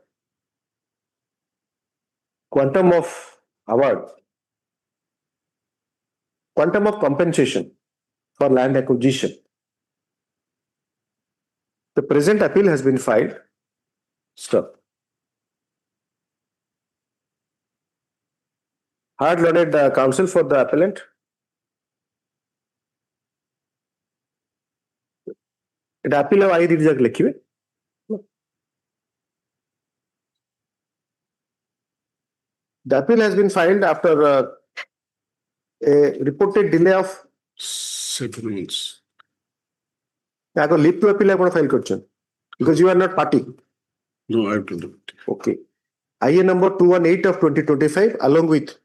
S2: quantum of award, quantum of compensation for land acquisition, the present appeal has been filed. Stop. Hard loaded the counsel for the appellant. The appeal of I read the The appeal has been filed after a reported delay of
S21: 7 months.
S2: I got leave to appeal file because you are not party.
S21: No, I have to do it.
S2: Okay. IA number 218 of 2025 along with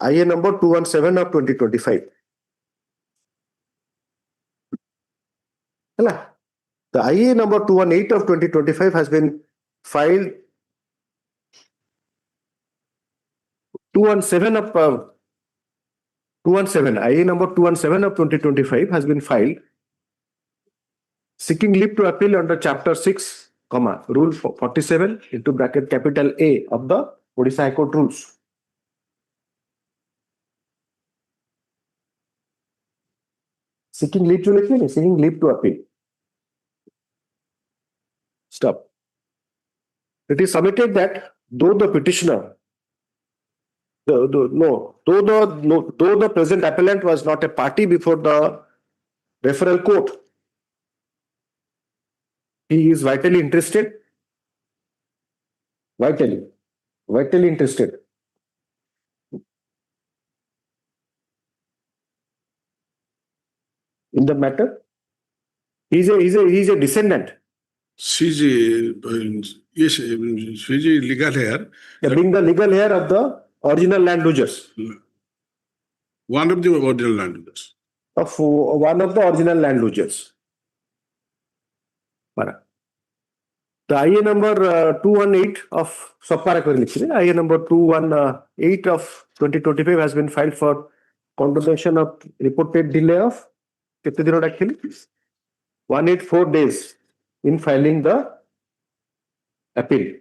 S2: IA number 217 of 2025. The IA number 218 of 2025 has been filed 217 of 217, IA number 217 of 2025 has been filed seeking leave to appeal under chapter 6, rule 47 into bracket capital A of the Odisha High Court rules. Seeking leave to appeal, seeking leave to appeal. Stop. It is submitted that though the petitioner, though the present appellant was not a party before the referral court, he is vitally interested. Vitally interested. In the matter, he's a descendant.
S21: She's a legal heir.
S2: Being the legal heir of the original land losers.
S21: One of the original land losers.
S2: Of one of the original land losers. The IA number 218 of IA number 218 of 2025 has been filed for condemnation of reported delay of 184 days in filing the appeal.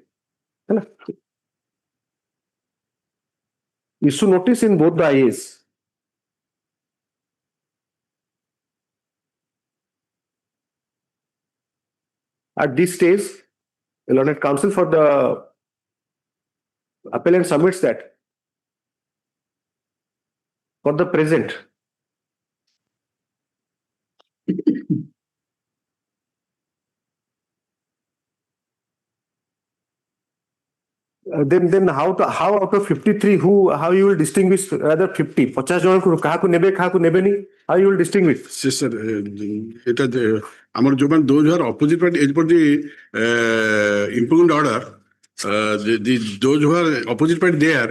S2: Issue notice in both the IAs. At this stage, the learned counsel for the appellant submits that for the present, then how out of 53 how you will distinguish rather 50 50 জন কাহাকু নেবে কাহাকু নেবেনি, how you will distinguish?
S21: Sir, এটা আমার যখন those who are opposite party as per the impugned order, those who are opposite party there,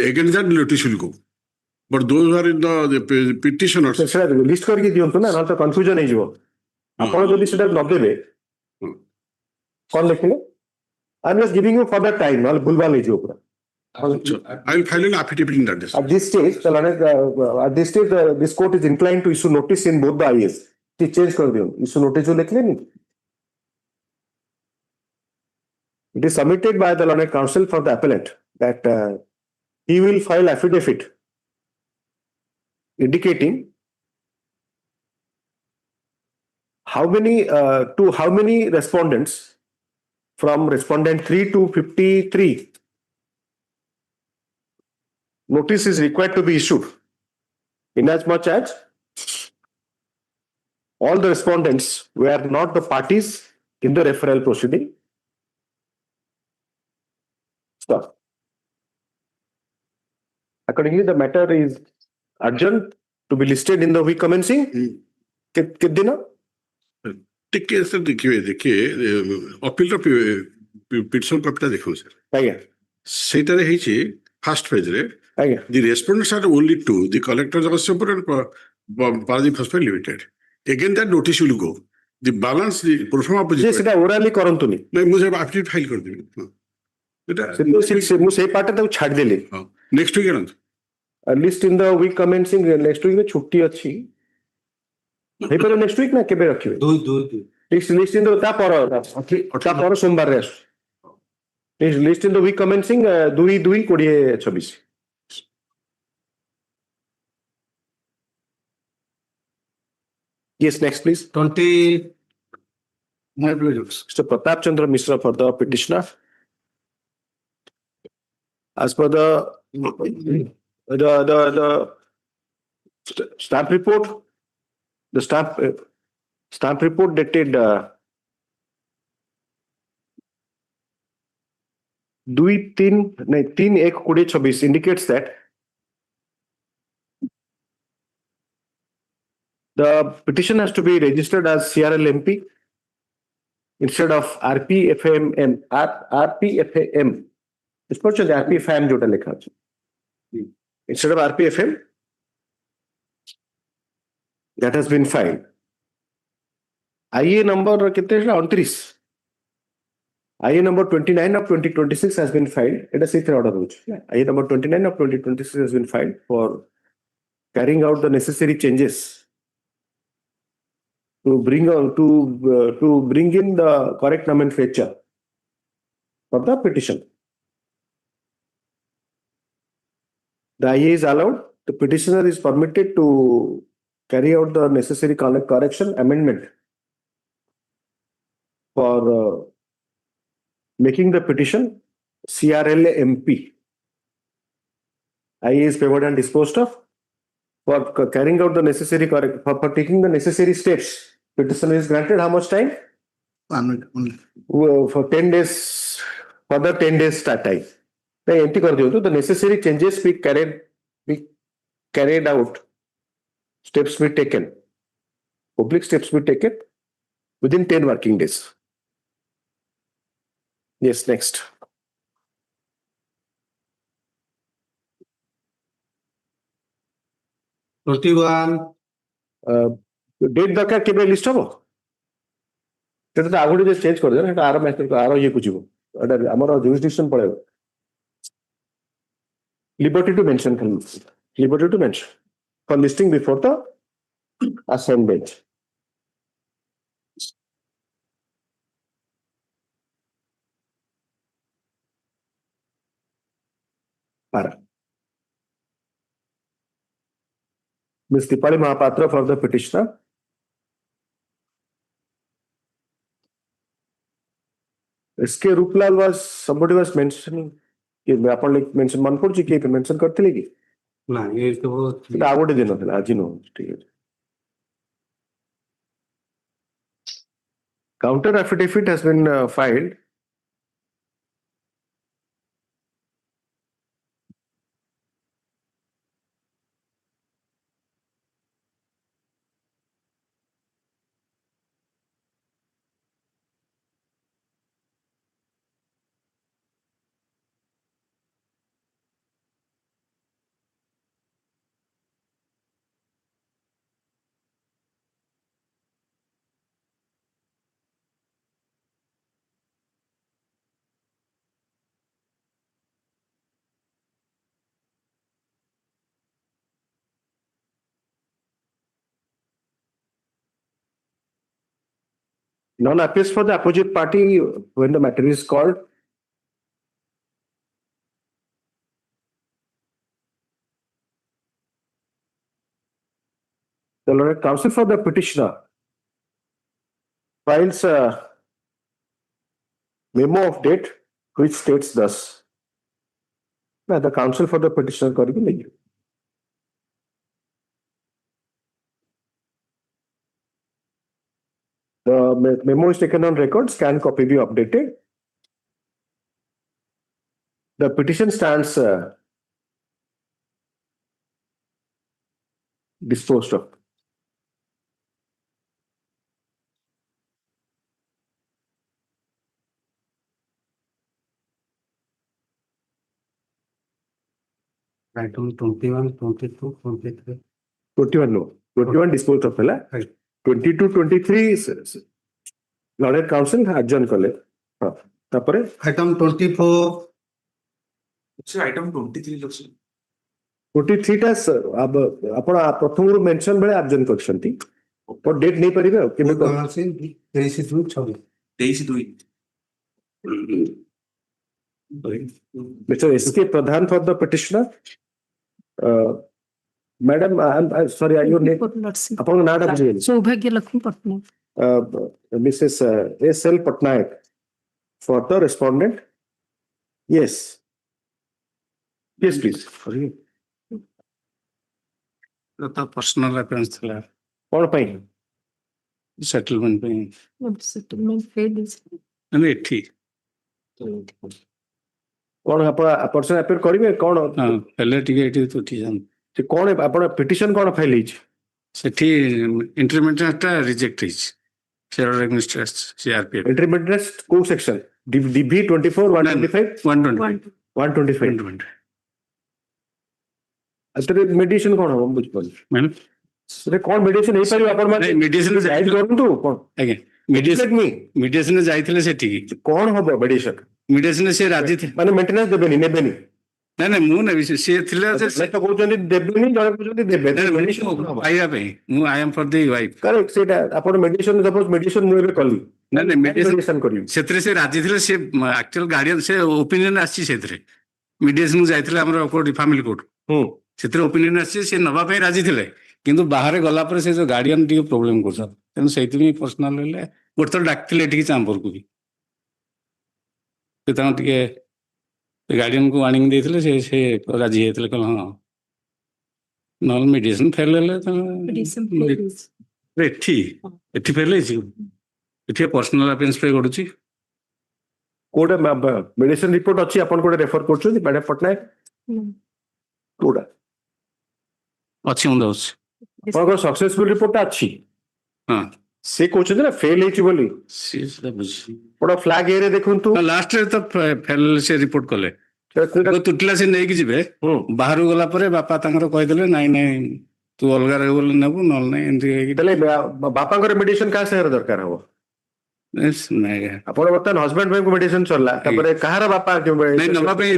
S21: against that notice will go. But those who are in the petitioners,
S2: sir, list କରିକି ଦିଅନ୍ତୁ ନା, ନହେଲେ ତ confusion ହେଇଯିବ. ଆପଣ ଯଦି ସେଟା ନ ଦେବେ କଣ ଲେଖିଲେ? I'm just giving you further time, ନହେଲେ ଭୁଲଭାଲ ହେଇଯିବ ପୁରା.
S21: I will file an affidavit in that.
S2: At this stage, this court is inclined to issue notice in both the IAs. Change कर दियो. Issue notice जो लिख लेनी. It is submitted by the learned counsel for the appellant that he will file affidavit indicating how many respondents from respondent 3 to 53 notice is required to be issued, inasmuch as all the respondents were not the parties in the referral proceeding. Stop. Accordingly, the matter is adjourned to be listed in the week commencing. Kitdina?
S21: Take sir, देखिए appeal petition copy देखो sir.
S2: आज्ञा.
S21: सेटारे ହେଇଛି first page रे.
S2: आज्ञा.
S21: The respondents are only two, the collector Jagatsinghpur and Paradip Hospital Limited. Again, that notice will go. The balance, the perform opposite.
S2: Yes, सेटा orally करंतुनी.
S21: नहीं मुझे affidavit file कर देंगे.
S2: ମୁଁ ସେଇ ପାର୍ଟ ତାକୁ ଛାଡି ଦେଲି.
S21: Next week କରନ୍ତୁ.
S2: List in the week commencing next week ରେ ଛୁଟି ଅଛି. ହେଇପାରିବ next week ନା କେବେ ରଖିବେ? List in the ତା ପର ସୋମବାର ରେ ଆସୁ. List in the week commencing 2/2/2026. Yes, next please.
S7: 20.
S2: Mr. Pratap Chandra Mishra for the petitioner. As per the stamp report, the stamp report dated 3/1/2026 indicates that the petition has to be registered as CRL MP instead of RPFM. RPFM जोटा लिखा है. Instead of RPFM, that has been filed. IA number कितने 29. IA number 29 of 2026 has been filed. It is order. IA number 29 of 2026 has been filed for carrying out the necessary changes to bring in the correct nomenclature for the petition. The IA is allowed. The petitioner is permitted to carry out the necessary correction amendment for making the petition CRLA MP. IA is favored and disposed of. For carrying out the necessary for taking the necessary steps, petitioner is granted how much time?
S7: 1 minute only.
S2: For 10 days, further 10 days start time. The necessary changes be carried out, steps be taken, public steps be taken within 10 working days. Yes, next. Date दरकार केबे list हबो सेटा तो आगुडी जे change कर दे ना आरो matter आरो ये कुछ एटा हमर jurisdiction पळेबो liberty to mention for listing before the assigned bench. Para Ms. Dipali Mahapatra for the petitioner. SK Ruplal somebody was mentioning. आपण मेंशन मन पड़छि कि मेंशन करथिले कि
S7: ना ये तो
S2: आगोटे दिन नथिला आज नो ठीक है counter affidavit has been filed non appears for the opposite party when the matter is called. The Lord Counsel for the petitioner files a memo of date which states thus. Now the counsel for the petitioner करेंगे नहीं. The memo is taken on record, scan copy be updated. The petition stands disposed of.
S7: Item 21, 22, 23.
S2: 21 no. 21 disposed of है. 22, 23 Lord Counsel adjourn कले. हाँ. तापरे
S7: Item 24.
S15: item 23 लक्ष्य.
S2: 23 टा अब आपण प्रथम रू मेंशन बेले adjourn करछंती. पर डेट नहीं परिबे केबे
S7: कौन से 23/2
S2: Mr. S.K. Pradhan for the petitioner. Madam, I'm sorry, are you name? Upon Nada
S18: Saubhagya Lakshmi Patnaik.
S2: Mrs. S.L. Patnaik for the respondent. Yes. Yes, please.
S3: तो पर्सनल रेफरेंस थिला
S2: कौन पई
S3: सेटलमेंट पे
S18: Settlement paid is.
S3: नहीं ठीक
S2: कौन आपण person appear करिवे कौन
S3: हां पहले ठीक है तो ठीक है
S2: से कौन आपण पिटिशन कौन फाइल हिच
S3: सेठी इंटरमीडिएट रिजेक्ट हिच शेयर एडमिनिस्ट्रेशन सीआरपीएफ
S2: इंटरमीडिएट को सेक्शन डीबी 24 125 125 अतरे मेडिएशन कौन हो बुझ पाल
S3: मैंने
S2: से कौन मेडिएशन नहीं पारी आपण माने
S3: मेडिएशन
S2: गाइड करंतु कौन
S3: आगे मेडिएशन जाइथिले सेठी
S2: कौन हो मेडिएशन
S3: मेडिएशन से राजी थे
S2: माने मेंटेनेंस देबेनी नेबेनी
S3: नहीं नहीं मु ने से थिले
S2: से तो कहउचंदी देबेनी जण कहउचंदी देबे
S3: मेडिएशन आइया पे मु I am for the wife
S2: correct सेटा आपण मेडिएशन सपोज मेडिएशन मु एबे कली
S3: नहीं नहीं
S2: मेडिएशन करियो
S3: सेतरे से राजी थिले से एक्चुअल गार्डियन से ओपिनियन आछि सेतरे मेडिएशन जाइथिले हमर कोर्ट फैमिली कोर्ट ସେଥିରେ ଓପିନିଅନ ଆସିଛି ସେ ନବା ପାଇଁ ରାଜି ଥିଲେ କିନ୍ତୁ ବାହାରେ ଗଲା ପରେ ସେ ଯୋଉ ଗାର୍ଡିଆନ ଟିକେ ପ୍ରୋବ୍ଲେମ କରୁଛନ୍ତି ତେଣୁ ସେଇଥିପାଇଁ ପର୍ସନାଲ ହେଲେ ଗୋଟେ ଥର ଡାକିଥିଲେ ଏଠିକି ଚାମ୍ବରକୁ ବି ସେ ତାଙ୍କୁ ଟିକେ ଗାର୍ଡିଆନକୁ ୱାର୍ଣ୍ଣିଂ ଦେଇଥିଲେ ସେ ରାଜି ହେଇଥିଲେ କହିଲେ ହଁ ନହେଲେ ମିଡିଏସନ ଫେଲ ହେଲେ ଏଠି ଏଠି ଫେଲ ହେଇଛି ଏଠି ପର୍ସନାଲ ଆଫେନ୍ସ ପାଇଁ ଘଟୁଛି
S2: କୋଉଟା ମେଡିସିନ ରିପୋର୍ଟ ଅଛି ଆପଣ କୋଉଟା ରେଫର କରୁଛନ୍ତି ମ୍ୟାଡାମ ପଟ୍ଟନାୟକ କୋଉଟା
S3: ଅଛି ମୁଁ ଦଉଛି
S2: ଆପଣଙ୍କର ସକ୍ସେସଫୁଲ ରିପୋର୍ଟଟା ଅଛି
S3: ହଁ
S2: ସେ କହୁଛନ୍ତି ନା ଫେଲ ହେଇଛି ବୋଲି
S3: ସିଏ ସେଟା ବୁଝି
S2: ଗୋଟେ ଫ୍ଲାଗ ଏରେ ଦେଖନ୍ତୁ
S3: ଲାଷ୍ଟରେ ତ ଫେଲ ସେ ରିପୋର୍ଟ କଲେ ତୁଟିଲା ସେ ନେଇକି ଯିବେ ବାହାରକୁ ଗଲା ପରେ ବାପା ତାଙ୍କର କହିଦେଲେ ନାଇଁ ନାଇଁ ତୁ ଅଲଗା ରହିବୁ ବୋଲି ନେବୁ ନହେଲେ ନାଇଁ ଏମିତି ହେଇକି
S2: ତାହେଲେ ବାପାଙ୍କର ମେଡିସିନ କାହା ସାଙ୍ଗରେ ଦରକାର ହବ ଆପଣ ବର୍ତ୍ତମାନ ହଜବେଣ୍ଡ ଭାଇଙ୍କୁ ମେଡିସିନ ସରିଲା ତାପରେ କାହାର ବାପା
S3: ନବା ପାଇଁ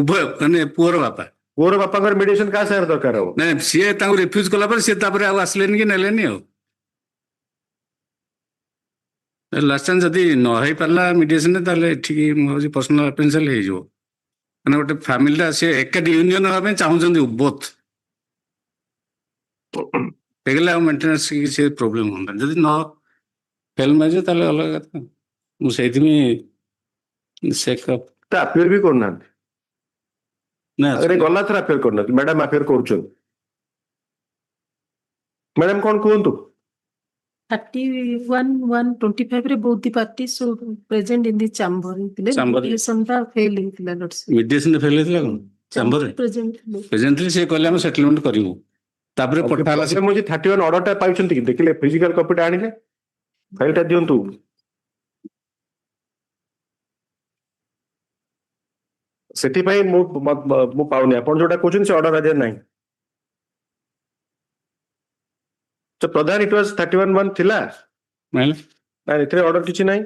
S3: ଉଭୟ ମାନେ ପୁଅର
S2: ବାପାଙ୍କର ମେଡିସିନ କାହା ସାଙ୍ଗରେ ଦରକାର ହବ
S3: ନାଇଁ ସିଏ ତାଙ୍କୁ ରିଫ୍ୟୁଜ କଲା ପରେ ସିଏ ତାପରେ ଆଉ ଆସିଲେନି କି ନେଲେନି ଆଉ ଲାଷ୍ଟ ଟାଇମ୍ ଯଦି ନ ହେଇପାରିଲା ମିଡିଏସନରେ ତାହେଲେ ଏଠିକି ମୁଁ ଭାବୁଛି ପର୍ସନାଲ ଆଫେନ୍ସ ହେଇଯିବ ମାନେ ଗୋଟେ ଫ୍ୟାମିଲିଟା ସେ ଏକାଠି ୟୁନିୟନ ହେବା ପାଇଁ ଚାହୁଁଛନ୍ତି ବୋଥ୍ ହେଇଗଲେ ଆଉ ମେଣ୍ଟେନାନ୍ସ କିଛି ପ୍ରୋବ୍ଲେମ ହୁଅନ୍ତା ଯଦି ନ ଫେଲ ମାରିଯିବ ତାହେଲେ ଅଲଗା କଥା ମୁଁ ସେଇଥିପାଇଁ
S2: ଆପିୟର ବି କରୁନାହାନ୍ତି ଆରେ ଗଲା ଥର ଆପିୟର କରୁନାହାନ୍ତି ମ୍ୟାଡାମ ଆପିୟର କରୁଛନ୍ତି ମ୍ୟାଡାମ କଣ କୁହନ୍ତୁ
S18: 31-1-25 ରେ both the parties so present in the chamber ହେଇଥିଲେ mediation ଟା fail ହେଇଥିଲା lordship
S3: ମିଡିଏସନ ଫେଲ ହେଇଥିଲା କଣ ଚାମ୍ବରରେ ପ୍ରେଜେଣ୍ଟଲି ସେ କହିଲେ ଆମେ ସେଟଲମେଣ୍ଟ କରିବୁ ତାପରେ ପଠା ହେଲା
S2: 31 ଅର୍ଡରଟା ପାଇଛନ୍ତି କି ଦେଖିଲେ ଫିଜିକାଲ କପିଟା ଆଣିଲେ ଫାଇଲଟା ଦିଅନ୍ତୁ ସେଥିପାଇଁ ମୁଁ ପାଉନି ଆପଣ ଯୋଉଟା କହୁଛନ୍ତି ସେ ଅର୍ଡର ଆଜି ନାହିଁ ତ ପ୍ରଧାନ ଇଟ ୱାଜ 31-1 ଥିଲା ଏଥିରେ ଅର୍ଡର କିଛି ନାହିଁ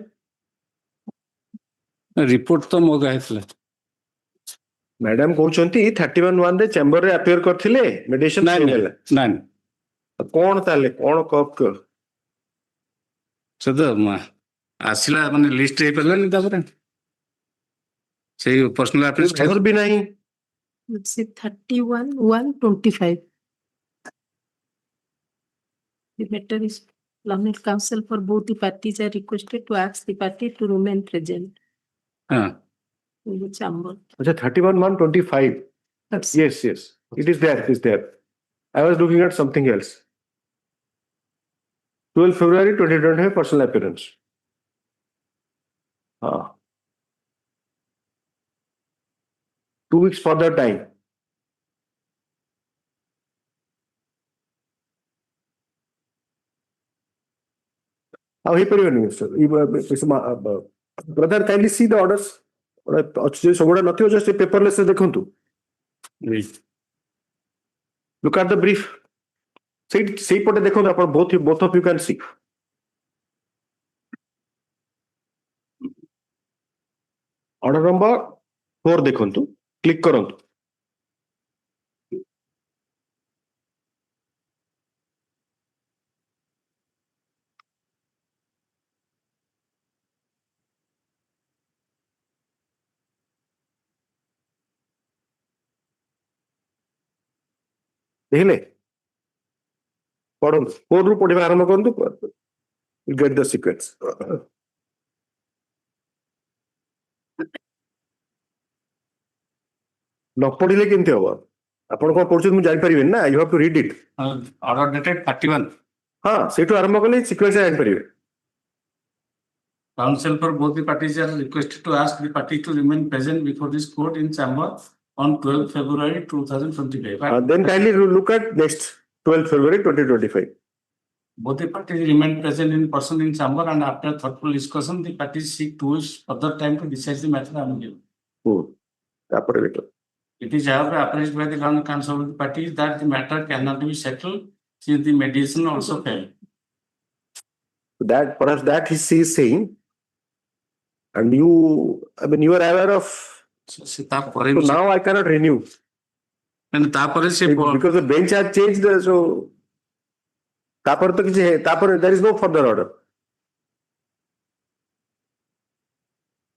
S3: ରିପୋର୍ଟ ତ ମଗା ହେଇଥିଲା
S2: ମ୍ୟାଡାମ କହୁଛନ୍ତି 31-1 ରେ ଚେମ୍ବରରେ ଆପିୟର କରିଥିଲେ ମେଡିସିନ ହେଲା
S3: ନାଇଁ
S2: କଣ ତାହେଲେ କଣ
S3: ସେ ତ ଆସିଲା ମାନେ ଲିଷ୍ଟ ହେଇପାରିଲାନି ତାପରେ ସେଇ ପର୍ସନାଲ ଆଫେନ୍ସ
S2: ବି ନାହିଁ
S18: 31-1-25 the matter is learned counsel for both the parties are requested to ask the party to remain present in the chamber
S2: 31-1-25 yes it is there I was looking at something else 12 February 2025 personal appearance 2 weeks further time how he brother kindly see the orders ସବୁଗୁଡା ନଥିବ just paperless ଦେଖନ୍ତୁ look at the brief ସେଇ ପଟେ ଦେଖନ୍ତୁ ଆପଣ both of you can see order number 4 ଦେଖନ୍ତୁ click କରନ୍ତୁ ଦେଖିଲେ ପଢନ୍ତୁ 4 ରୁ ପଢିବା ଆରମ୍ଭ କରନ୍ତୁ you get the sequence ନ ପଢିଲେ କେମିତି ହବ ଆପଣ କଣ ପଢୁଛନ୍ତି ମୁଁ ଜାଣିପାରିବେନି ନା you have to read it
S3: order dated 31
S2: ହଁ ସେଇଠୁ ଆରମ୍ଭ କଲେ ସିକ୍ୱେନ୍ସ ଜାଣିପାରିବେ
S3: Counsel for both the parties are requested to ask the party to remain present before this court in chamber on 12 February 2025.
S2: Then kindly look at next 12 February 2025.
S3: Both the parties remain present in person in chamber and after thoughtful discussion, the parties seek 2 weeks further time to decide the matter amicably. It is however appraised by the learned counsel of the parties that the matter cannot be settled since the mediation also failed.
S2: That perhaps that he is saying, and you are aware of. So now I cannot renew.
S3: And
S2: because the bench has changed, so there is no further order.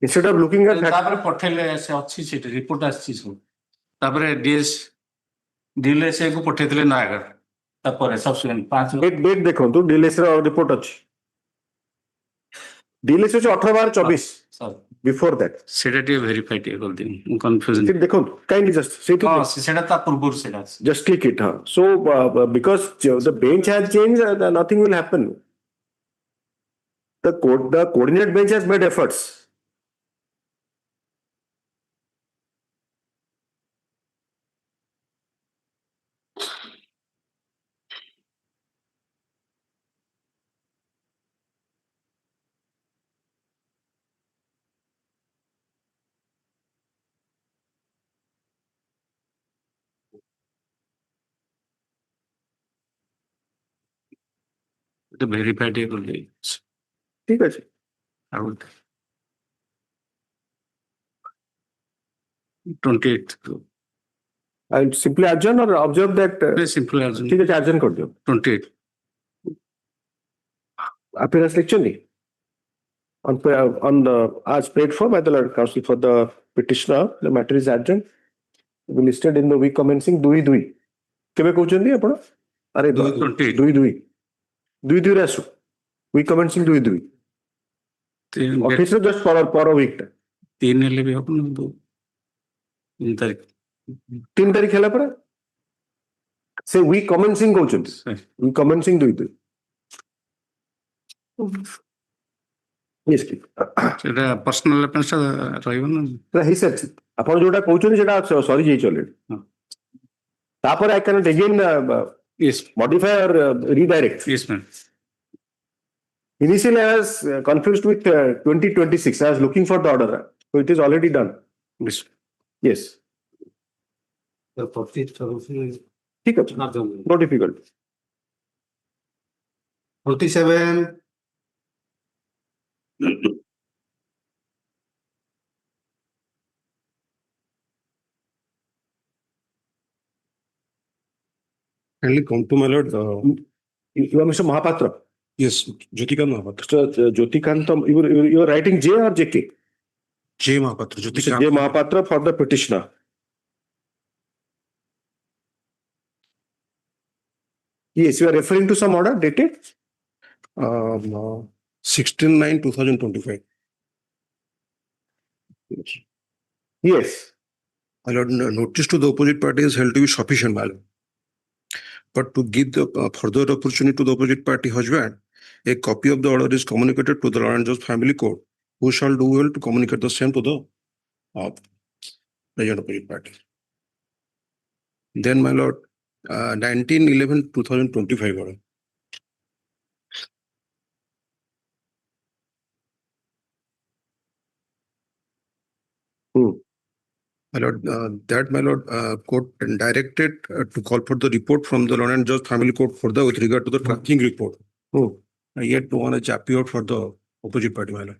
S2: Instead of looking at
S3: report DLSA को पठेइथिले नयागढ़ तापर subsequent 5
S2: date देखंतु DLS रो report अछि DLS अछि 18/12 before that
S3: सेटा टे verify टे कर दिन कंफ्यूजन
S2: फिर देखंतु काइंडली जस्ट से
S3: हां सेटा ता पूर्व सेटा
S2: just click it so because the bench has changed nothing will happen the coordinate bench has made efforts
S3: तो वेरीफाई टे कर दे
S2: ठीक अछि
S3: I would 28th को
S2: I'll simply adjourn or observe that
S3: simply adjourn
S2: ठीक है adjourn कर दियो
S3: 28
S2: appearance lecture नहीं on the as paid for by the Lord Counsel for the petitioner the matter is adjourned will be listed in the week commencing दुई केबे कहउछन्ती आपण अरे दुई रे आसु week commencing दुई ऑफिस रे जस्ट पर वीक
S3: 3 ले भी अपन
S2: 3 तारीख ହେଲା ପରେ से week commencing कहउछन्ती week commencing दुई yes की
S3: सेटा पर्सनल अफेंस रहइबो ना
S2: रही सर आपण जोटा कहउछन्ती सेटा सॉरी जे चले तापर I cannot again
S3: yes
S2: modify or redirect
S3: yes ma'am
S2: initially I was confused with 2026 I was looking for the order so it is already done yes ठीक है no difficult
S7: 47
S21: Kindly come to my lord.
S2: You are Mr. Mahapatra?
S21: Yes, Jyotikant Mahapatra.
S2: So, Jyotikant, you are writing J or JK?
S21: J Mahapatra.
S2: Jyotikant J Mahapatra for the petitioner. Yes, you are referring to some order dated?
S21: 16/9/2025.
S2: Yes.
S21: My lord, notice to the opposite party is held to be sufficient, my lord. But to give the further opportunity to the opposite party husband, a copy of the order is communicated to the Lord and Judge Family Court, who shall do well to communicate the same to the present opposite party. Then, my lord, 19/11/2025 order. My lord, court directed to call for the report from the Lord and Judge Family Court further with regard to the tracking report. Yet no one has appeared for the opposite party, my lord.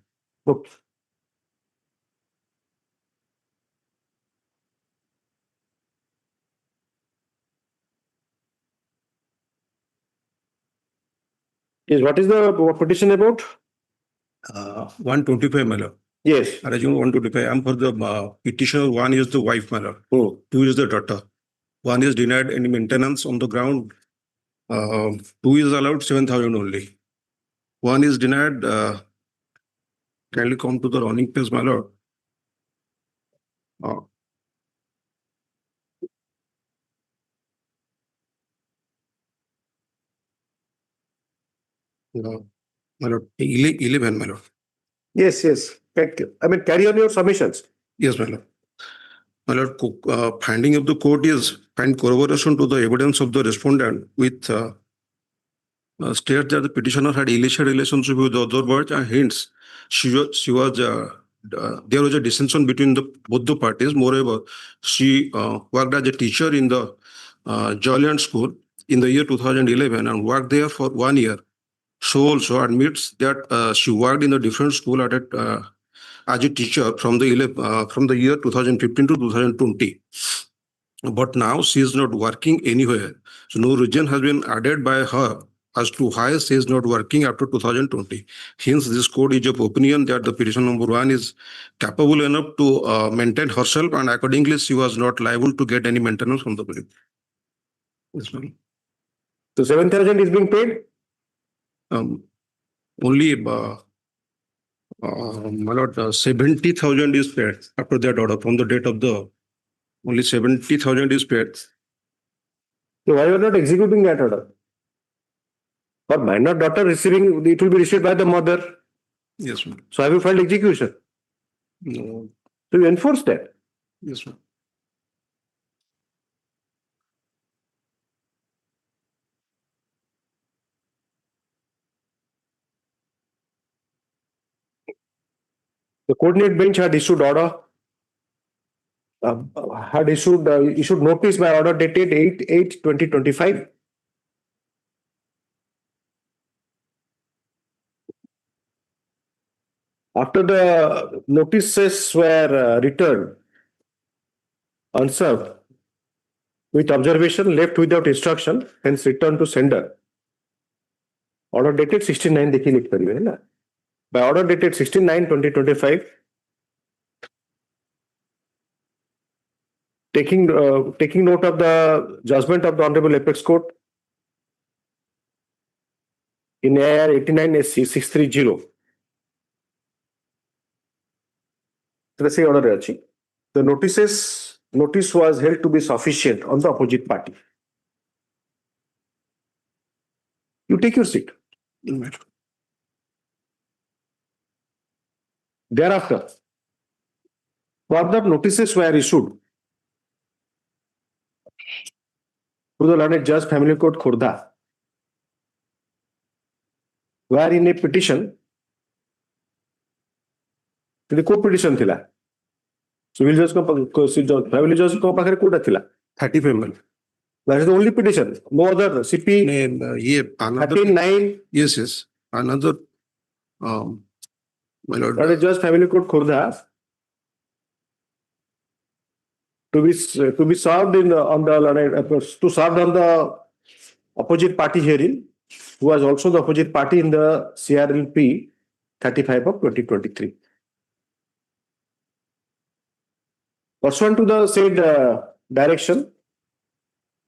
S2: Yes, what is the petition about?
S21: 125, my lord.
S2: Yes.
S21: Arrangement 125. I'm for the petitioner. One is the wife, my lord. Two is the daughter. One is denied any maintenance on the ground. Two is allowed 7,000 only. One is denied. Kindly come to the running place, my lord. My lord, 11, my lord.
S2: Yes, yes. I mean, carry on your submissions.
S21: Yes, my lord. My lord, finding of the court is find corroboration to the evidence of the respondent with states that the petitioner had illicit relationship with the other birds and hence there was a dissension between both the parties. Moreover, she worked as a teacher in the Joliant School in the year 2011 and worked there for 1 year. So also admits that she worked in a different school as a teacher from the year 2015 to 2020. But now she is not working anywhere. So no reason has been added by her as to why she is not working after 2020. Hence, this court is of opinion that the petition number 1 is capable enough to maintain herself and accordingly she was not liable to get any maintenance from the police.
S6: Yes, ma'am.
S2: So 7,000 is being paid?
S6: Only, my lord, 70,000 is paid after that order from the date of the, only 70,000 is paid.
S2: So why you are not executing that order? For minor daughter receiving, it will be received by the mother.
S6: Yes, ma'am.
S2: So have you filed execution?
S6: No.
S2: So you enforce that.
S6: Yes, ma'am.
S2: The coordinate bench had issued order, issued notice by order dated 8/8/2025. After the notices were returned unserved with observation left without instruction, hence returned to sender. Order dated 16/9 देखिए लिख करिए है ना. By order dated 16/9/2025, taking note of the judgment of the Honorable Apex Court in AR 89 SC 630. Order the notice was held to be sufficient on the opposite party. You take your seat. Thereafter, further notices were issued to the learned Judge Family Court Khordha, where in a petition, the court petition thila. Civil judge family judge ko pakhre Kota thila
S6: 35 ma'am.
S2: That is the only petition. No other CP.
S6: Another
S2: 13/9.
S6: Yes. Another, my lord.
S2: That is Judge Family Court Khordha to be served on the opposite party hearing, who was also the opposite party in the CRLP 35 of 2023. Pursuant to the said direction,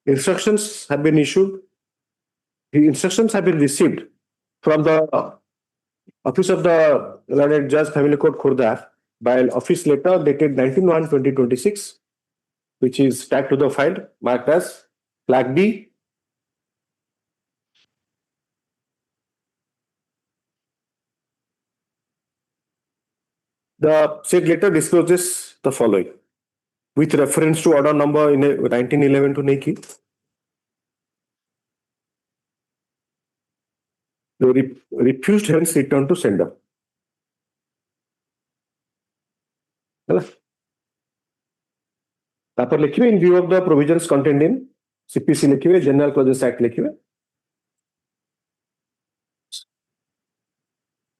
S2: instructions have been issued. The instructions have been received from the office of the learned Judge Family Court Khordha by office letter dated 19/1/2026, which is tagged to the file marked as flag B. The said letter discloses the following. With reference to order number in 1911 to Neki, the refused hence return to sender. तापर लिखिए in view of the provisions contained in CPC लिखिए General Clauses Act लिखिए.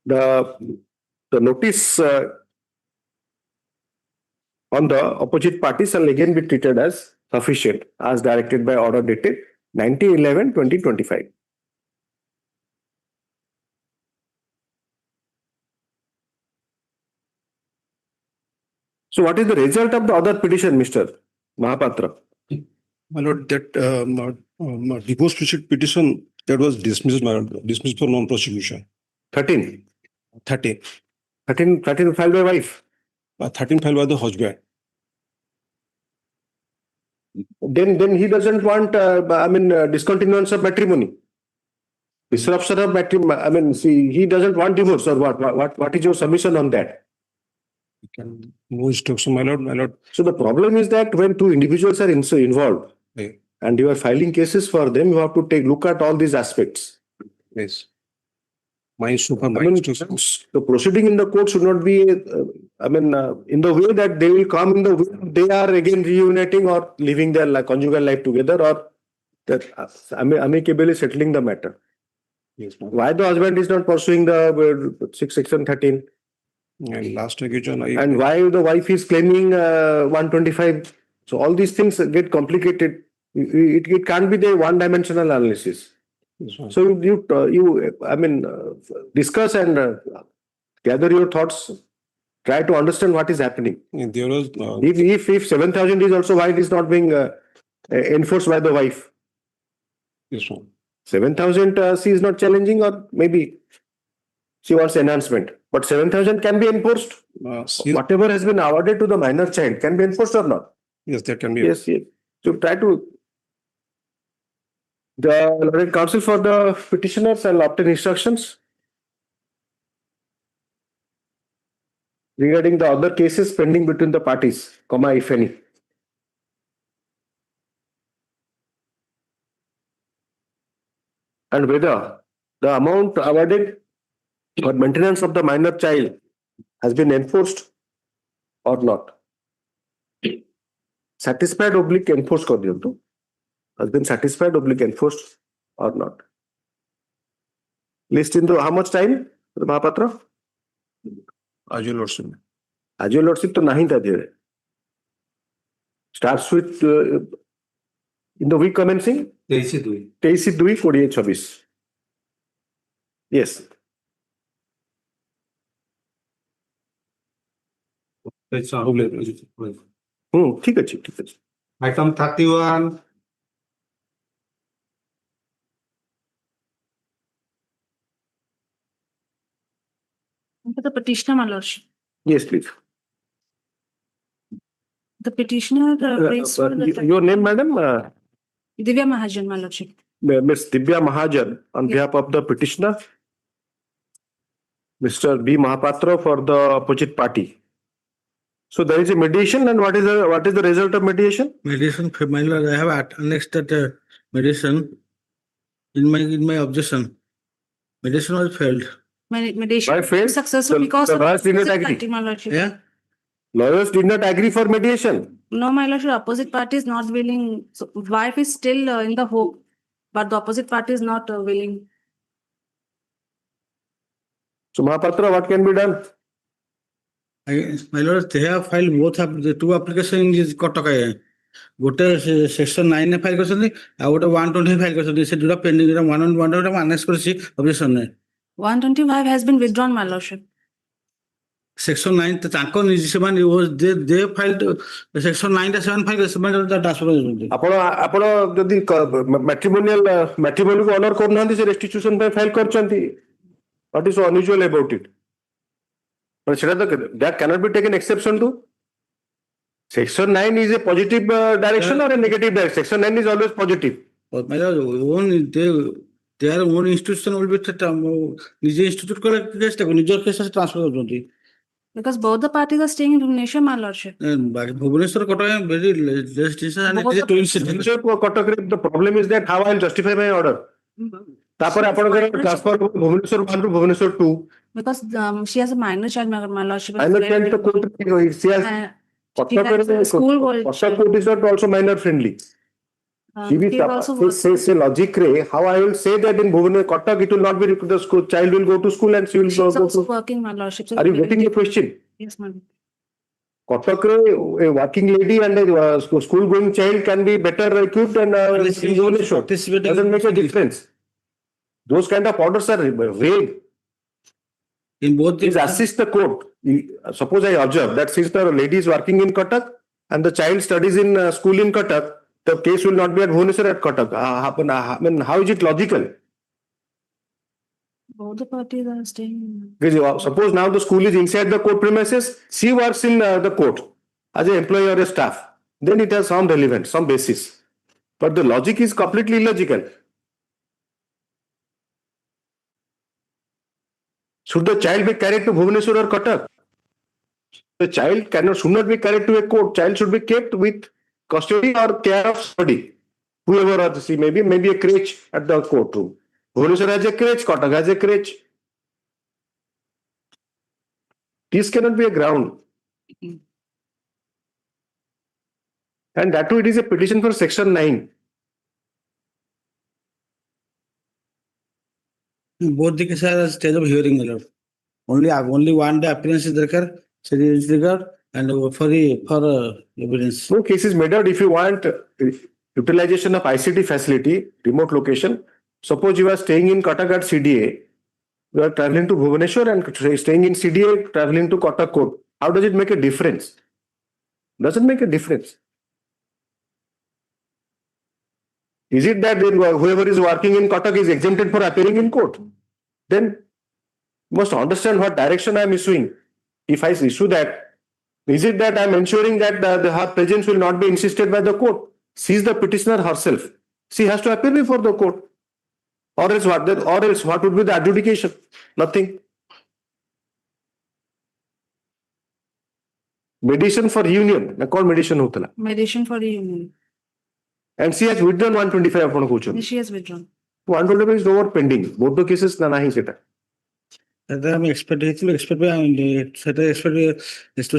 S2: The notice on the opposite party shall again be treated as sufficient as directed by order dated 19/11/2025. So what is the result of the other petition, Mr. Mahapatra?
S6: My lord, that deposed petition that was dismissed for non-prosecution.
S2: 13 filed by wife.
S6: 13 filed by the husband.
S2: Then he doesn't want, discontinuance of matrimony. Disruption of matrimony. He doesn't want divorce, or what is your submission on that?
S6: No instruction, my lord.
S2: So the problem is that when two individuals are involved, and you are filing cases for them, you have to look at all these aspects.
S6: Yes.
S2: The proceeding in the court should not be, in the way that they will come in the way they are again reuniting or living their conjugal life together, or that amicably settling the matter.
S6: Yes,
S2: why the husband is not pursuing the section 13?
S6: And last occasion,
S2: and why the wife is claiming 125? So all these things get complicated. It can't be the one-dimensional analysis. So you discuss and gather your thoughts. Try to understand what is happening.
S6: There was
S2: if 7,000 is also why it is not being enforced by the wife. Yes, 7,000 she is not challenging, or maybe she wants enhancement. But 7,000 can be enforced. Whatever has been awarded to the minor child can be enforced or not?
S6: Yes, there can be.
S2: Yes, yes. So try to. The Lord Counsel for the petitioners shall obtain instructions regarding the other cases pending between the parties, comma, if any. And whether the amount awarded for maintenance of the minor child has been enforced or not. Satisfied oblique enforced kar diyo to. Has been satisfied oblique enforced or not. List in the how much time, Mahapatra?
S6: As your lordship.
S2: As your lordship to nahi tha dire. Starts with in the week commencing? 23/2/48/26. Yes. ঠিক আছে, ঠিক আছে.
S7: Item 31.
S10: For the petitioner, my lordship.
S2: Yes, please.
S10: The petitioner raised for the
S2: Your name, madam?
S10: Divya Mahajan, my lordship.
S2: Ms. Divya Mahajan, on behalf of the petitioner, Mr. B. Mahapatra for the opposite party. So there is a mediation, and what is the result of mediation?
S3: Mediation, my lord, I have annexed that mediation in my objection. Mediation was failed.
S10: Mediation
S2: Why failed?
S10: successful because of
S2: lawyers did not
S10: opposite
S2: agree.
S10: party, my lordship.
S3: Yeah.
S2: Lawyers did not agree for mediation.
S10: No, my lordship, opposite party is not willing. So wife is still in the hope, but the opposite party is not willing.
S2: So Mahapatra, what can be done?
S3: My lord, they have filed both the two applications in Kottaka. Gote section 9 file କରିଛନ୍ତି ଆଉ ଗୋଟେ 120 file କରିଛନ୍ତି ସେ ଦୁଟା pending ରେ 111 annexe କରିଛି objection ରେ
S10: 125 has been withdrawn, my lordship.
S3: section 9 ତାଙ୍କ ନିଜେ ସେମାନେ they filed section 9 ଟା ସେମାନେ file ସେମାନେ ଟ୍ରାନ୍ସଫର କରିଛନ୍ତି
S2: ଆପଣ ଯଦି matrimonial କୁ honor କରୁନାହାନ୍ତି ସେ restitution ପାଇଁ file କରିଛନ୍ତି. What is so unusual about it? But that cannot be taken exception to. Section 9 is a positive direction or a negative direction? Section 9 is always positive.
S3: But my lord, their own institution will be ନିଜେ institute କଲେ case ଟାକୁ ନିଜର case transfer କରୁଛନ୍ତି.
S10: Because both the parties are staying in Bhubaneswar, my lordship.
S3: Bhubaneswar Kottaka very less distance and it is a twin city.
S2: The problem is that how I will justify my order. ତାପରେ ଆପଣଙ୍କର transfer Bhubaneswar 1 to Bhubaneswar 2.
S10: Because she has a minor child, my lordship.
S2: Minor child to court, she has school court is not also minor friendly. Say logic how I will say that in Bhubaneswar Kottaka it will not be the school child will go to school and she will go to
S10: working, my lordship.
S2: Are you getting the question?
S10: Yes, ma'am.
S2: Kottaka, a working lady and a school going child can be better equipped and doesn't make a difference. Those kind of orders are vague.
S3: In both
S2: these assist the court. Suppose I observe that since the lady is working in Kottaka and the child studies in school in Kottaka, the case will not be at Bhubaneswar at Kottaka. I mean, how is it logical?
S10: Both the parties are staying.
S2: Because suppose now the school is inside the court premises, she works in the court as an employee or a staff. Then it has some relevance, some basis. But the logic is completely illogical. Should the child be carried to Bhubaneswar or Kottaka? The child should not be carried to a court. Child should be kept with custody or care of somebody. Whoever or see, maybe a crèche at the courtroom. Bhubaneswar has a crèche, Kottaka has a crèche. This cannot be a ground. And that too, it is a petition for section 9.
S3: Both the cases are stage of hearing, my lord. Only one day appearance is required, and for evidence.
S2: No case is made out if you want utilization of ICT facility, remote location. Suppose you are staying in Kottaka at CDA, you are traveling to Bhubaneswar and staying in CDA, traveling to Kottaka court. How does it make a difference? Doesn't make a difference. Is it that whoever is working in Cuttack is exempted for appearing in court? Then you must understand what direction I am issuing. If I issue that, is it that I am ensuring that her presence will not be insisted by the court? She is the petitioner herself. She has to appear before the court. Or else what would be the adjudication? Nothing. Mediation for union. Called mediation hotala.
S10: Mediation for the union.
S2: And she has withdrawn 125 upon kucho.
S10: She has withdrawn.
S2: 125 is no more pending. Both the cases na nahi seta.
S3: আমি expect হয়েছিল expect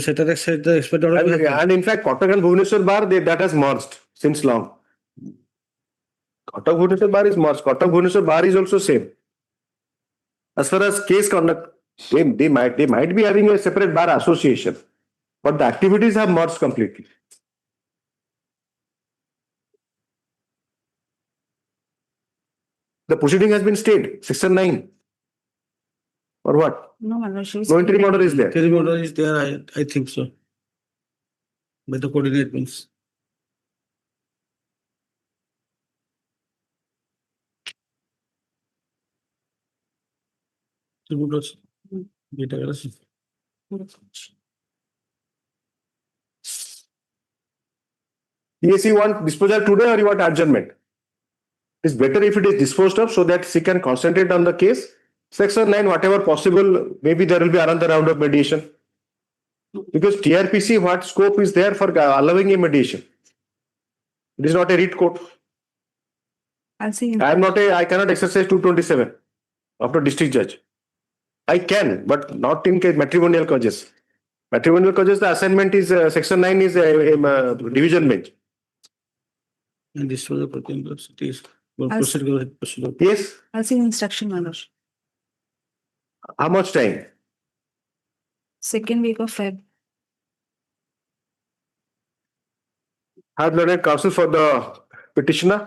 S3: সেটা expect
S2: And in fact, Cuttack and Bhubaneswar bar that has merged since long. Cuttack Bhubaneswar bar is merged. Cuttack Bhubaneswar bar is also same. As far as case conduct, they might be having a separate bar association, but the activities have merged completely. The proceeding has been stayed. Section 9. Or what?
S10: No, my lord, she was.
S2: No interim order is there.
S3: Interim order is there, I think so. But the coordinate means.
S2: Yes, you want disposal today or you want adjournment? It's better if it is disposed of so that she can concentrate on the case. Section 9, whatever possible, maybe there will be another round of mediation. Because TRPC, what scope is there for allowing a mediation? It is not a writ court.
S10: I'll see.
S2: I cannot exercise 227 after district judge. I can, but not in case matrimonial causes. Matrimonial causes, the assignment is section 9 is a division bench.
S3: And this was a proceedings.
S2: Yes.
S10: I'll see instruction, my lord.
S2: How much time?
S10: Second week of Feb.
S2: Have learned counsel for the petitioner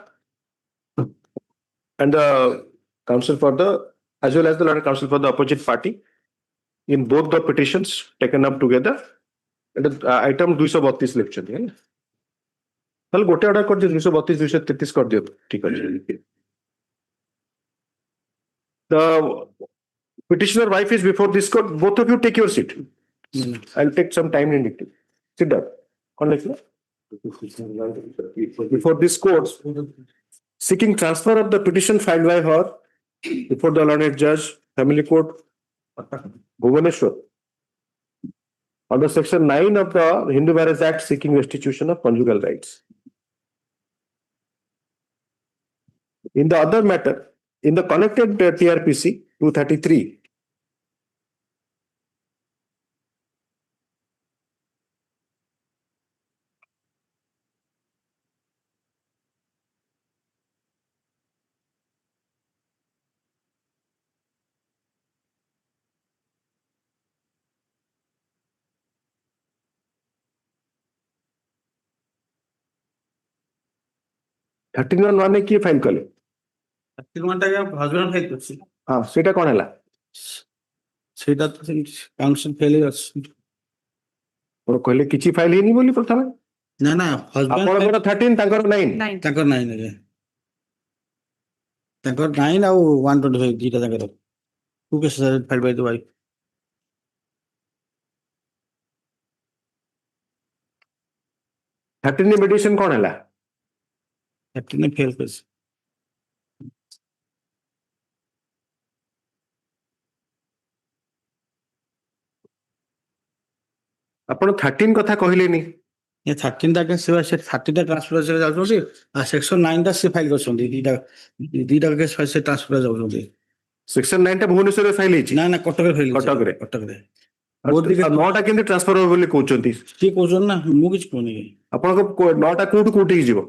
S2: and the counsel for the, as well as the learned counsel for the opposite party in both the petitions taken up together. And item 232 lecture. তাহলে গোটে order করে 232 233 করে দিও ঠিক আছে the petitioner wife is before this court. Both of you take your seat. I'll take some time in it. Sit down. Before this court, seeking transfer of the petition filed by her before the learned judge, family court, Bhubaneswar, under section 9 of the Hindu Marriage Act, seeking restitution of conjugal rights. In the other matter, in the connected TRPC 233, thirteen one किए file कले हाँ सेटा कौन है
S3: সেটা তো council ফেলে আছে
S2: कहले किछि फाइल हेनी बोली प्रथमे
S3: না না
S2: आपनकर 13 तांकर 9
S3: ତାଙ୍କର 9 ଆଜ୍ଞା ତାଙ୍କର 9 ଆଉ 125 ଦିଟା ତାଙ୍କର ଟୁ କେସ୍ ଫାଇଲ୍ ବାଇ ଦ ୱାଇଫ୍
S2: 13 मेडिएशन कौन है
S3: 13 ଫେଲ୍ କରିଛି
S2: ଆପଣ 13 କଥା କହିଲେନି
S3: ये 13 ଟା କେସ୍ ସେ 30 ଟା ଟ୍ରାନ୍ସଫର ଯାଉଛନ୍ତି ଆଉ ସେକ୍ସନ 9 ଟା ସେ ଫାଇଲ୍ କରିଛନ୍ତି ଦିଟା କେସ୍ ସେ ଟ୍ରାନ୍ସଫର ଯାଉଛନ୍ତି
S2: सेक्शन 9 टा भुवनेश्वर रे फाइल हेछि
S3: ना ना कटक फाइल
S2: कटक रे
S3: बहुत दिके
S2: 9 टा केंद्र ट्रांसफर हो बोली कहउचंती
S3: की कहउचन ना मु किछ कहनी
S2: आपण को 9 टा कोठी जीवो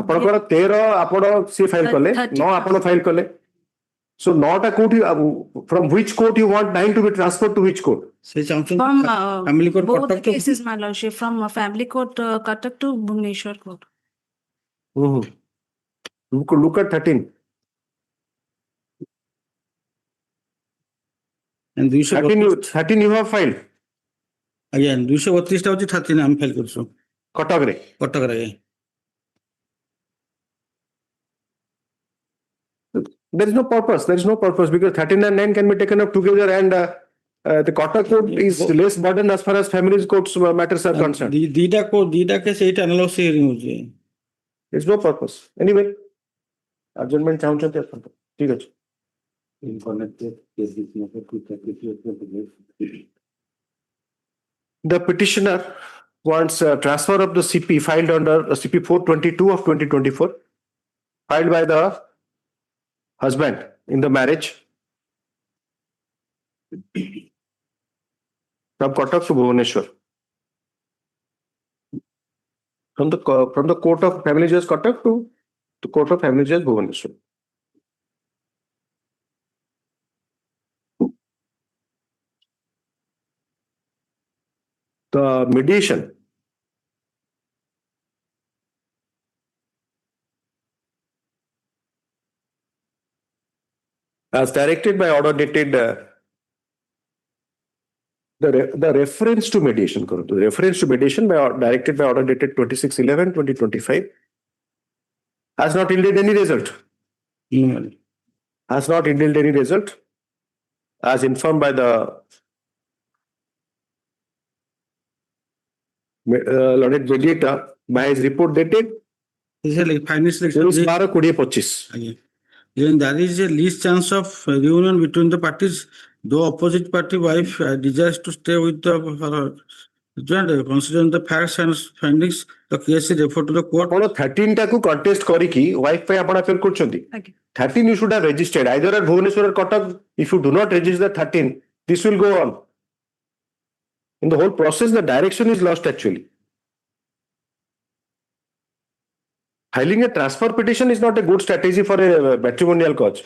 S2: आपण को 13 आपण से फाइल कले 9 आपण फाइल कले so 9 टा कोठी from which court you want 9 to be transferred to which court
S3: से चाहउचन
S10: From
S3: family court
S10: both
S3: Cuttack
S10: cases, my lordship, from family court Cuttack to Bhubaneswar court.
S2: look at 13
S3: and
S2: 13 you have filed
S3: again 232 टा होची 13 हम file करछु
S2: Cuttack रे
S3: आगे
S2: There is no purpose. There is no purpose because 13 and 9 can be taken up together, and the Kotak code is less burden as far as family courts matters are concerned.
S9: Dida case 8 analogous hearing hoje.
S2: There's no purpose. Anyway, adjournment ଚାହୁଁଛନ୍ତି ଆପଣ ଠିକ ଅଛି. The petitioner wants transfer of the CP filed under CP 422 of 2024, filed by the husband in the marriage from Kotak to Bhubaneswar. From the Court of Family Judge Kotak to the Court of Family Judge Bhubaneswar. The mediation as directed by order dated the reference to mediation, the reference to mediation directed by order dated 26/11/2025 has not yielded any result. Has not yielded any result, as informed by the learned mediator by his report dated 12/12/25.
S9: Then there is a least chance of reunion between the parties, though opposite party wife desires to stay with the husband. Considering the facts and findings, the case is referred to the court.
S2: 13 टाकू contest करके wife पे आपण appeal करछंती. 13 you should have registered either at Bhubaneswar or Kotak. If you do not register 13, this will go on. In the whole process, the direction is lost actually. Filing a transfer petition is not a good strategy for a matrimonial cause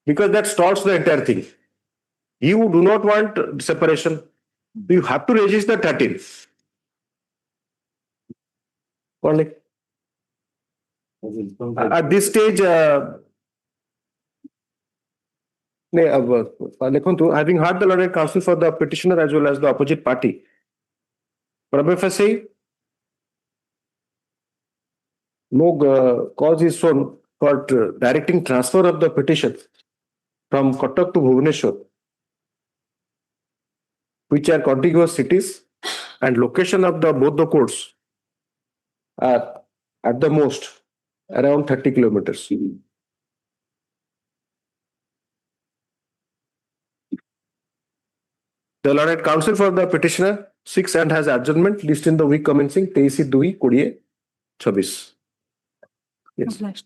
S2: because that stalls the entire thing. You do not want separation. You have to register 13. Only. At this stage, having heard the learned counsel for the petitioner as well as the opposite party, prima facie, no cause is shown for directing transfer of the petition from Kotak to Bhubaneswar, which are contiguous cities, and location of both the courts are at the most around 30 kilometers. The learned counsel for the petitioner seeks and has adjournment list in the week commencing 23/2/2026. Yes.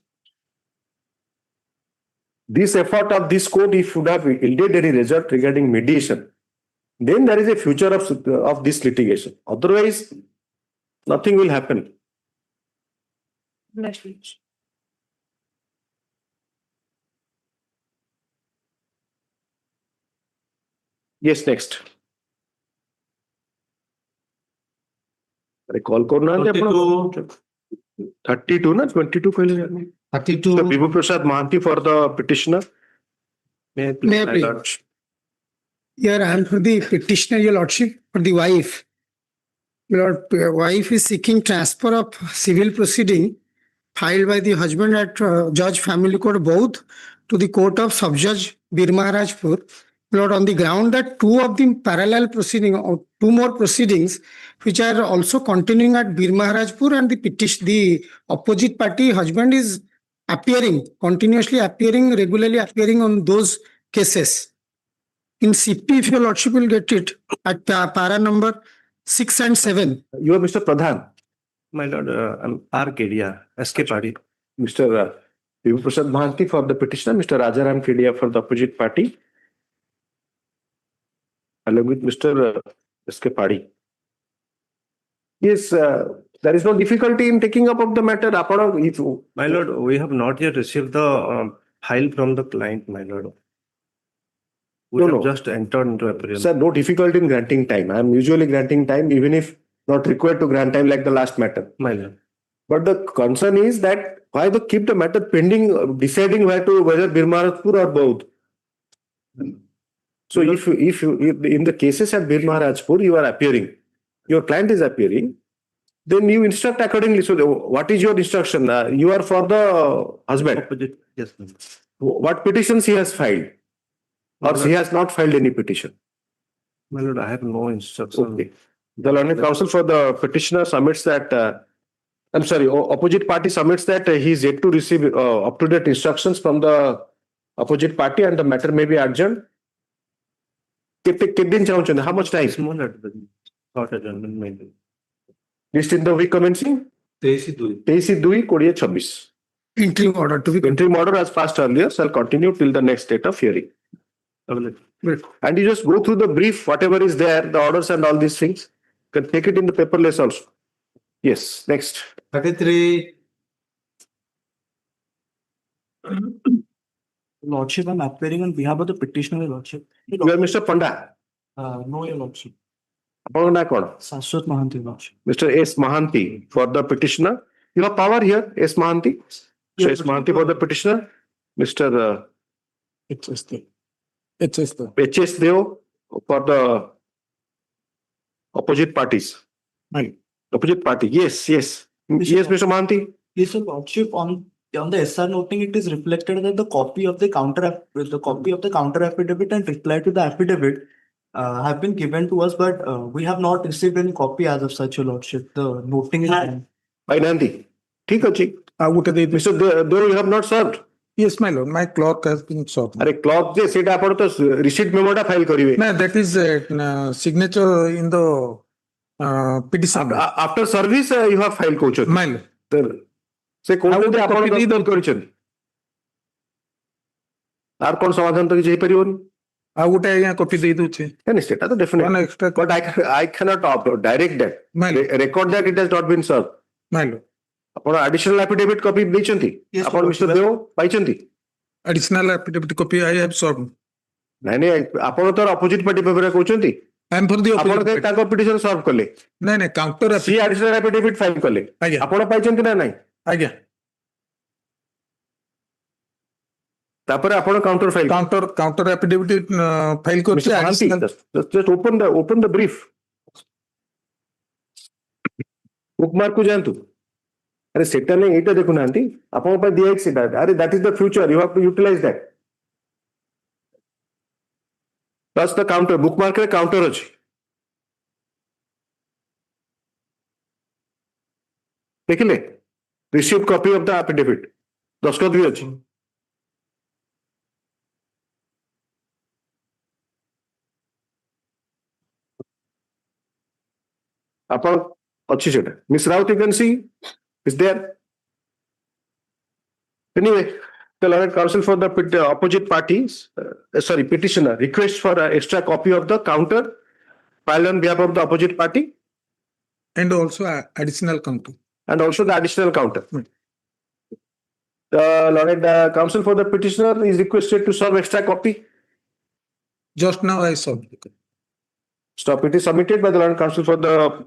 S2: This effort of this court, if should have yielded any result regarding mediation, then there is a future of this litigation. Otherwise, nothing will happen. Yes, next. Call करना है अपना 32 ना 22 पहले 32. So, Vibhu Prasad Mahanti for the petitioner. May I please?
S8: Here I am for the petitioner, Your Lordship, for the wife. Your wife is seeking transfer of civil proceeding filed by the husband at Judge Family Court Both to the Court of Sub-Judge Bir Maharajpur. Lord, on the ground that two of the parallel proceeding or two more proceedings which are also continuing at Bir Maharajpur, and the opposite party husband is continuously regularly appearing on those cases. In CP, if Your Lordship will get it at para number 6 and 7.
S2: You are Mr. Pradhan. My Lord, I'm R. Kedia, SK Party. Mr. Vibhu Prasad Mahanti for the petitioner, Mr. Rajaram Kedia for the opposite party, along with Mr. SK Party. Yes, there is no difficulty in taking up of the matter.
S22: My Lord, we have not yet received the file from the client, my Lord. We have just entered into appearance.
S2: Sir, no difficulty in granting time. I am usually granting time, even if not required to grant time like the last matter.
S22: My Lord.
S2: But the concern is that why they keep the matter pending, deciding whether Bir Maharajpur or both. So if in the cases at Bir Maharajpur you are appearing, your client is appearing, then you instruct accordingly. So what is your instruction? You are for the husband.
S22: Yes, ma'am.
S2: What petitions he has filed? Or he has not filed any petition?
S22: My lord, I have no instruction.
S2: Okay. The learned counsel for the petitioner submits that, I'm sorry, opposite party submits that he is yet to receive up-to-date instructions from the opposite party and the matter may be adjourned. How much time?
S22: Small adjournment. Short adjournment maybe.
S2: List in the week commencing? 23/2/2026.
S8: Interim order to be.
S2: Interim order as passed earlier shall continue till the next date of hearing. And you just go through the brief, whatever is there, the orders and all these things. You can take it in the paperless also. Yes, next.
S7: 33.
S5: Lordship, I'm appearing on behalf of the petitioner, Lordship.
S2: You are Mr. Panda.
S5: No, Your Lordship.
S2: Mr.
S5: Mahanti, Lordship.
S2: S. Mahanti for the petitioner. You have power here, S. Mahanti. So S. Mahanti for the petitioner. Mr. H.S. Deo for the opposite parties. Opposite party. Yes. Yes, Mr. Mahanti.
S5: Yes, Your Lordship, on the SR noting, it is reflected that the copy of the counter affidavit and reply to the affidavit have been given to us, but we have not received any copy as of such, Your Lordship. The noting is
S2: by Nandi. Mr. Deo, you have not served.
S1: Yes, my lord. My clerk has been served.
S2: Clerk je seta apar to receipt memo ta file karibe.
S1: No, that is signature in the petition.
S2: After service, you have filed coach.
S1: My lord.
S2: Se cone de apar दस्तखत करिछन. Are कोन समाधान तो जे परिबोनी.
S1: आ गोटे आज्ञा copy दे दूचे.
S2: नहीं सेटा तो definitely. But I cannot direct that. Record that it has not been served.
S1: My lord.
S2: ଆପଣ additional affidavit copy ଦେଇଛନ୍ତି ଆପଣ ମିଷ୍ଟର ଦେଓ ପାଇଛନ୍ତି
S1: additional affidavit copy I have served.
S2: ନାଇଁ ଆପଣ ତ opposite party paper କହୁଛନ୍ତି
S1: I am for the
S2: ଆପଣ
S1: opposite.
S2: ତାଙ୍କ petition solve କଲେ
S1: ନାଇଁ counter
S2: C additional affidavit file କଲେ ଆପଣ ପାଇଛନ୍ତି ନା ନାଇଁ
S1: ଆଜ୍ଞା
S2: ତାପରେ ଆପଣ counter file
S1: counter affidavit file କରୁଛି additional.
S2: just open the brief bookmark କୁ ଯାଆନ୍ତୁ अरे सेटा नहीं एटा देखु नांती आपन पर दिया एक सेटा अरे that is the future you have to utilise that plus the counter bookmark रे काउंटर अछि देखिले received copy of the affidavit दस्तखत भी अछि आपन अछि सेटा miss Raut you can see is there. Anyway, the learned counsel for the opposite parties, petitioner requests for an extra copy of the counter filed on behalf of the opposite party.
S1: And also additional counter.
S2: And also the additional counter. The learned counsel for the petitioner is requested to serve extra copy.
S1: Just now I saw.
S2: Stop. It is submitted by the learned counsel for the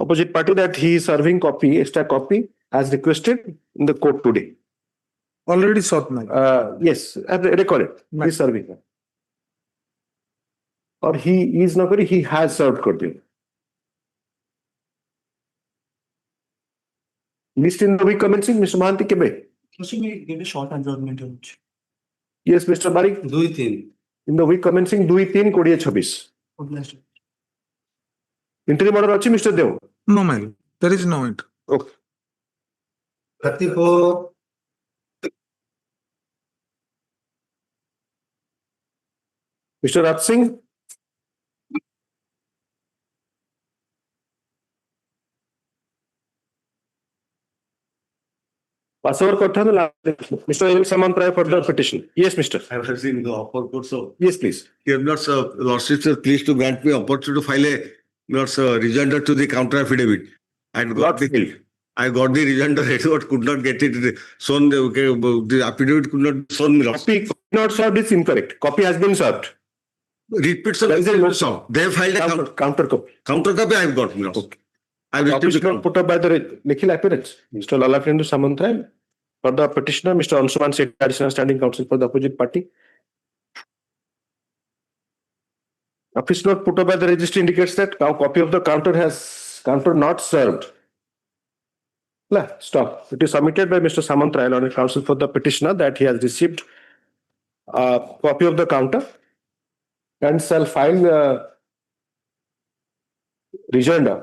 S2: opposite party that he is serving extra copy as requested in the court today.
S1: Already sought, man.
S2: Yes, I have recorded. He is serving. Or he is not very, he has served court. List in the week commencing, Mr. Mahanti Kebe.
S5: May give a short adjournment.
S2: Yes, Mr. Barik.
S7: 2-3.
S2: In the week commencing 2-3/2026. Interim order अछि Mr. Deo?
S1: No, my lord. There is no enter.
S2: Okay.
S7: 34.
S2: Mr. Raj Singh? Pass over Mr. L. Samantray for the petition. Yes, Mr.
S12: I was in the upper court, so.
S2: Yes, please.
S12: Here, Lordship, sir, please to grant me opportunity to file a rejoinder to the counter affidavit. I got the rejoinder, but could not get it shown. The affidavit could not be shown.
S2: Copy not served is incorrect. Copy has been served.
S12: Repeat, sir. They have filed a
S2: counter copy.
S12: Counter copy I have got.
S2: Okay. I will put up by the Nikhil appearance. Mr. Lalakhendu Samantray for the petitioner, Mr. Anshuman Sethi, additional standing counsel for the opposite party. Office note put up by the registry indicates that now copy of the counter not served. Stop. It is submitted by Mr. Samant Rai, Learned Counsel for the petitioner, that he has received a copy of the counter and shall file rejoinder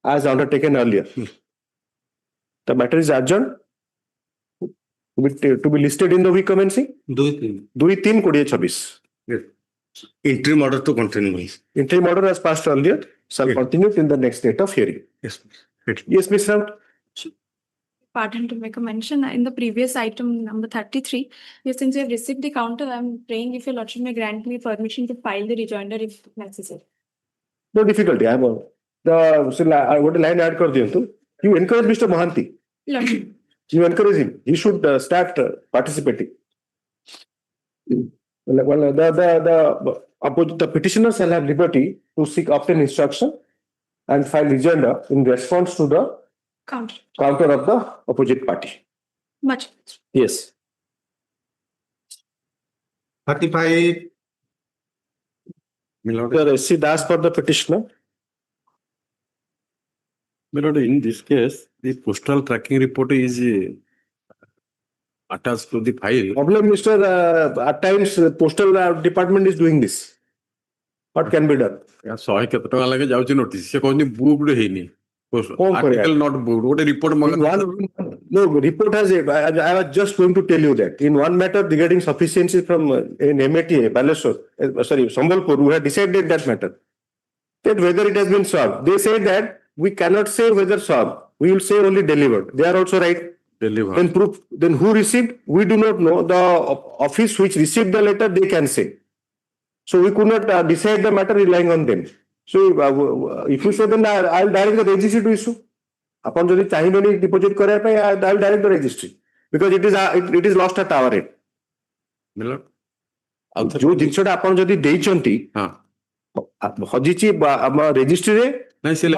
S2: as undertaken earlier. The matter is adjourned to be listed in the week commencing 2-3-2026.
S12: Yes. Interim order to continue.
S2: Interim order as passed earlier shall continue till the next date of hearing.
S12: Yes.
S2: Yes, Ms. Raut.
S10: Pardon to make a mention, in the previous item number 33, since you have received the counter, I'm praying if your lordship may grant me permission to file the rejoinder if necessary.
S2: No difficulty. I want a line add kar diyantu. You encourage Mr. Mohanty.
S10: Lordship.
S2: You encourage him. He should start participating. Well, the petitioner shall have liberty to seek obtain instruction and file rejoinder in response to the counter of the opposite party.
S10: Much.
S2: Yes.
S7: 35.
S2: Mr. S.C. Das for the petitioner.
S17: Milord, in this case, the postal tracking report is attached to the file.
S2: Problem, Mr. At times, postal department is doing this. What can be done?
S17: 100 କେତେ ଟଙ୍କା ଲାଗେ ଯାଉଛି notice ସେ କହୁଛନ୍ତି booked ହେଇନି article not booked ଗୋଟେ report
S2: No, report has I was just going to tell you that in one matter regarding sufficiency from in MATA Baleshwar, Sambalpur, who had decided that matter, that whether it has been solved. They say that we cannot say whether solved, we will say only delivered. They are also right.
S17: Delivered.
S2: Then proof, then who received, we do not know. The office which received the letter, they can say. So we could not decide the matter relying on them. So if you say, then I'll direct the registry to issue. Upon jodi chahibeni deposit kariya pai, I'll direct the registry because it is lost at our end.
S17: Milord,
S2: जो जिनसटा आपण जदी देइचंती हजिची registry रे
S17: नहीं से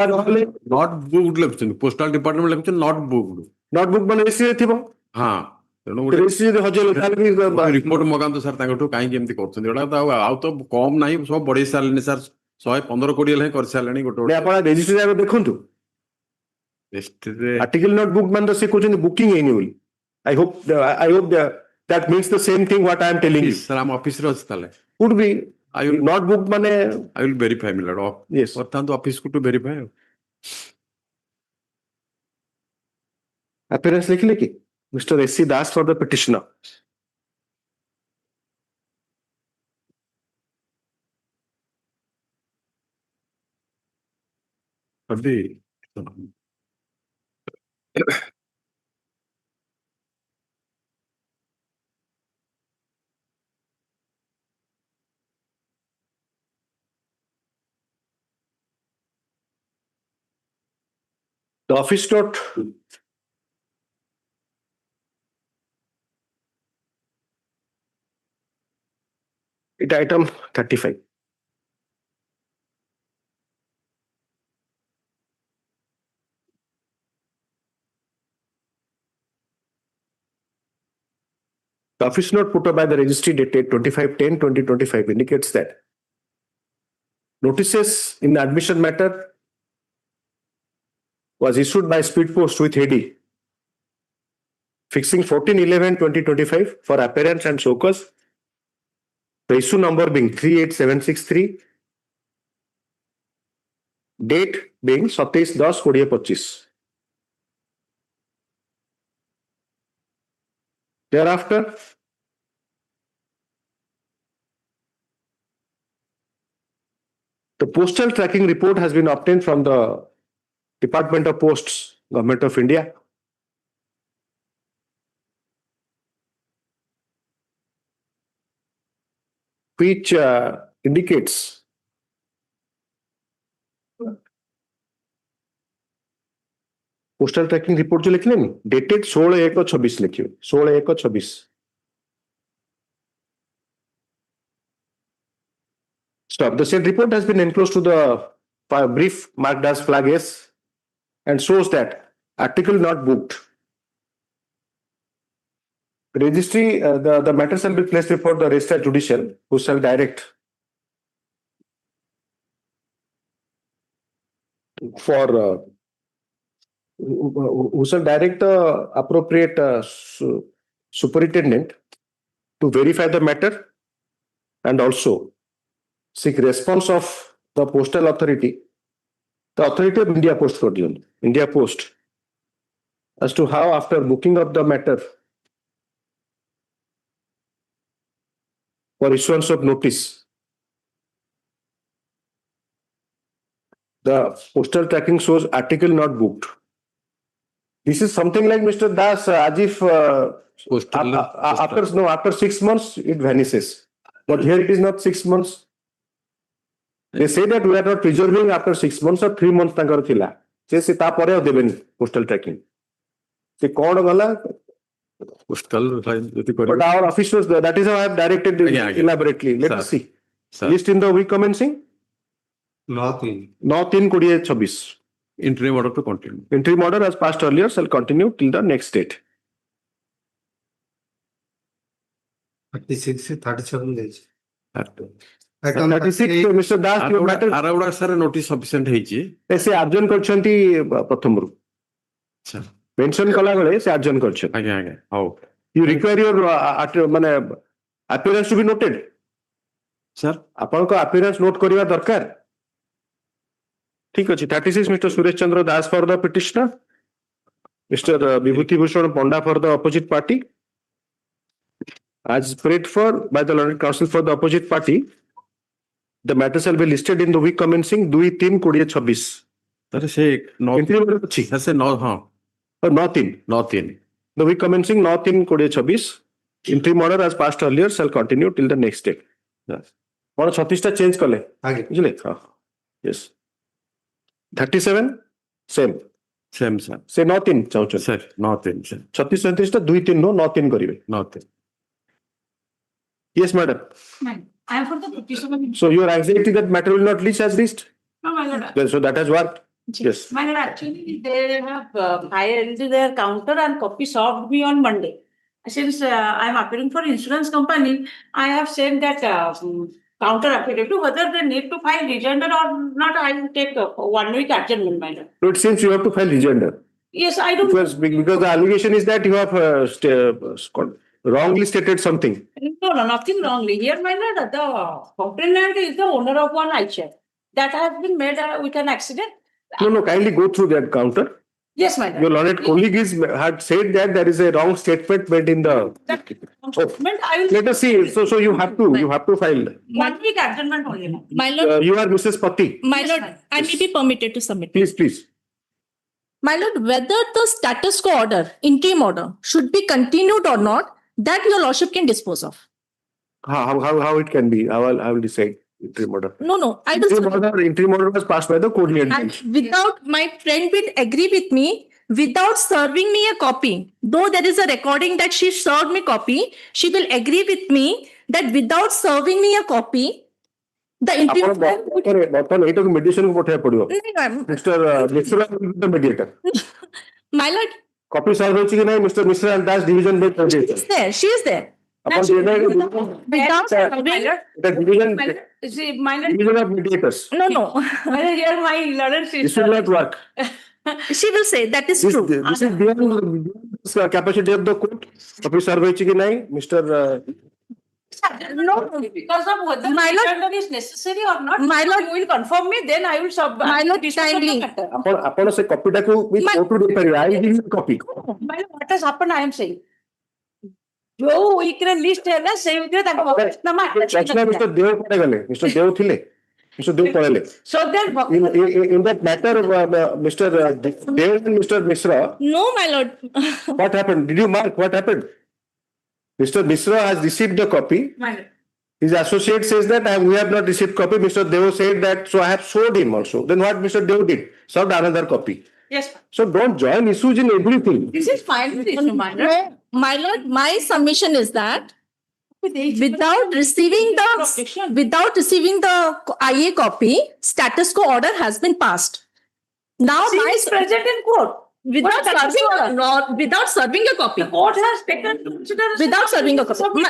S17: not booked लगुछन postal department लगुछन not booked माने registry रे थिबो हां तेणु गोटे
S2: registry रे हजेल खाली
S17: रिपोर्ट मगांतो सर तांगठो काई केमती करछन एडा त आउ तो कम नाही सब बढी सालनी सर 115 कोटी ले कर सालनी गोटे
S2: आपण registry रे देखंतु article not booked man से कोचन booking annual. I hope that means the same thing what I am telling you.
S17: Sir, I'm office रे तले
S2: could be I will not booked माने
S17: I will verify milord.
S2: Yes.
S17: वर्तमान office को to verify.
S2: Appearance लिख लेके Mr. S.C. Das for the petitioner.
S17: Abhi
S2: The office note it item 35. The office note put up by the registry dated 25/10/2025 indicates that notices in the admission matter was issued by Speed Post with heading fixing 14/11/2025 for appearance and show cause. The issue number being 38763, date being 27/10/2025. Thereafter, the postal tracking report has been obtained from the Department of Posts, Government of India. Which indicates postal tracking report जो लिखले नहीं dated 16/1/26 लिखियो 16/1/26. Stop. The said report has been enclosed to the brief marked as flag S and shows that article not booked. Registry, the matter shall be placed before the registrar judicial, who shall direct for who shall direct the appropriate superintendent to verify the matter and also seek response of the postal authority, the authority of India Post Coordinator, India Post, as to how after booking of the matter for issuance of notice, the postal tracking shows article not booked. This is something like Mr. Das, as if after 6 months it vanishes. But here it is not 6 months. They say that we are not preserving after 6 months or 3 months ତାଙ୍କର ଥିଲା ସେ ତାପରେ ଆଉ ଦେବେନି postal tracking. ସେ କଣ ଗଲା
S17: postal
S2: but our officials, that is how I have directed elaborately. Let us see. List in the week commencing 9/3/2026.
S17: interim order to continue.
S2: Interim order as passed earlier shall continue till the next date.
S7: 36 37 days.
S2: 36 Mr. Das, your matter
S17: ଆରଗୁଡା sir notice sufficient ହେଇଛି
S2: ସେ ଆର୍ଜନ କରିଛନ୍ତି ପ୍ରଥମରୁ mention କଲା ବେଳେ ସେ ଆର୍ଜନ କରିଛନ୍ତି.
S17: ଆଜ୍ଞା ଆଜ୍ଞା ହଉ.
S2: You require your ମାନେ appearance to be noted.
S17: Sir
S2: ଆପଣଙ୍କ appearance note କରିବା ଦରକାର. ଠିକ ଅଛି. 36 Mr. Suresh Chandra Das for the petitioner, Mr. Vibhuti Bhushan Ponda for the opposite party. As prayed for by the learned counsel for the opposite party, the matter shall be listed in the week commencing 2/3/2026.
S17: ତାହେଲେ ସେ
S2: Interim order ଅଛି.
S17: ସେ
S2: 9/3. The week commencing 9/3/2026. Interim order as passed earlier shall continue till the next day. କଣ 36 ଟା change କଲେ ବୁଝିଲେ? Yes. 37 same
S17: sir.
S2: ସେ 9/3 ଚାହୁଁଛନ୍ତି
S17: sir 9/3 sir.
S2: 36 37 ଟା 2/3 ନୁହଁ 9/3 କରିବେ.
S17: 9/3.
S2: Yes, madam.
S18: I am for the petitioner.
S2: So your anxiety that matter will not reach has reached.
S18: No, my lord.
S2: Well, so that has worked. Yes.
S18: My lord, actually, they have filed their counter and copy served me on Monday. Since I am appearing for insurance company, I have sent that counter affidavit. Whether they need to file rejoinder or not, I will take 1 week adjournment, my lord.
S2: So it seems you have to file rejoinder.
S18: Yes, I don't.
S2: Because the allegation is that you have wrongly stated something.
S18: No, nothing wrongly. Here, my lord, the complainant is the owner of one iChair. That has been made with an accident.
S2: No, kindly go through that counter.
S18: Yes, my lord.
S2: Your learned colleague had said that there is a wrong statement made in the.
S18: I will.
S2: Let us see. So you have to file.
S18: 1 week adjournment only.
S10: My lord,
S2: You are Mrs. Pati.
S10: my lord, I may be permitted to submit.
S2: Please.
S10: My lord, whether the status quo order, interim order, should be continued or not, that your lordship can dispose of.
S2: How it can be? I will decide. Interim order.
S10: No, I will.
S2: Interim order was passed by the coordinator.
S10: And without, my friend will agree with me, without serving me a copy, though there is a recording that she served me copy, she will agree with me that without serving me a copy, the interim.
S2: ବର୍ତ୍ତମାନ ଏଇଟାକୁ mediation କୁ ପଠେଇବାକୁ ପଡିବ. Mr. Mishra the mediator.
S10: My lord.
S2: Copy serve ହୋଇଛି କି ନାହିଁ Mr. Mishra and Das division by mediator.
S10: She is there. Without
S2: the division.
S18: My lord.
S2: Division of mediators.
S10: No.
S18: Here my lord sister.
S2: This will not work.
S10: She will say that is true.
S2: This is beyond capacity of the court. Copy serve ହୋଇଛି କି ନାହିଁ Mr.
S18: No, because of whether
S10: my lord
S18: is necessary or not.
S10: My lord,
S18: you will confirm me, then I will sub.
S10: My lord, kindly.
S2: ଆପଣ ସେ କପିଟାକୁ ବି କୋର୍ଟରୁ ଦେଇପାରିବେ. I will give you copy.
S18: My lord, what has happened, I am saying. ଯୋଉ ୱିକରେ list ହେଲା ସେଇ ଭିତରେ ତାଙ୍କ
S2: mister Deo କୁଆଡେ ଗଲେ? ମିଷ୍ଟର ଦେଓ ଥିଲେ? ମିଷ୍ଟର ଦେଓ ପଳେଇଲେ.
S18: So then
S2: in that matter Mr. Dev and Mr. Mishra.
S10: No, my lord.
S2: What happened? Did you mark what happened? Mr. Mishra has received the copy.
S18: My lord.
S2: His associate says that we have not received copy. Mr. Dev said that, so I have showed him also. Then what Mr. Dev did? Served another copy.
S18: Yes.
S2: So don't join issues in everything.
S18: This is fine. My lord.
S10: My lord, my submission is that without receiving the IA copy, status quo order has been passed. Now
S18: she is present in court.
S10: Without serving a copy.
S18: The court has taken consideration.
S10: Without serving a copy.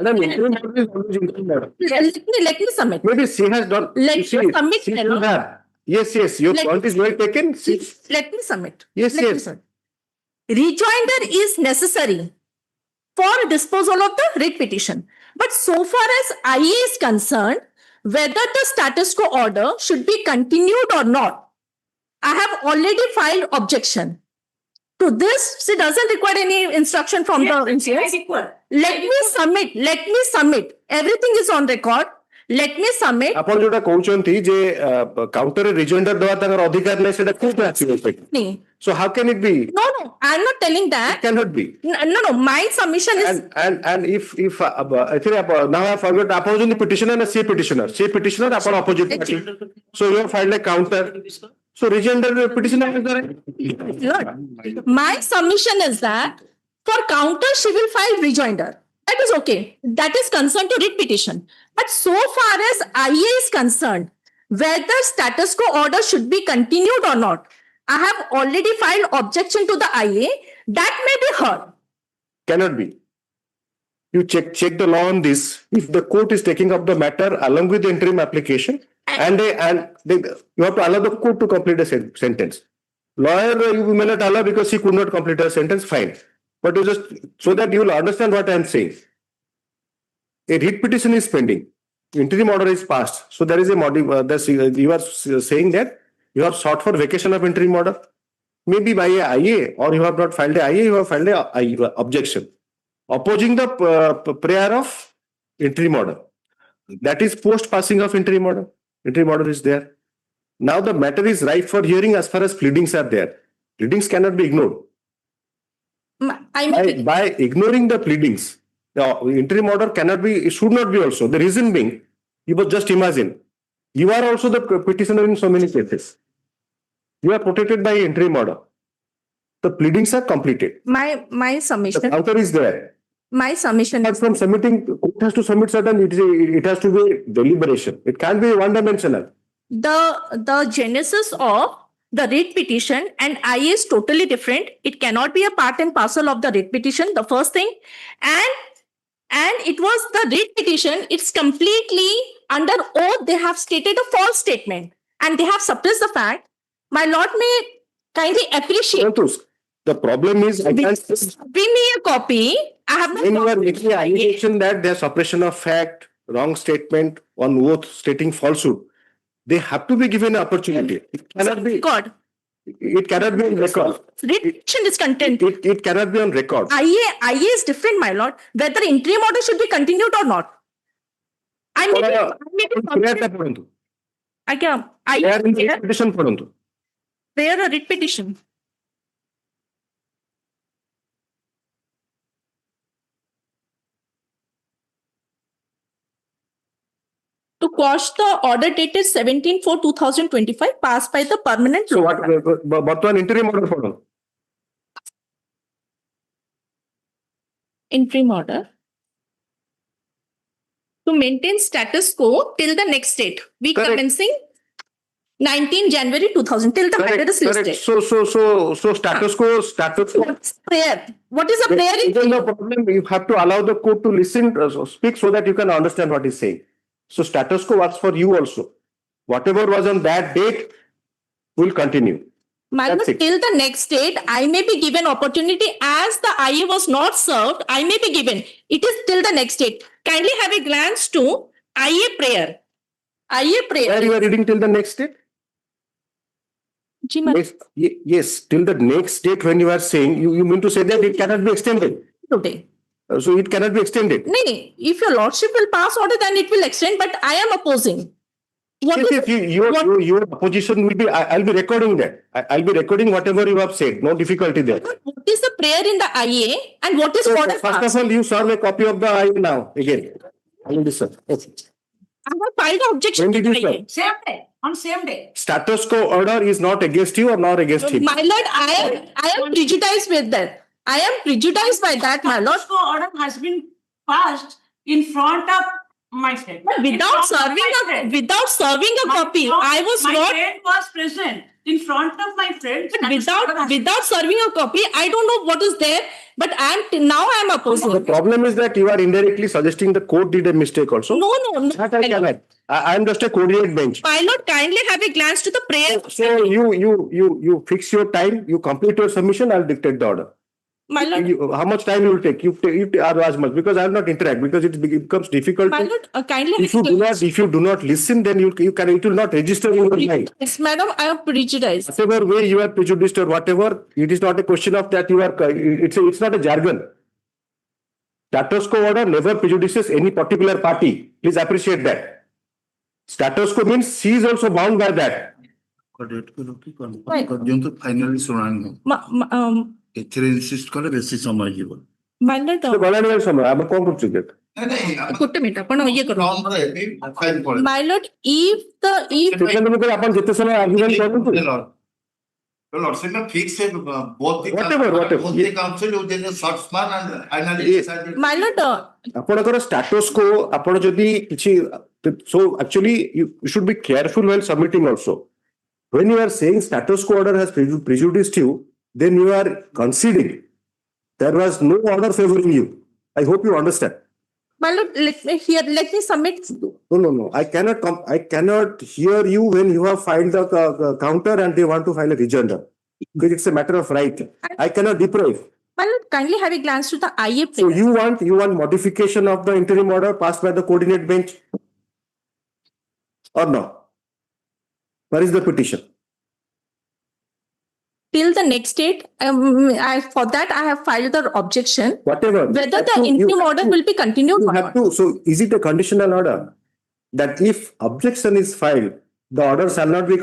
S10: Let me submit.
S2: Maybe she has done.
S10: Let me submit.
S2: She should have. Yes, yes, your point is well taken.
S10: Let me submit.
S2: Yes,
S10: Let me
S2: yes.
S10: submit. Rejoinder is necessary for disposal of the writ petition. But so far as IA is concerned, whether the status quo order should be continued or not, I have already filed objection. To this, she doesn't require any instruction from the insurance. Let me submit. Everything is on record. Let me submit.
S2: ଆପଣ ଯୋଉଟା କହୁଛନ୍ତି ଯେ କାଉଣ୍ଟରରେ rejoinder ଦେବା ତାଙ୍କର ଅଧିକାର ନାହିଁ ସେଟା କୋଉଠି ଆସିବ? So how can it be?
S10: No, I'm not telling that.
S2: It cannot be.
S10: No, my submission is.
S2: And if now I forgot ଆପଣ ଯଦି petitioner ନା ସେ petitioner ଆପଣ opposite party. So you have filed a counter. So rejoinder petitioner is there.
S10: My submission is that for counter she will file rejoinder. That is okay. That is concerned to writ petition. But so far as IA is concerned, whether status quo order should be continued or not, I have already filed objection to the IA. That may be heard.
S2: Cannot be. You check the law on this. If the court is taking up the matter along with the interim application, and you have to allow the court to complete a sentence. Lawyer, you may not allow because he could not complete a sentence, fine. But you just, so that you will understand what I am saying. A writ petition is pending. Interim order is passed. So there is a you are saying that you have sought for vacation of interim order. Maybe by a IA, or you have not filed a IA, you have filed a objection. Opposing the prayer of interim order. That is post passing of interim order. Interim order is there. Now the matter is ripe for hearing as far as pleadings are there. Pleadings cannot be ignored. By ignoring the pleadings, the interim order cannot be, it should not be also. The reason being, you must just imagine, you are also the petitioner in so many cases. You are protected by interim order. The pleadings are completed.
S10: My submission.
S2: The counter is there.
S10: My submission.
S2: But from submitting, court has to submit certain, it has to be deliberation. It can't be one-dimensional.
S10: The genesis of the writ petition and IA is totally different. It cannot be a part and parcel of the writ petition, the first thing. And it was the writ petition, it's completely under oath. They have stated a false statement and they have suppressed the fact. My lord may kindly appreciate.
S2: The problem is, I can't.
S10: Bring me a copy. I have not.
S2: When you are making an allegation that there's suppression of fact, wrong statement, on oath stating falsehood, they have to be given an opportunity. It cannot be.
S10: God.
S2: It cannot be on record.
S10: Writ petition is content.
S2: It cannot be on record.
S10: IA is different, my lord. Whether interim order should be continued or not. Prayer or writ petition. To quash the order dated 17/4/2025 passed by the permanent.
S2: So what? But one interim order for
S10: interim order to maintain status quo till the next date. We commencing 19 January 2000 till the matter is listed.
S2: So status quo.
S10: Prayer. What is a prayer?
S2: The problem, you have to allow the court to listen, speak so that you can understand what he's saying. So status quo works for you also. Whatever was on that date will continue.
S10: Madam, till the next date, I may be given opportunity as the IA was not served. I may be given. It is till the next date. Kindly have a glance to IA prayer. IA prayer.
S2: Where you are reading till the next date? Yes, till the next date when you are saying, you mean to say that it cannot be extended?
S10: Today.
S2: So it cannot be extended?
S10: No. If your lordship will pass order, then it will extend, but I am opposing.
S2: Your opposition will be, I'll be recording that. I'll be recording whatever you have said. No difficulty there.
S10: What is the prayer in the IA and what is order passed?
S2: First of all, you serve a copy of the IA now. Again. I will listen. Okay.
S10: I have filed objection.
S2: When did you serve?
S18: Same day. On same day.
S2: Status quo order is not against you or not against him.
S10: My lord, I am prejudiced with that. I am prejudiced by that, my lord.
S18: Status quo order has been passed in front of my friend.
S10: Without serving a copy, I was
S18: my
S10: not.
S18: friend was present in front of my friends.
S10: But without serving a copy, I don't know what is there, but I'm opposing.
S2: The problem is that you are indirectly suggesting the court did a mistake also.
S10: No.
S2: That I cannot. I am just a coordinate bench.
S10: My lord, kindly have a glance to the prayer.
S2: So you fix your time, you complete your submission, I'll dictate the order.
S10: My lord,
S2: How much time you will take? You are as much, because I will not interact, because it becomes difficult.
S10: my lord, kindly
S2: If you do not listen, then it will not register in your mind.
S10: Yes, madam, I am prejudiced.
S2: Whatever way you are prejudiced or whatever, it is not a question of that you are. It's not a jargon. Status quo order never prejudices any particular party. Please appreciate that. Status quo means she is also bound by that.
S1: Finally, Surang. ଏଥିରେ ଇନସିଷ୍ଟ କଲେ ବେଶୀ ସମୟ ଯିବ
S10: My lord,
S2: ଗଲାଣି ସମୟ ଆମେ କଣ କରୁଛୁ କି?
S10: ଗୋଟେ ମିନିଟ ଆପଣ ଇଏ କରନ୍ତୁ. My lord, if
S2: ଆପଣ ଯେତେ ସମୟ ଆର୍ଗୁମେଣ୍ଟ କରନ୍ତୁ
S10: my lord,
S2: ଆପଣଙ୍କର ଷ୍ଟାଟସ୍ କୋ ଆପଣ ଯଦି କିଛି so actually you should be careful while submitting also. When you are saying status quo order has prejudiced you, then you are conceding there was no order favoring you. I hope you understand.
S10: my lord, let me submit.
S2: No. I cannot hear you when you have filed the counter and they want to file a rejoinder, because it's a matter of right. I cannot deprive.
S10: My lord, kindly have a glance to the IA
S2: So
S10: prayer.
S2: you want modification of the interim order passed by the coordinate bench or no? Where is the petition?
S10: Till the next date, for that I have filed the objection.
S2: Whatever.
S10: Whether the interim order will be continued
S2: You
S10: or
S2: have
S10: not.
S2: to. So is it a conditional order that if objection is filed, the order shall not be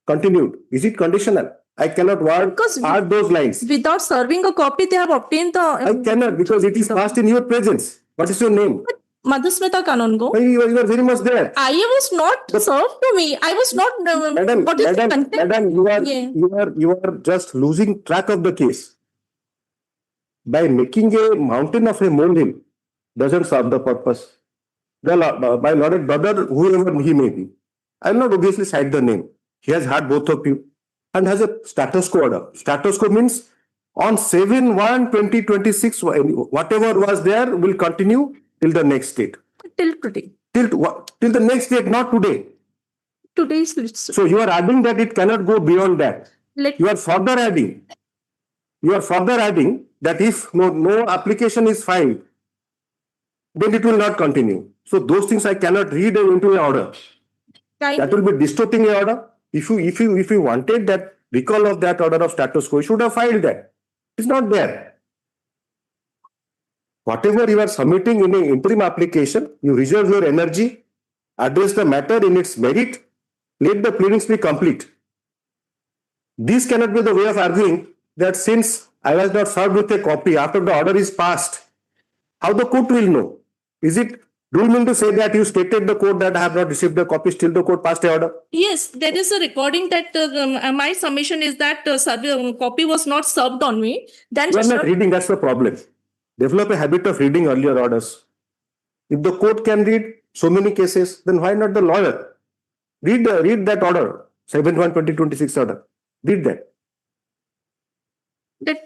S2: continued? Is it conditional? I cannot add those lines.
S10: Without serving a copy, they have obtained the.
S2: I cannot, because it is passed in your presence. What is your name?
S10: Madhusmita Kanungo.
S2: You are very much there.
S10: IA was not served to me. I was not. What is the content?
S2: Madam, you are just losing track of the case. By making a mountain of a molehill doesn't serve the purpose. My lord brother, whoever he may be, I will not obviously cite the name. He has had both of you and has a status quo order. Status quo means on 7/1/2026, whatever was there will continue till the next date.
S10: Till today.
S2: Till the next date, not today.
S10: Today's.
S2: So you are adding that it cannot go beyond that. You are further adding that if no application is filed, then it will not continue. So those things I cannot read into an order. That will be distorting the order. If you wanted that recall of that order of status quo, you should have filed that. It's not there. Whatever you are submitting in an interim application, you reserve your energy, address the matter in its merit, let the pleadings be complete. This cannot be the way of arguing that since I was not served with a copy after the order is passed, how the court will know? Is it, do you mean to say that you stated the court that I have not received the copy, still the court passed the order?
S10: Yes, there is a recording that my submission is that copy was not served on me. Then
S2: You are not reading, that's the problem. Develop a habit of reading earlier orders. If the court can read so many cases, then why not the lawyer? Read that order, 7/1/2026 order. Read that.
S10: That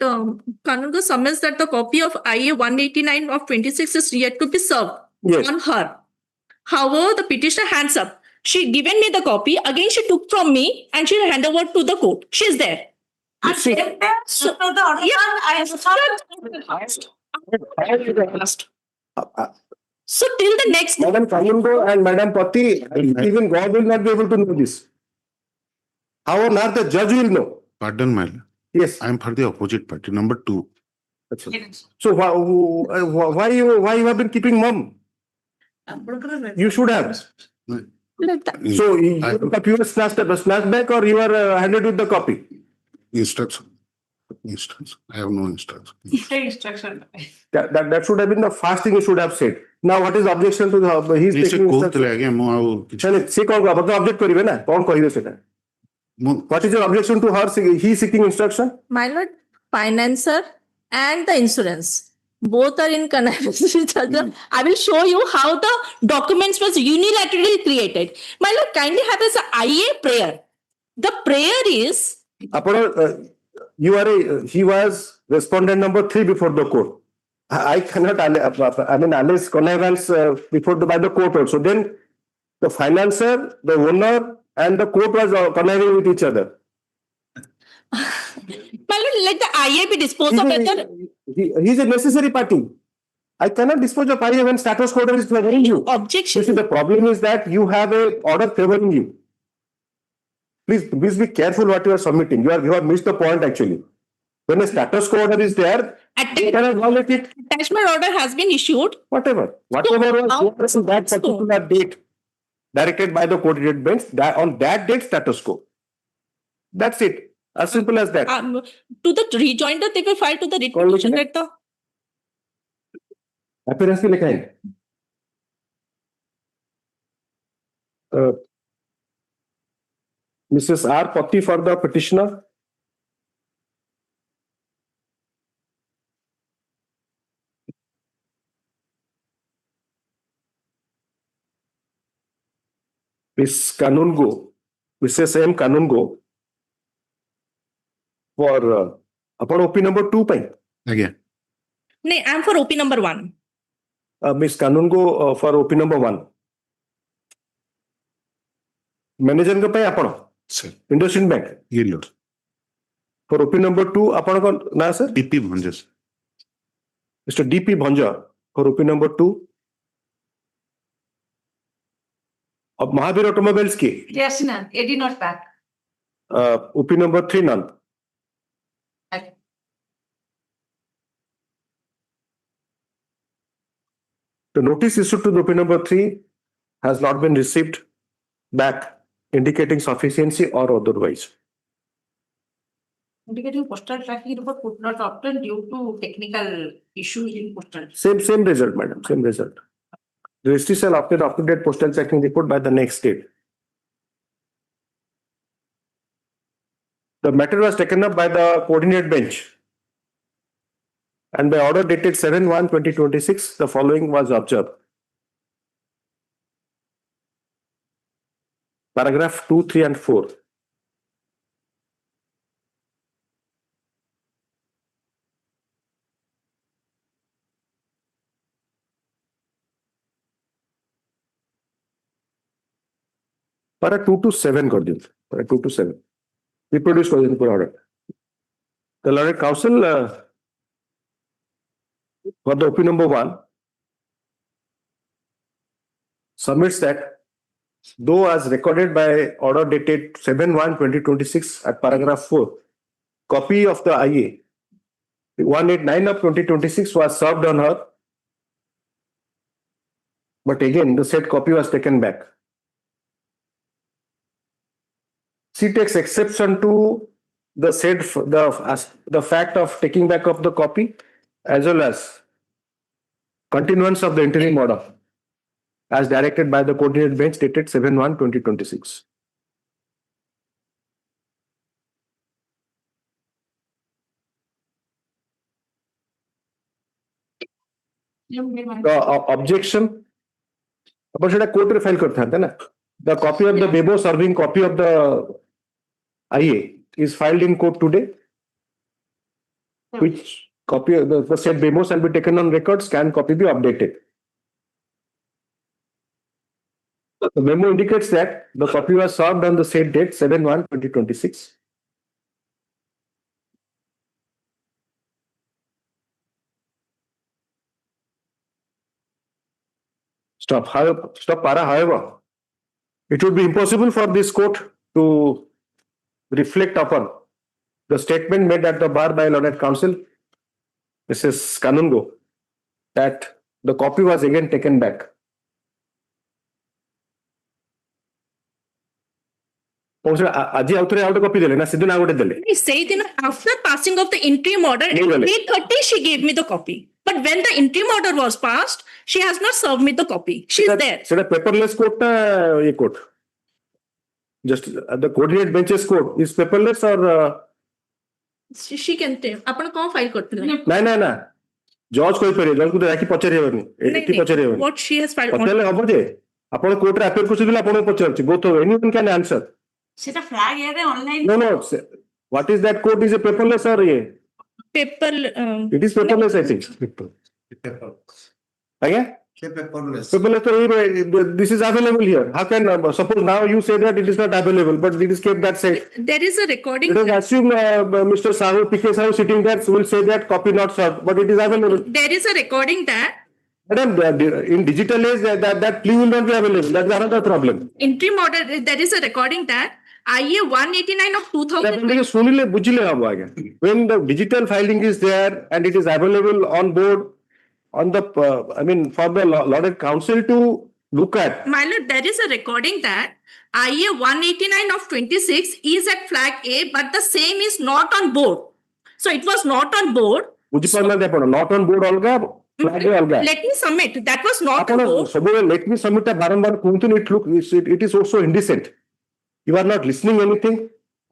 S10: Kanungo submits that the copy of IA 189 of 26 is yet to be served on her. However, the petitioner hands up. She given me the copy. Again, she took from me and she handed over to the court. She is there. So till the next.
S2: Madam Conjugal and Madam Pati, even God will not be able to know this. How on earth the judge will know?
S21: Pardon, my lord.
S2: Yes.
S21: I am for the opposite party, number 2.
S2: So why you have been keeping mum? You should have. So you were snatched back or you are handed with the copy?
S21: Instruction. I have no instruction.
S2: That should have been the first thing you should have said. Now what is the objection to his taking instruction? Se kon object karibe na, kon kahibe seta. What is your objection to her he seeking instruction?
S10: My lord, financer and the insurance both are in connivance with each other. I will show you how the documents was unilaterally created. My lord, kindly have as a IA prayer. The prayer is
S2: he was respondent number 3 before the court. I cannot allege connivance by the court also. Then the financier, the owner, and the court was conniving with each other.
S10: My lord, let the IA be disposed of whether
S2: He is a necessary party. I cannot dispose of IA when status quo is favoring you.
S10: objection.
S2: You see, the problem is that you have a order favoring you. Please be careful what you are submitting. You have missed the point actually. When a status quo order is there, you cannot violate it.
S10: Attachment order has been issued.
S2: Whatever was on that particular date directed by the coordinated bench, on that date status quo. That's it. As simple as that.
S10: To the rejoinder, they will file to the retribution at the
S2: Appearance में लिखा है Mrs. R. Patti for the petitioner. Miss Kanungo, Mrs. M. Kanungo for upon OP number 2 ପାଇଁ
S3: Again.
S10: No, I am for OP number 1.
S2: Miss Kanungo for OP number 1. Manager के ପାଇଁ ଆପଣ
S3: Sir.
S2: IndusInd Bank
S3: Yes, Lord.
S2: for OP number 2 ଆପଣଙ୍କ ନା sir
S3: DP Bhanja, sir.
S2: Mr. DP Bhanja for OP number 2 of Mahavir Automobiles की
S18: Yes, none. AD not back.
S2: OP number 3 none.
S18: Okay.
S2: The notice issued to the OP number 3 has not been received back, indicating sufficiency or otherwise.
S18: Indicating postal tracking report could not obtain due to technical issues in postal.
S2: Same result, madam. Same result. The registry shall obtain up-to-date postal tracking report by the next date. The matter was taken up by the coordinate bench. And by order dated 7/1/2026, the following was observed. Paragraph 2, 3, and 4. Para 2 to 7 कर दिया para 2 to 7 reproduce कर दिया पूरा order. The Lord Counsel for the OP number 1 submits that though as recorded by order dated 7/1/2026 at paragraph 4, copy of the IA 189 of 2026 was served on her, but again the said copy was taken back. She takes exception to the said the fact of taking back of the copy as well as continuance of the interim order as directed by the coordinate bench dated 7/1/2026. The objection अपन सेटा court रे file करथा था ना. The copy of the memo serving copy of the IA is filed in court today, which copy of the said memo shall be taken on record, scanned copy be updated. The memo indicates that the copy was served on the said date 7/1/2026. Stop, para, however, it would be impossible for this court to reflect upon the statement made at the bar by Learned Counsel, Mrs. Kanungo, that the copy was again taken back. आज आउथरे out copy देले ना सिद्धू ना गोटे देले.
S10: Say then after passing of the interim order at 8:30 she gave me the copy. But when the interim order was passed, she has not served me the copy. She's there.
S2: सेटा paperless court ना ये court. Just the coordinate benches court is paperless or
S10: She can tell. आपण कौन file करते हैं?
S2: ना जज कोई परिए जज को राखी पचारि हेबनी एठी पचारि हेबनी.
S10: What she has filed.
S2: पचारले हबो जे आपण कोर्ट रे अपील करछिले आपण पचारछि both anyone can answer.
S18: সেটা flag এর online
S2: No, no. What is that code? Is a paperless or a?
S10: Paper.
S2: It is paperless, I think. Again?
S1: Paperless.
S2: Paperless. So this is available here. How can suppose now you say that it is not available, but it is kept that side.
S10: There is a recording.
S2: Let us assume Mr. Sahoo, PK Sahoo sitting there will say that copy not served, but it is available.
S10: There is a recording that
S2: Madam, in digital age, that plea will not be available. That's another problem.
S10: interim order, there is a recording that IA 189 of 2000.
S2: আপনাকে শুনিলে বুঝলে হবে আগে। When the digital filing is there and it is available on board, on the, for the lauded counsel to look at.
S10: My lord, there is a recording that IA 189 of 26 is at flag A, but the same is not on board. So it was not on board.
S2: বুঝিপারলেন ଆପଣ not on board ଅଲଗା, flag A ଅଲଗା।
S10: Let me submit. That was not on
S2: ଆପଣ
S10: board.
S2: ସବୁବେଳେ let me submit ଟା ବାରମ୍ବାର କୁହନ୍ତୁନି, it is also indecent. You are not listening anything,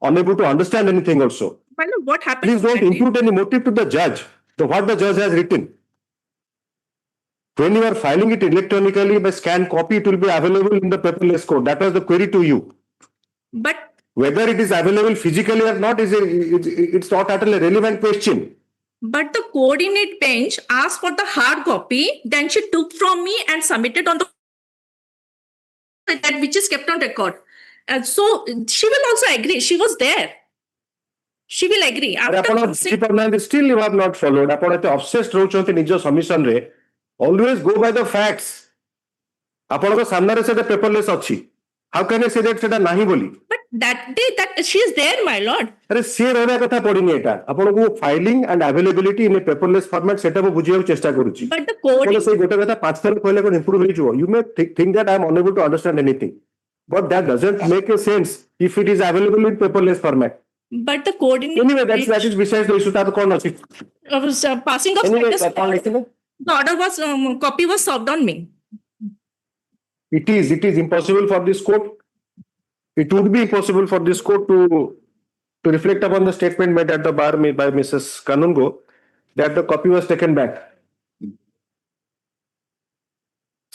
S2: unable to understand anything also.
S10: My lord, what happened?
S2: Please don't impute any motive to the judge, to what the judge has written. When you are filing it electronically by scanned copy, it will be available in the paperless code. That was the query to you.
S10: But
S2: whether it is available physically or not it's not at all a relevant question.
S10: But the coordinate bench asked for the hard copy, then she took from me and submitted on the that which is kept on record. So she will also agree. She was there. She will agree.
S2: Still you have not followed. ଆପଣ ଏତେ obsessed ରହୁଛନ୍ତି ନିଜ submission ରେ. Always go by the facts. ଆପଣଙ୍କ ସାମ୍ନାରେ ସେଟା paperless ଅଛି. How can I say that ସେଟା ନାହିଁ ବୋଲି?
S10: But that day that she is there, my lord.
S2: अरे ସେ ରହିବା କଥା ପଡିନି ଏଟା। ଆପଣଙ୍କୁ filing and availability in a paperless format ସେଟା ମୁଁ ବୁଝିବାକୁ ଚେଷ୍ଟା କରୁଛି।
S10: But the code.
S2: ସେଇ ଗୋଟେ କଥା 5 ଥର କହିଲେ କଣ improve ହେଇଯିବ? You may think that I am unable to understand anything. But that doesn't make a sense if it is available in paperless format.
S10: But the coordinate.
S2: Anyway, that is besides the issue. ତାର କଣ ଅଛି?
S10: Passing of
S2: Anyway,
S10: status. The order was copy was served on me.
S2: It is impossible for this court. It would be impossible for this court to reflect upon the statement made at the bar by Mrs. Conjugal that the copy was taken back.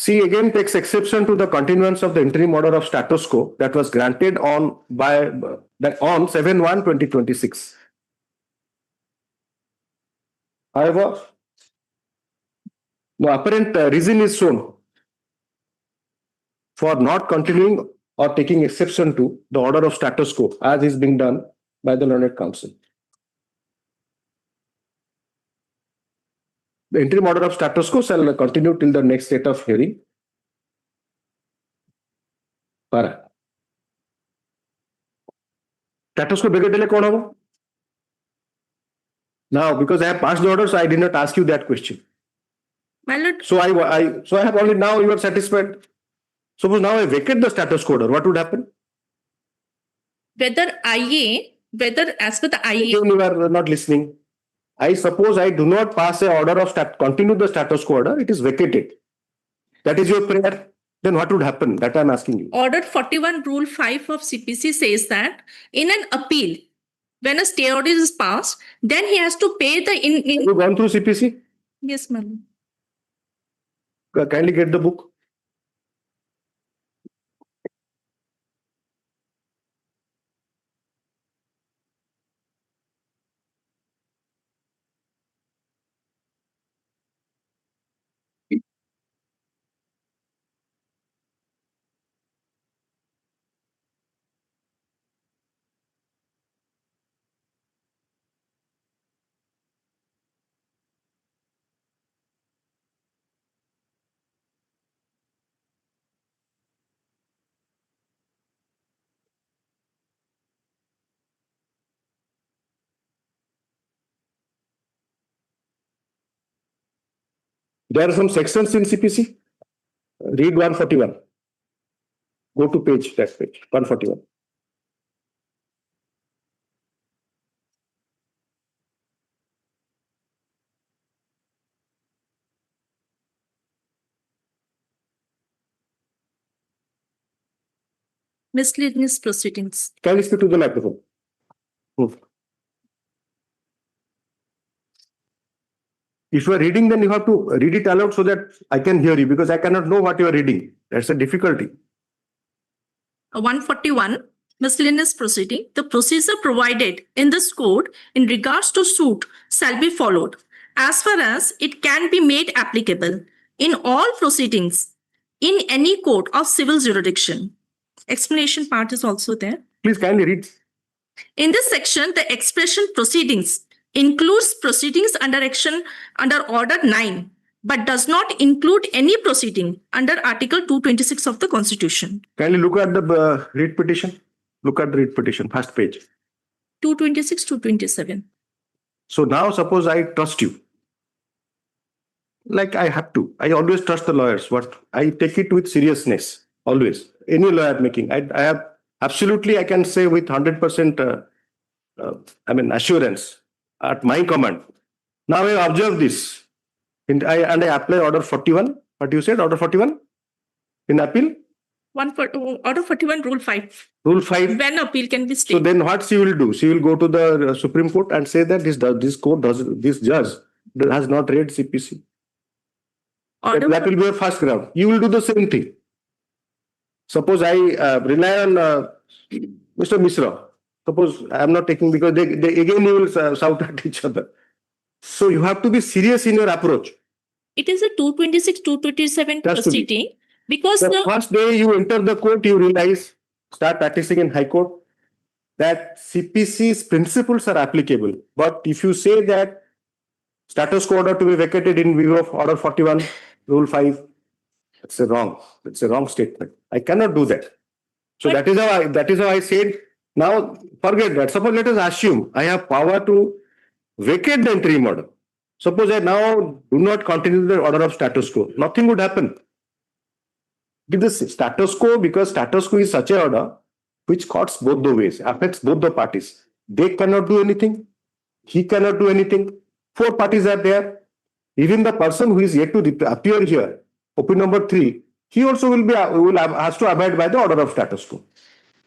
S2: She again takes exception to the continuance of the interim order of status quo that was granted on 7/1/2026. However, no apparent reason is shown for not continuing or taking exception to the order of status quo as is being done by the learned counsel. The interim order of status quo shall continue till the next date of hearing. Para. Status quo begetele kon hobo? Now, because I have passed the order, so I did not ask you that question.
S10: My lord.
S2: So I have only now you are satisfied. Suppose now I vacate the status quo order, what would happen?
S10: Whether as per the IA.
S2: You are not listening. I suppose I do not pass a order of continue the status quo order, it is vacated. That is your prayer. Then what would happen? That I am asking you.
S10: Order 41 Rule 5 of CPC says that in an appeal, when a stay order is passed, then he has to pay the
S2: Have you gone through CPC?
S10: Yes, ma'am.
S2: Kindly get the book. There are some sections in CPC. Read 141. Go to that page, 141.
S10: Miscellaneous proceedings.
S2: Can you speak to the microphone? If you are reading, then you have to read it aloud so that I can hear you, because I cannot know what you are reading. That's a difficulty.
S10: 141. miscellaneous proceeding, the procedure provided in this code in regards to suit shall be followed as far as it can be made applicable in all proceedings in any court of civil jurisdiction. Explanation part is also there.
S2: Please kindly read.
S10: In this section, the expression proceedings includes proceedings under Order 9, but does not include any proceeding under Article 226 of the Constitution.
S2: Kindly look at the read petition. Look at the read petition, first page.
S10: 226, 227.
S2: So now suppose I trust you. Like I have to. I always trust the lawyers. What I take it with seriousness. Always. Any lawyer making. I have absolutely, I can say with 100% assurance at my command. Now I observe this. And I apply Order 41. What you said? Order 41? In appeal?
S10: Order 41, Rule 5.
S2: Rule 5.
S10: When appeal can be stayed.
S2: So then what she will do? She will go to the Supreme Court and say that this judge has not read CPC. That will be your first ground. You will do the same thing. Suppose I rely on Mr. Misra. Suppose I am not taking, because they again you will shout at each other. So you have to be serious in your approach.
S10: It is a 226, 227 proceeding. Because
S2: the first day you enter the court, you realize, start practicing in High Court, that CPC's principles are applicable. But if you say that status quo order to be vacated in view of Order 41, Rule 5, it's a wrong statement. I cannot do that. So that is how I said, now forget that. Suppose let us assume I have power to vacate the interim order. Suppose I now do not continue the order of status quo. Nothing would happen. Give the status quo, because status quo is such an order which cuts both the ways, affects both the parties. They cannot do anything. He cannot do anything. 4 parties are there. Even the person who is yet to appear here, opinion number 3, he also has to abide by the order of status quo.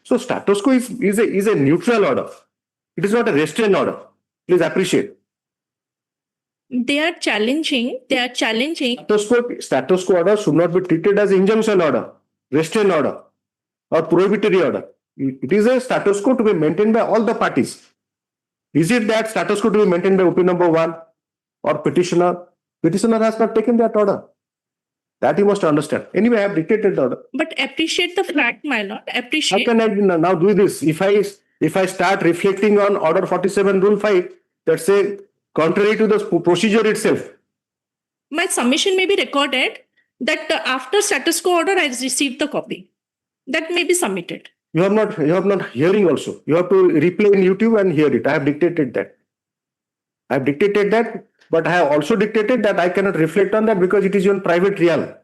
S2: So status quo is a neutral order. It is not a restraint order. Please appreciate.
S10: They are challenging.
S2: Status quo order should not be treated as injunction order, restraint order, or prohibitory order. It is a status quo to be maintained by all the parties. Is it that status quo to be maintained by opinion number 1 or petitioner? Petitioner has not taken that order. That you must understand. Anyway, I have dictated the order.
S10: But appreciate the fact, my lord. Appreciate.
S2: How can I now do this? If I start reflecting on Order 47, Rule 5, that's a contrary to the procedure itself.
S10: My submission may be recorded that after status quo order, I received the copy. That may be submitted.
S2: You have not hearing also. You have to replay in YouTube and hear it. I have dictated that. But I have also dictated that I cannot reflect on that because it is your private realm.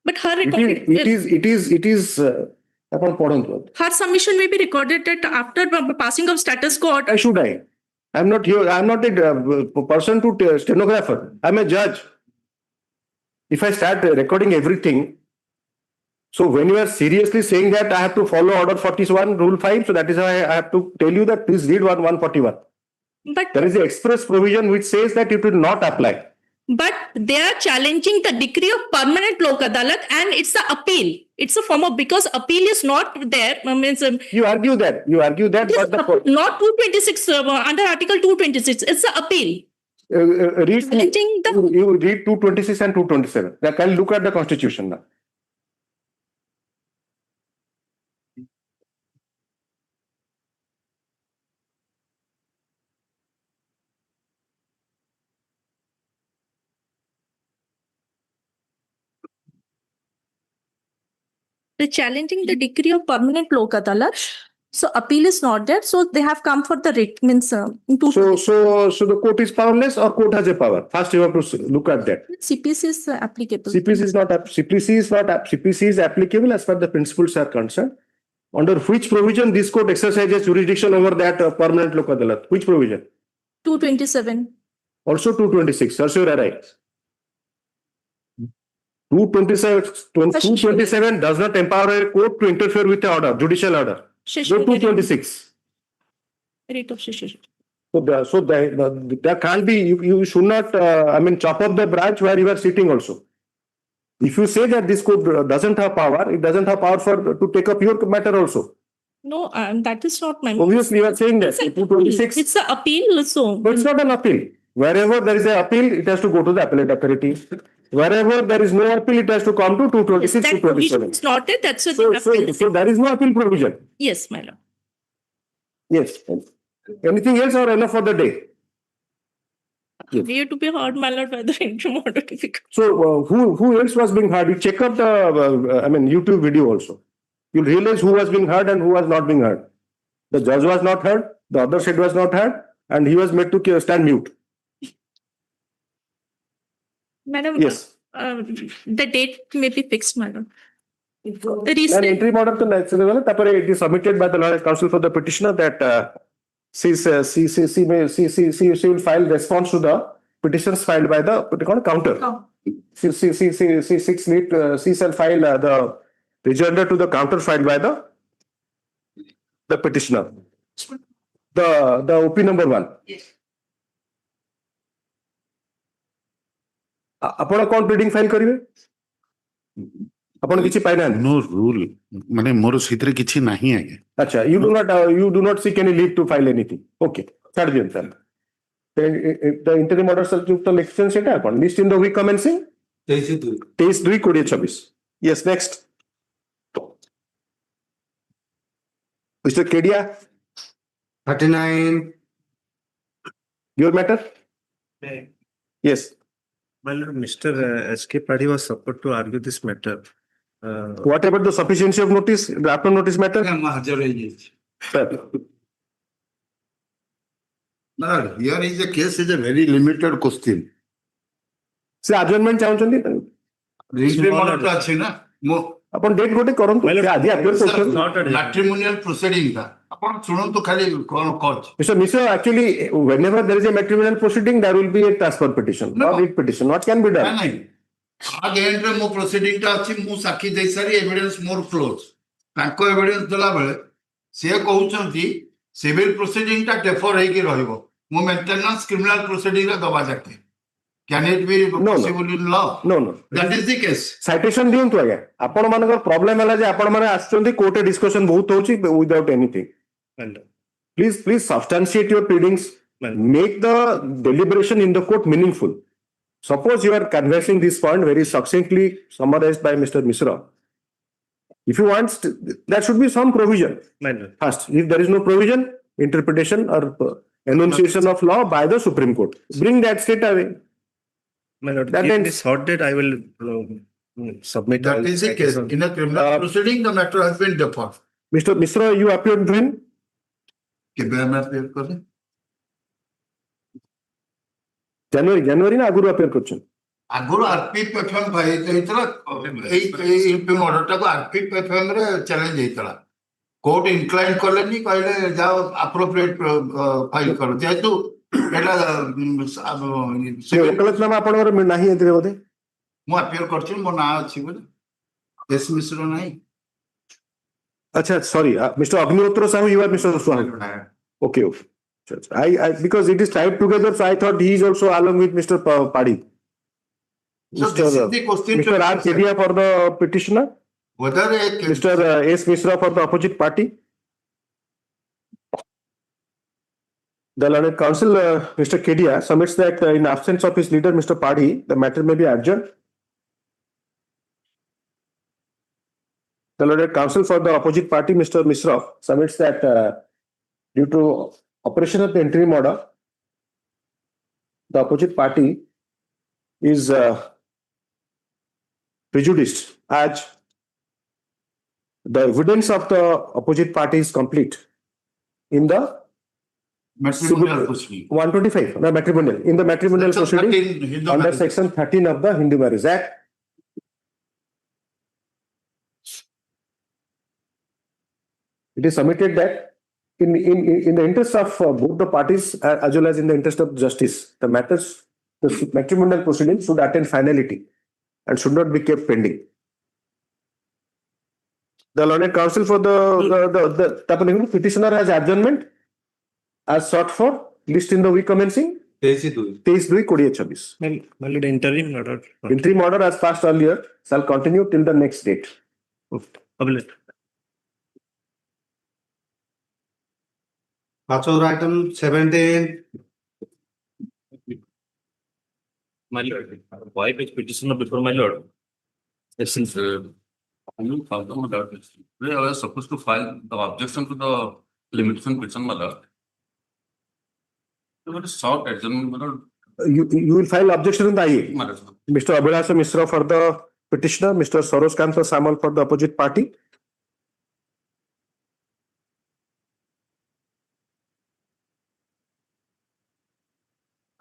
S10: But her
S2: Her
S10: submission may be recorded that after passing of status quo order.
S2: Why should I? I'm not here. I'm not a person to stenographer. I'm a judge. If I start recording everything, so when you are seriously saying that I have to follow Order 41, Rule 5, so that is why I have to tell you that please read 141.
S10: But
S2: there is an express provision which says that it will not apply.
S10: But they are challenging the decree of permanent lok adalat, and it's an appeal. It's a form of, because appeal is not there.
S2: You argue that. But
S10: not 226 under Article 226. It's an appeal.
S2: You read 226 and 227. Now can look at the Constitution now.
S10: They're challenging the decree of permanent lok adalat. So appeal is not there. So they have come for the writ.
S2: So the court is powerless or court has a power? First you have to look at that.
S10: CPC is applicable.
S2: CPC is applicable as far as the principles are concerned. Under which provision this court exercises jurisdiction over that permanent lok adalat? Which provision?
S10: 227.
S2: Also 226. Certiorari. 227 does not empower a court to interfere with the order, judicial order. So 226. So there can't be, you should not, chop up the branch where you are sitting also. If you say that this court doesn't have power, it doesn't have power to take up your matter also.
S10: No, that is not my.
S2: Obviously, you are saying that.
S10: It's an
S2: 226.
S10: It's an appeal, so.
S2: But it's not an appeal. Wherever there is an appeal, it has to go to the appellate authority. Wherever there is no appeal, it has to come to 226,
S10: That provision
S2: 227.
S10: is not it, that's a.
S2: So there is no appeal provision.
S10: Yes, my lord.
S2: Yes. Anything else or enough for the day? Yes.
S10: We have to be heard, my lord, by the interim order to be.
S2: So who else was being heard? You check out the YouTube video also. You'll realize who was being heard and who was not being heard. The judge was not heard, the other side was not heard, and he was made to stand mute.
S10: Madam,
S2: Yes.
S10: The date may be fixed, madam.
S2: An interim order to it is submitted by the lawyer counsel for the petitioner that she will file response to the petitions filed by the counter. She shall file the rejoinder to the counter filed by the petitioner. The OP number 1.
S4: Yes.
S2: ଆପଣ କଣ ପ୍ଲିଡିଂ file କରିବେ? ଆପଣ କିଛି ପାଇନାହାନ୍ତି?
S21: No rule. ମାନେ ମୋର ସେଥିରେ କିଛି ନାହିଁ ଆଜ୍ଞା.
S2: ଆଚ୍ଛା, you do not seek any leave to file anything. Okay, ଛାଡି ଦିଅନ୍ତୁ ତାହେଲେ. The interim order ଯୁକ୍ତ ଲେଖିଛନ୍ତି ସେଟା ଆପଣ list in the week commencing 23/2/2024. Yes, next. Mr. Kedia.
S7: 39.
S2: Your matter? Yes.
S22: Well, Mr. S.K. Padhi was supposed to argue this matter.
S2: What about the sufficiency of notice, draft of notice matter? Sir.
S21: No, here is a case is a very limited question.
S2: ସେ adjournment ଚାହୁଁଛନ୍ତି?
S21: ଅଛି ନା ମୁଁ
S2: ଆପଣ date ଗୋଟେ କରନ୍ତୁ ଆଜି
S21: matrimonial proceeding ଟା ଆପଣ ଶୁଣନ୍ତୁ ଖାଲି କଣ କହୁଛି.
S2: Mr. Mishra, actually, whenever there is a matrimonial proceeding, there will be a transfer petition or writ petition. What can be done?
S21: ନାହିଁ ଏଣ୍ଡରେ ମୋ ପ୍ରୋସିଡିଂ ଟା ଅଛି, ମୁଁ ସାକ୍ଷୀ ଦେଇ ସାରି ଏଭିଡେନ୍ସ ମୋର କ୍ଲୋଜ. ତାଙ୍କ ଏଭିଡେନ୍ସ ଦେଲା ବେଳେ ସେ କହୁଛନ୍ତି ସିଭିଲ ପ୍ରୋସିଡିଂ ଟା ଡେଫର ହେଇକି ରହିବ, ମୁଁ ମେଣ୍ଟେନାନ୍ସ କ୍ରିମିନାଲ ପ୍ରୋସିଡିଂ ରେ ଦବା ଯାକେ. Can it be possible in law?
S2: No.
S21: That is the case.
S2: Citation ଦିଅନ୍ତୁ ଆଜ୍ଞା. ଆପଣ ମାନଙ୍କର ପ୍ରୋବ୍ଲେମ ହେଲା ଯେ ଆପଣ ମାନେ ଆସୁଛନ୍ତି କୋର୍ଟ ଡିସ୍କସନ ବହୁତ ହଉଛି without anything. Please substantiate your pleadings. Make the deliberation in the court meaningful. Suppose you are conversing this point very succinctly summarized by Mr. Mishra. If you want, there should be some provision. First, if there is no provision, interpretation or enunciation of law by the Supreme Court. Bring that straight away.
S22: My lord, in this hot date, I will submit.
S21: That is the case. In a criminal proceeding, the matter has been deferred.
S2: Mr. Mishra, you appeared when? January ନା ଆଗରୁ appear କରିଛନ୍ତି?
S21: ଆଗରୁ RPFM ହେଇଥିଲା, ଏଇ order ଟାକୁ RPFM ରେ challenge ହେଇଥିଲା. Court ଇନକ୍ଲାଇନ୍ କଲେନି, କହିଲେ ଯାଅ ଆପ୍ରୋପ୍ରିଏଟ ଫାଇଲ କର. ଯେହେତୁ ଏଟା
S2: ଓକାଲତନାମା ଆପଣଙ୍କର ନାହିଁ ଏଥିରେ ବୋଧେ?
S21: ମୁଁ ଆପିୟର କରିଛି, ମୋ ନାଁ ଅଛି ବୋଲି. ଏସ୍ ମିଶ୍ର ନାହିଁ.
S2: ଆଚ୍ଛା, sorry, Mr. Agnihotra Sahu, you are Mr. Sahu. Okay. I because it is tied together, so I thought he is also along with Mr. Padhi.
S21: So this is the question.
S2: Mr. R. Kedia for the petitioner.
S21: Whether
S2: Mr. S. Mishra for the opposite party. The learned counsel, Mr. Kedia, submits that in absence of his leader, Mr. Padhi, the matter may be adjourned. The learned counsel for the opposite party, Mr. Mishra, submits that due to operation of the interim order, the opposite party is prejudiced as the evidence of the opposite party is complete in the
S21: matrimonial proceeding.
S2: 125, the matrimonial. In the matrimonial proceeding under section 13 of the Hindu Marriage Act. It is submitted that in the interest of both the parties as well as in the interest of justice, the matrimonial proceedings should attain finality and should not be kept pending. The learned counsel for the petitioner has adjournment as sought for, list in the week commencing 23/2/2024. Interim order as passed earlier shall continue till the next date.
S7: Mature item 17.
S11: My lord, wife is petitioner before my lord. Since you found out about this, they are supposed to file the objection to the limitation petition, my lord. It was a short adjournment, my lord.
S2: You will file objection in the IA.
S11: My lord.
S2: Mr. Abhilasha Misra for the petitioner, Mr. Sarosh Kanta Samal for the opposite party.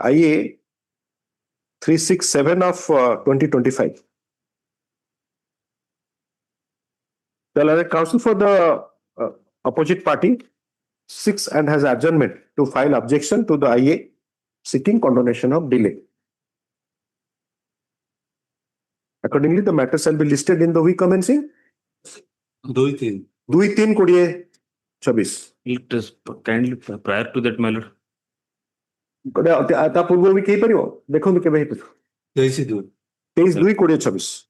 S2: IA 367 of 2025. The learned counsel for the opposite party seeks and has adjournment to file objection to the IA seeking condonation of delay. Accordingly, the matter shall be listed in the week commencing 2-3-20-24.
S11: It is kindly prior to that, my lord.
S2: ता पूर्व भी कही परियो देखो भी केबे हिपु 23-2-20-24.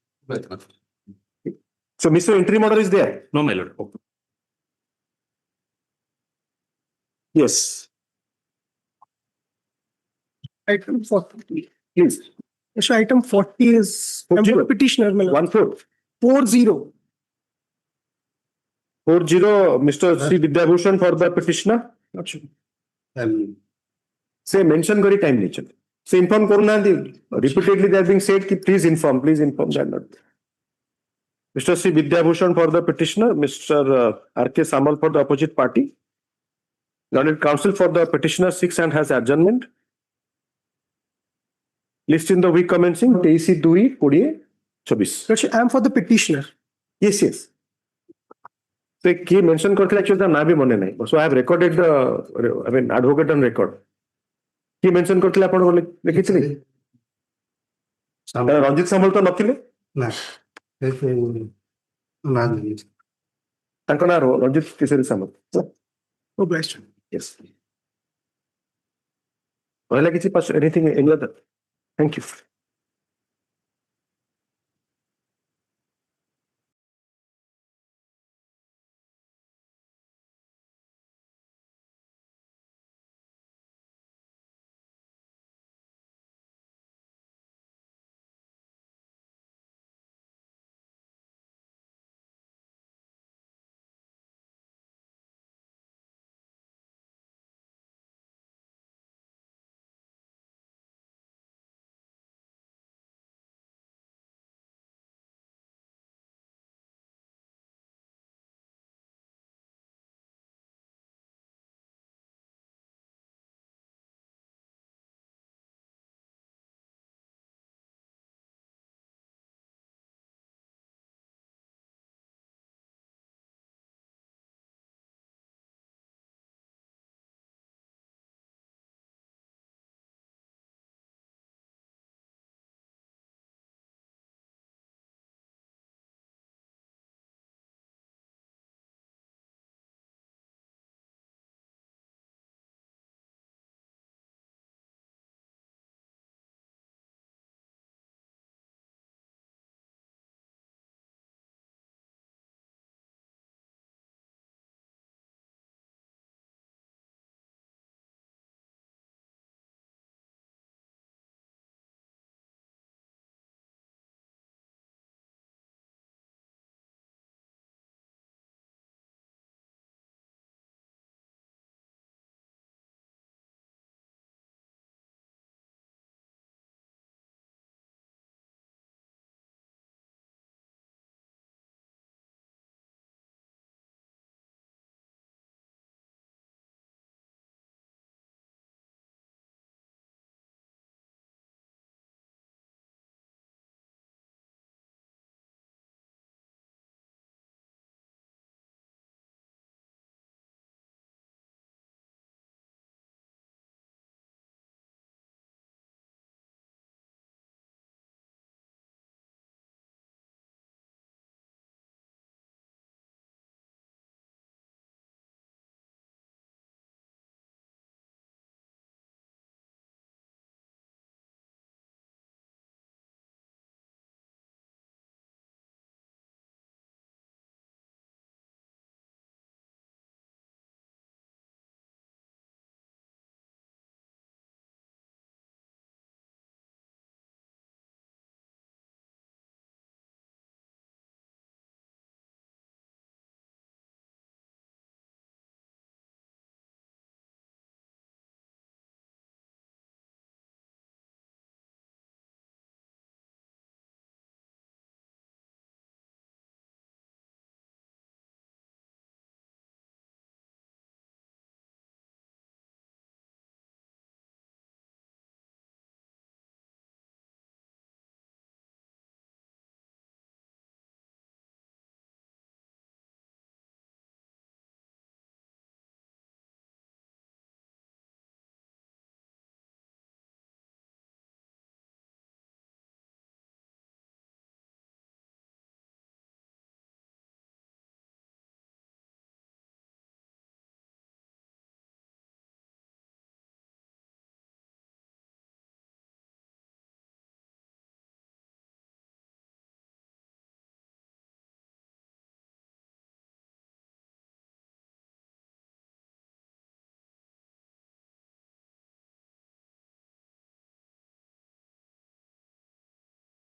S2: So Mr. Interim order is there?
S11: No, my lord.
S2: Yes.
S14: Item 40.
S2: Please.
S14: So item 40 is I'm for the petitioner.
S2: 14.
S14: 40.
S2: 40, Mr. C. Vidyabhushan for the petitioner.
S14: Not sure.
S2: Say mention kari time nature. Say inform koruna repeatedly they are being said ki please inform that not. Mr. C. Vidyabhushan for the petitioner, Mr. R.K. Samal for the opposite party. Learned counsel for the petitioner seeks and has adjournment. List in the week commencing 23-2-24.
S14: I am for the petitioner.
S2: Yes, yes. So key mention करके actually ना भी मने नहीं. So I have recorded the advocate on record. Key mention करके आपण बोले लिखितले. रंजित सामल तो नथिले?
S7: ना. ना नहीं.
S2: तांको ना रंजित केसरी सामल.
S14: Obliged.
S2: Yes. Well, anything any other? Thank you.